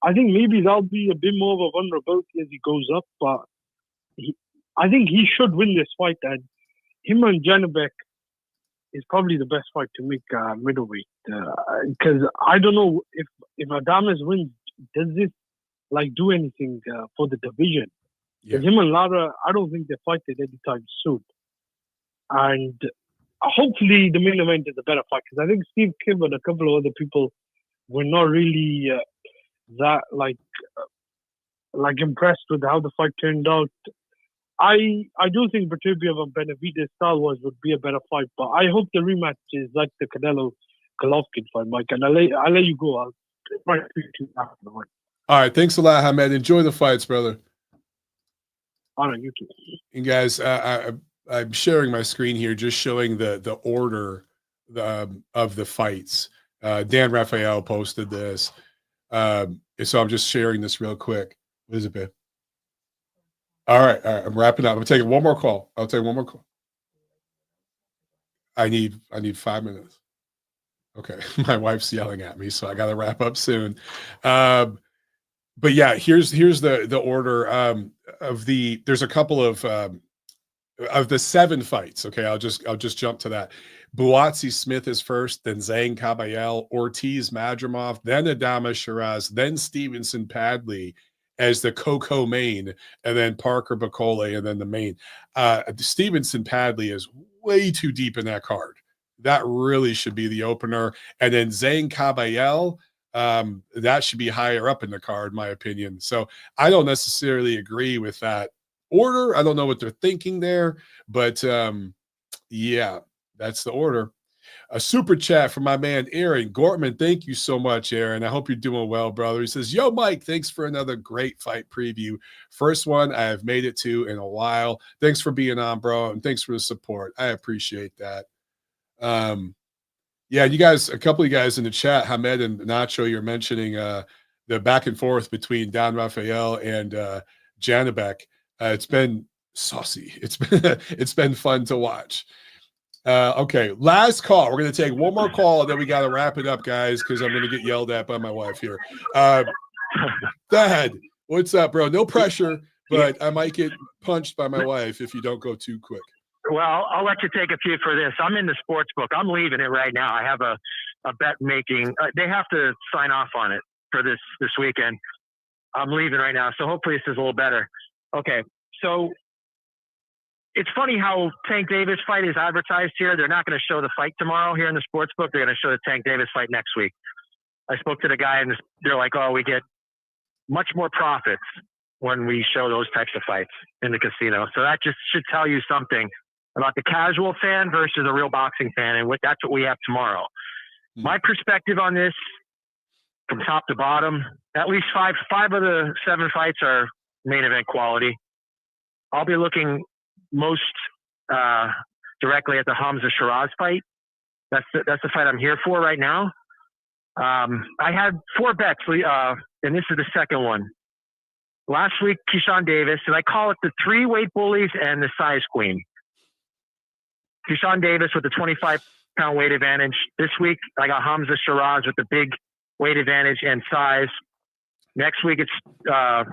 S5: I think maybe that'll be a bit more of a vulnerability as he goes up, but I think he should win this fight, and him and Janibek is probably the best fight to make middleweight. Because I don't know if Adames wins, does this do anything for the division? Because him and Lara, I don't think they fight it anytime soon. And hopefully the main event is a better fight, because I think Steve Kim and a couple of other people were not really that impressed with how the fight turned out. I do think Beterbiev and Benavidez Star-Wars would be a better fight, but I hope the rematch is like the Canelo Golovkin fight, Mike. And I'll let you go. I'll try to speak to you after the fight.
S1: All right, thanks a lot, Hamed. Enjoy the fights, brother.
S5: All right, you too.
S1: And guys, I'm sharing my screen here, just showing the order of the fights. Dan Raphael posted this, so I'm just sharing this real quick. What is it, babe? All right, I'm wrapping up. I'm taking one more call. I'll take one more call. I need 5 minutes. Okay. My wife's yelling at me, so I got to wrap up soon. But yeah, here's the order there's a couple of the 7 fights. Okay. I'll just jump to that. Buatsi Smith is first, then Zhang Kabayel, Ortiz Madrimov, then Adama Shiraz, then Stevenson Padley as the Coco main, and then Parker Bacole, and then the main. Stevenson Padley is way too deep in that card. That really should be the opener. And then Zhang Kabayel, that should be higher up in the card, in my opinion. So I don't necessarily agree with that order. I don't know what they're thinking there, but yeah, that's the order. A super chat from my man Aaron Gortman. Thank you so much, Aaron. I hope you're doing well, brother. He says, yo, Mike, thanks for another great fight preview. First one I have made it to in a while. Thanks for being on, bro, and thanks for the support. I appreciate that. Yeah, you guys, a couple of you guys in the chat, Hamed and Nacho, you're mentioning the back and forth between Don Rafael and Janabek. It's been saucy. It's been fun to watch. Okay, last call. We're going to take one more call, and then we got to wrap it up, guys, because I'm going to get yelled at by my wife here. Dad, what's up, bro? No pressure, but I might get punched by my wife if you don't go too quick.
S6: Well, I'll let you take a few for this. I'm in the sports book. I'm leaving it right now. I have a bet making. They have to sign off on it for this weekend. I'm leaving right now, so hopefully this is a little better. Okay, so it's funny how Tank Davis fight is advertised here. They're not going to show the fight tomorrow here in the sports book. They're going to show the Tank Davis fight next week. I spoke to the guy, and they're like, oh, we get much more profits when we show those types of fights in the casino. So that just should tell you something about the casual fan versus a real boxing fan, and that's what we have tomorrow. My perspective on this, from top to bottom, at least five of the 7 fights are main event quality. I'll be looking most directly at the Hamza Shiraz fight. That's the fight I'm here for right now. I had 4 bets, and this is the second one. Last week, Keyshawn Davis, and I call it the 3 weight bullies and the size queen. Keyshawn Davis with the 25-pound weight advantage. This week, I got Hamza Shiraz with the big weight advantage and size. Next week, it's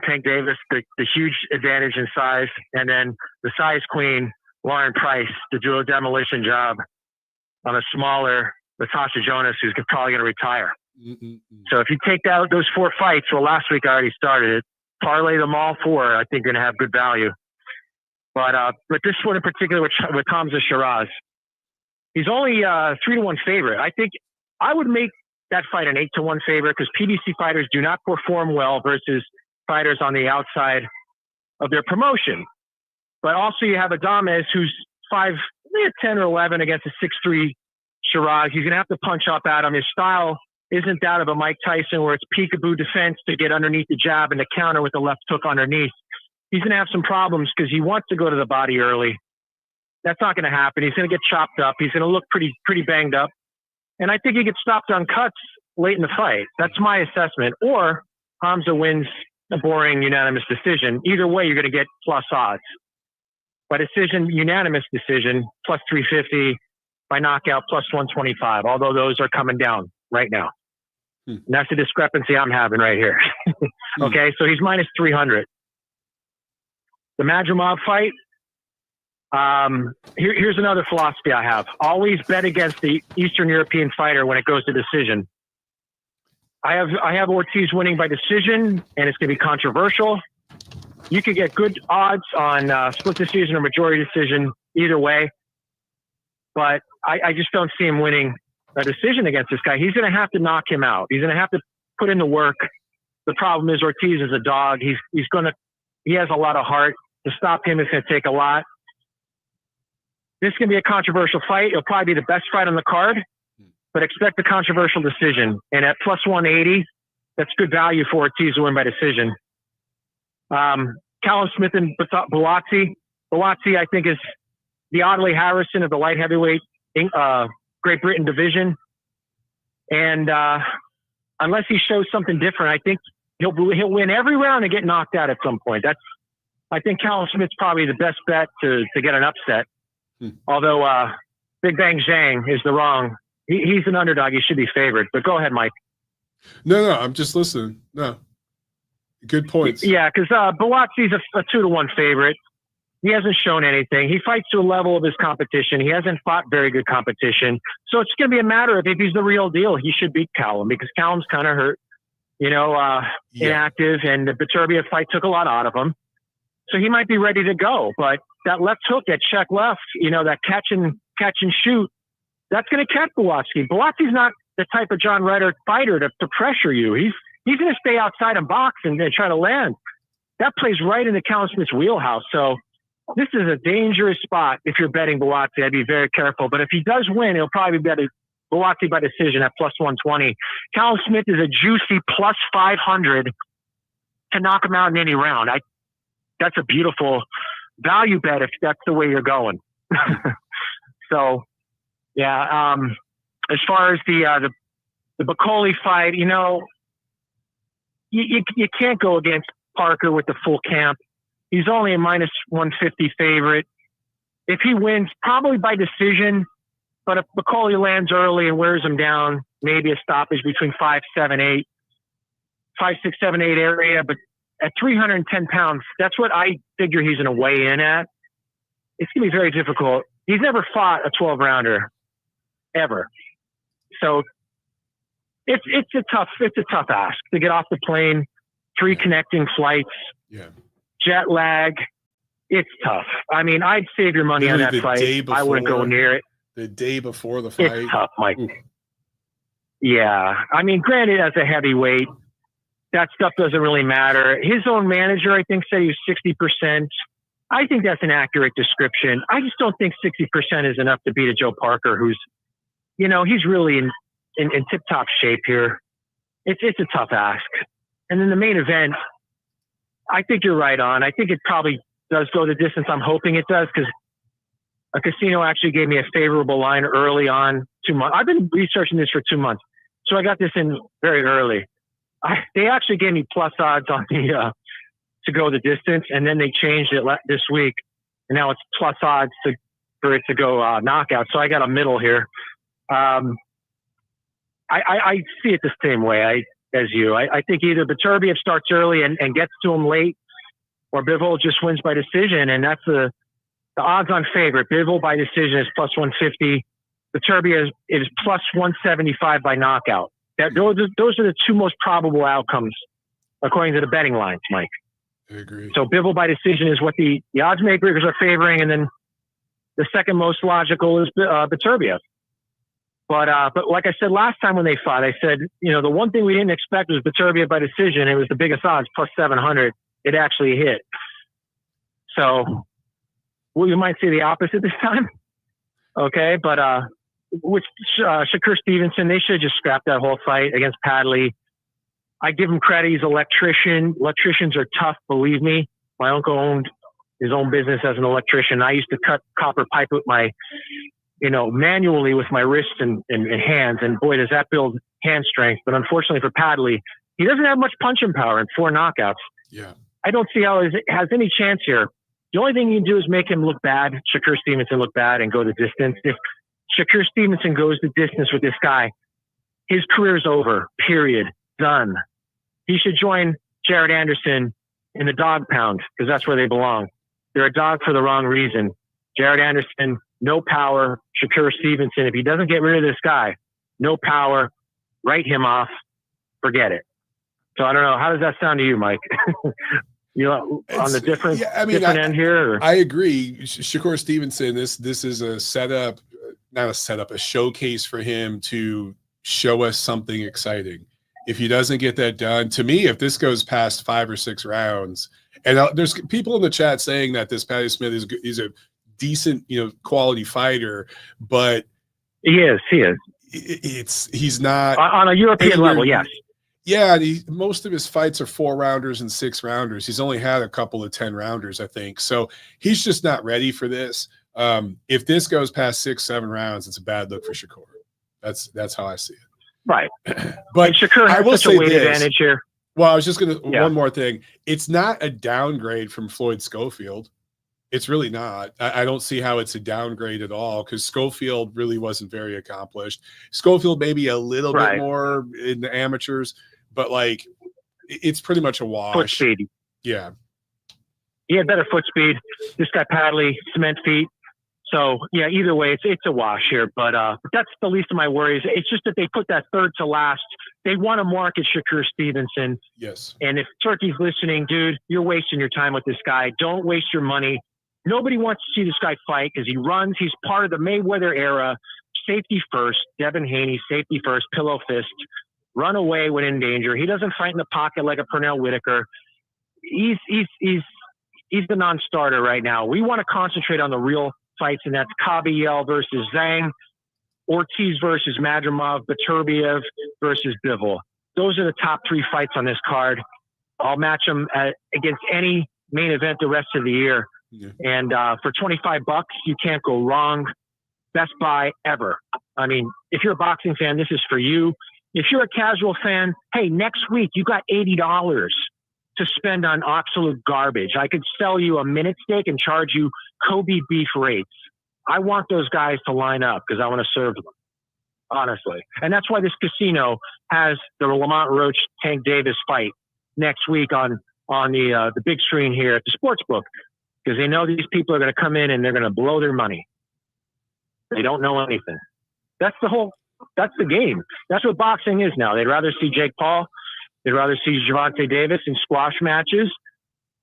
S6: Tank Davis, the huge advantage in size. And then the size queen, Lauren Price, to do a demolition job on a smaller Natasha Jonas, who's probably going to retire. So if you take out those 4 fights, well, last week I already started it, parlay them all 4, I think going to have good value. But this one in particular with Hamza Shiraz, he's only 3-1 favorite. I think I would make that fight an 8-1 favorite because PBC fighters do not perform well versus fighters on the outside of their promotion. But also you have Adames, who's 5'10" or 11 against a 6'3" Shiraz. He's going to have to punch up at him. His style isn't that of a Mike Tyson where it's peekaboo defense to get underneath the jab and the counter with the left hook underneath. He's going to have some problems because he wants to go to the body early. That's not going to happen. He's going to get chopped up. He's going to look pretty banged up. And I think he gets stopped on cuts late in the fight. That's my assessment. Or Hamza wins a boring unanimous decision. Either way, you're going to get plus odds. By decision, unanimous decision, plus 350. By knockout, plus 125. Although those are coming down right now. And that's the discrepancy I'm having right here. Okay, so he's minus 300. The Madrimov fight, here's another philosophy I have. Always bet against the Eastern European fighter when it goes to decision. I have Ortiz winning by decision, and it's going to be controversial. You could get good odds on split decision or majority decision either way, but I just don't see him winning a decision against this guy. He's going to have to knock him out. He's going to have to put in the work. The problem is Ortiz is a dog. He has a lot of heart. To stop him, it's going to take a lot. This is going to be a controversial fight. It'll probably be the best fight on the card, but expect a controversial decision. And at plus 180, that's good value for Ortiz to win by decision. Callum Smith and Buatsi. Buatsi, I think, is the Audley Harrison of the light heavyweight Great Britain division. And unless he shows something different, I think he'll win every round and get knocked out at some point. I think Callum Smith's probably the best bet to get an upset. Although Big Bang Zhang is the wrong. He's an underdog. He should be favored. But go ahead, Mike.
S1: No, I'm just listening. No, good points.
S6: Yeah, because Buatsi's a 2-1 favorite. He hasn't shown anything. He fights to a level of his competition. He hasn't fought very good competition. So it's going to be a matter of if he's the real deal, he should beat Callum because Callum's kind of hurt, inactive, and the Beterbiev fight took a lot out of him. So he might be ready to go. But that left hook, that check left, that catch and shoot, that's going to catch Buatsi. Buatsi's not the type of John Ryder fighter to pressure you. He's going to stay outside and box and try to land. That plays right into Callum Smith's wheelhouse. So this is a dangerous spot if you're betting Buatsi. I'd be very careful. But if he does win, he'll probably bet Buatsi by decision at plus 120. Callum Smith is a juicy plus 500 to knock him out in any round. That's a beautiful value bet if that's the way you're going. So, yeah. As far as the Bacoli fight, you can't go against Parker with the full camp. He's only a minus 150 favorite. If he wins, probably by decision, but if Bacoli lands early and wears him down, maybe a stoppage between 5, 7, 8 area. But at 310 pounds, that's what I figure he's going to weigh in at. It's going to be very difficult. He's never fought a 12-rounder, ever. So it's a tough ask to get off the plane, 3 connecting flights.
S1: Yeah.
S6: Jet lag, it's tough. I mean, I'd save your money on that fight. I wouldn't go near it.
S1: The day before the fight.
S6: It's tough, Mike. Ooh. Yeah. I mean, granted, as a heavyweight, that stuff doesn't really matter. His own manager, I think, said he was 60%. I think that's an accurate description. I just don't think 60% is enough to beat a Joe Parker who's, he's really in tip-top shape here. It's a tough ask. And then the main event, I think you're right on. I think it probably does go the distance. I'm hoping it does because a casino actually gave me a favorable line early on 2 months. I've been researching this for 2 months. So I got this in very early. They actually gave me plus odds on the to go the distance, and then they changed it this week. And now it's plus odds for it to go knockout. So I got a middle here. I see it the same way as you. I think either Beterbiev starts early and gets to him late, or Bivol just wins by decision, and that's the odds-on favorite. Bivol by decision is plus 150. Beterbiev is plus 175 by knockout. Those are the 2 most probable outcomes according to the betting lines, Mike.
S1: I agree. So
S6: Bivol by decision is what the odds makers are favoring, and then the second most logical is Beterbiev. But like I said last time when they fought, I said, the one thing we didn't expect was Beterbiev by decision. It was the biggest odds, plus 700. It actually hit. So you might see the opposite this time. Okay, but with Shakur Stevenson, they should have just scrapped that whole fight against Padley. I give him credit. He's an electrician. Electricians are tough, believe me. My uncle owned his own business as an electrician. I used to cut copper pipe with my manually with my wrists and hands. And boy, does that build hand strength. But unfortunately for Padley, he doesn't have much punching power in 4 knockouts.
S1: Yeah.
S6: I don't see how he has any chance here. The only thing you can do is make him look bad, Shakur Stevenson look bad, and go the distance. If Shakur Stevenson goes the distance with this guy, his career's over, period, done. He should join Jared Anderson in the dog pound because that's where they belong. They're a dog for the wrong reason. Jared Anderson, no power. Shakur Stevenson, if he doesn't get rid of this guy, no power, write him off, forget it. So I don't know. How does that sound to you, Mike? On the different end here? Or?
S1: I agree. Shakur Stevenson, this is a setup, not a setup, a showcase for him to show us something exciting. If he doesn't get that done, to me, if this goes past 5 or 6 rounds, and there's people in the chat saying that this Patty Smith is a decent, quality fighter, but
S6: he is.
S1: He's not
S6: on a European level. Yes.
S1: Yeah, most of his fights are 4-rounders and 6-rounders. He's only had a couple of 10-rounders, I think. So he's just not ready for this. If this goes past 6, 7 rounds, it's a bad look for Shakur. That's how I see it.
S6: Right.
S1: But
S6: and Shakur has such a weight advantage here.
S1: Well, I was just one more thing. It's not a downgrade from Floyd Schofield. It's really not. I don't see how it's a downgrade at all because Schofield really wasn't very accomplished. Schofield maybe a little bit more in the amateurs, but like it's pretty much a wash.
S6: Foot speed.
S1: Yeah.
S6: He had better foot speed. This guy Padley, cement feet. So yeah, either way, it's a wash here. But that's the least of my worries. It's just that they put that third to last. They want to market Shakur Stevenson.
S1: Yes.
S6: And if Turkey's listening, dude, you're wasting your time with this guy. Don't waste your money. Nobody wants to see this guy fight because he runs. He's part of the Mayweather era. Safety first. Devin Haney, safety first. Pillow fist. Run away when in danger. He doesn't fight in the pocket like a Pernell Whitaker. He's the non-starter right now. We want to concentrate on the real fights, and that's Kabayel versus Zhang, Ortiz versus Madrimov, Beterbiev versus Bivol. Those are the top 3 fights on this card. I'll match them against any main event the rest of the year. Yeah. And for $25, you can't go wrong. Best buy ever. I mean, if you're a boxing fan, this is for you. If you're a casual fan, hey, next week you got $80 to spend on absolute garbage. I could sell you a minute steak and charge you Kobe beef rates. I want those guys to line up because I want to serve them, honestly. And that's why this casino has the Lamont Roach Tank Davis fight next week on the big screen here at the sportsbook, because they know these people are going to come in and they're going to blow their money. They don't know anything. That's the game. That's what boxing is now. They'd rather see Jake Paul. They'd rather see Gervonta Davis in squash matches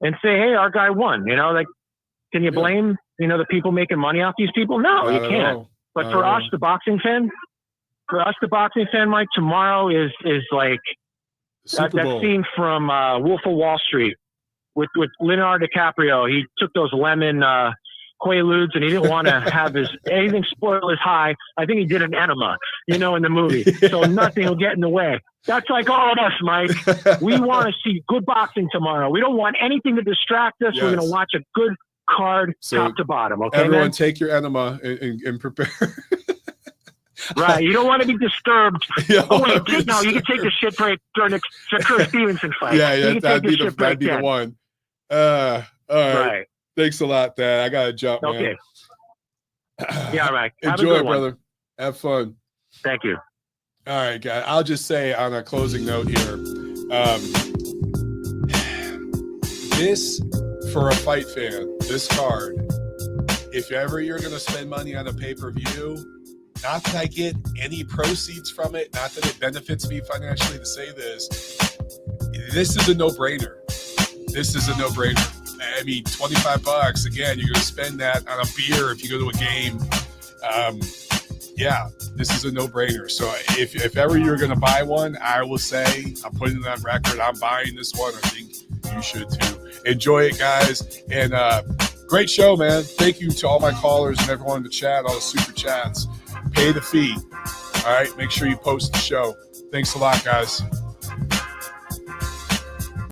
S6: and say, hey, our guy won. You know, like, can you blame, the people making money off these people? No, you can't. But for us, the boxing fan, Mike, tomorrow is like that scene from Wolf of Wall Street with Leonardo DiCaprio. He took those lemon Quaaludes and he didn't want to have anything spoil his high. I think he did an enema, in the movie. So nothing will get in the way. That's like all of us, Mike. We want to see good boxing tomorrow. We don't want anything to distract us. Yes. We're going to watch a good card top to bottom. Okay,
S1: everyone, take your enema and prepare.
S6: Right. You don't want to be disturbed. You can take the shit break during the Shakur Stevenson fight.
S1: Yeah, that'd be the one. All right. Thanks a lot, Dad. I got to jump, man.
S6: Okay. Yeah, all right.
S1: Enjoy, brother. Have fun.
S6: Thank you.
S1: All right, guys. I'll just say on a closing note here, this, for a fight fan, this card, if ever you're going to spend money on a pay-per-view, not that I get any proceeds from it, not that it benefits me financially to say this is a no-brainer. This is a no-brainer. I mean, $25, again, you're going to spend that on a beer if you go to a game. This is a no-brainer. So if ever you're going to buy one, I will say, I'm putting it on record, I'm buying this one. I think you should too. Enjoy it, guys. And great show, man. Thank you to all my callers and everyone in the chat, all the super chats. Pay the fee. All right, make sure you post the show. Thanks a lot, guys.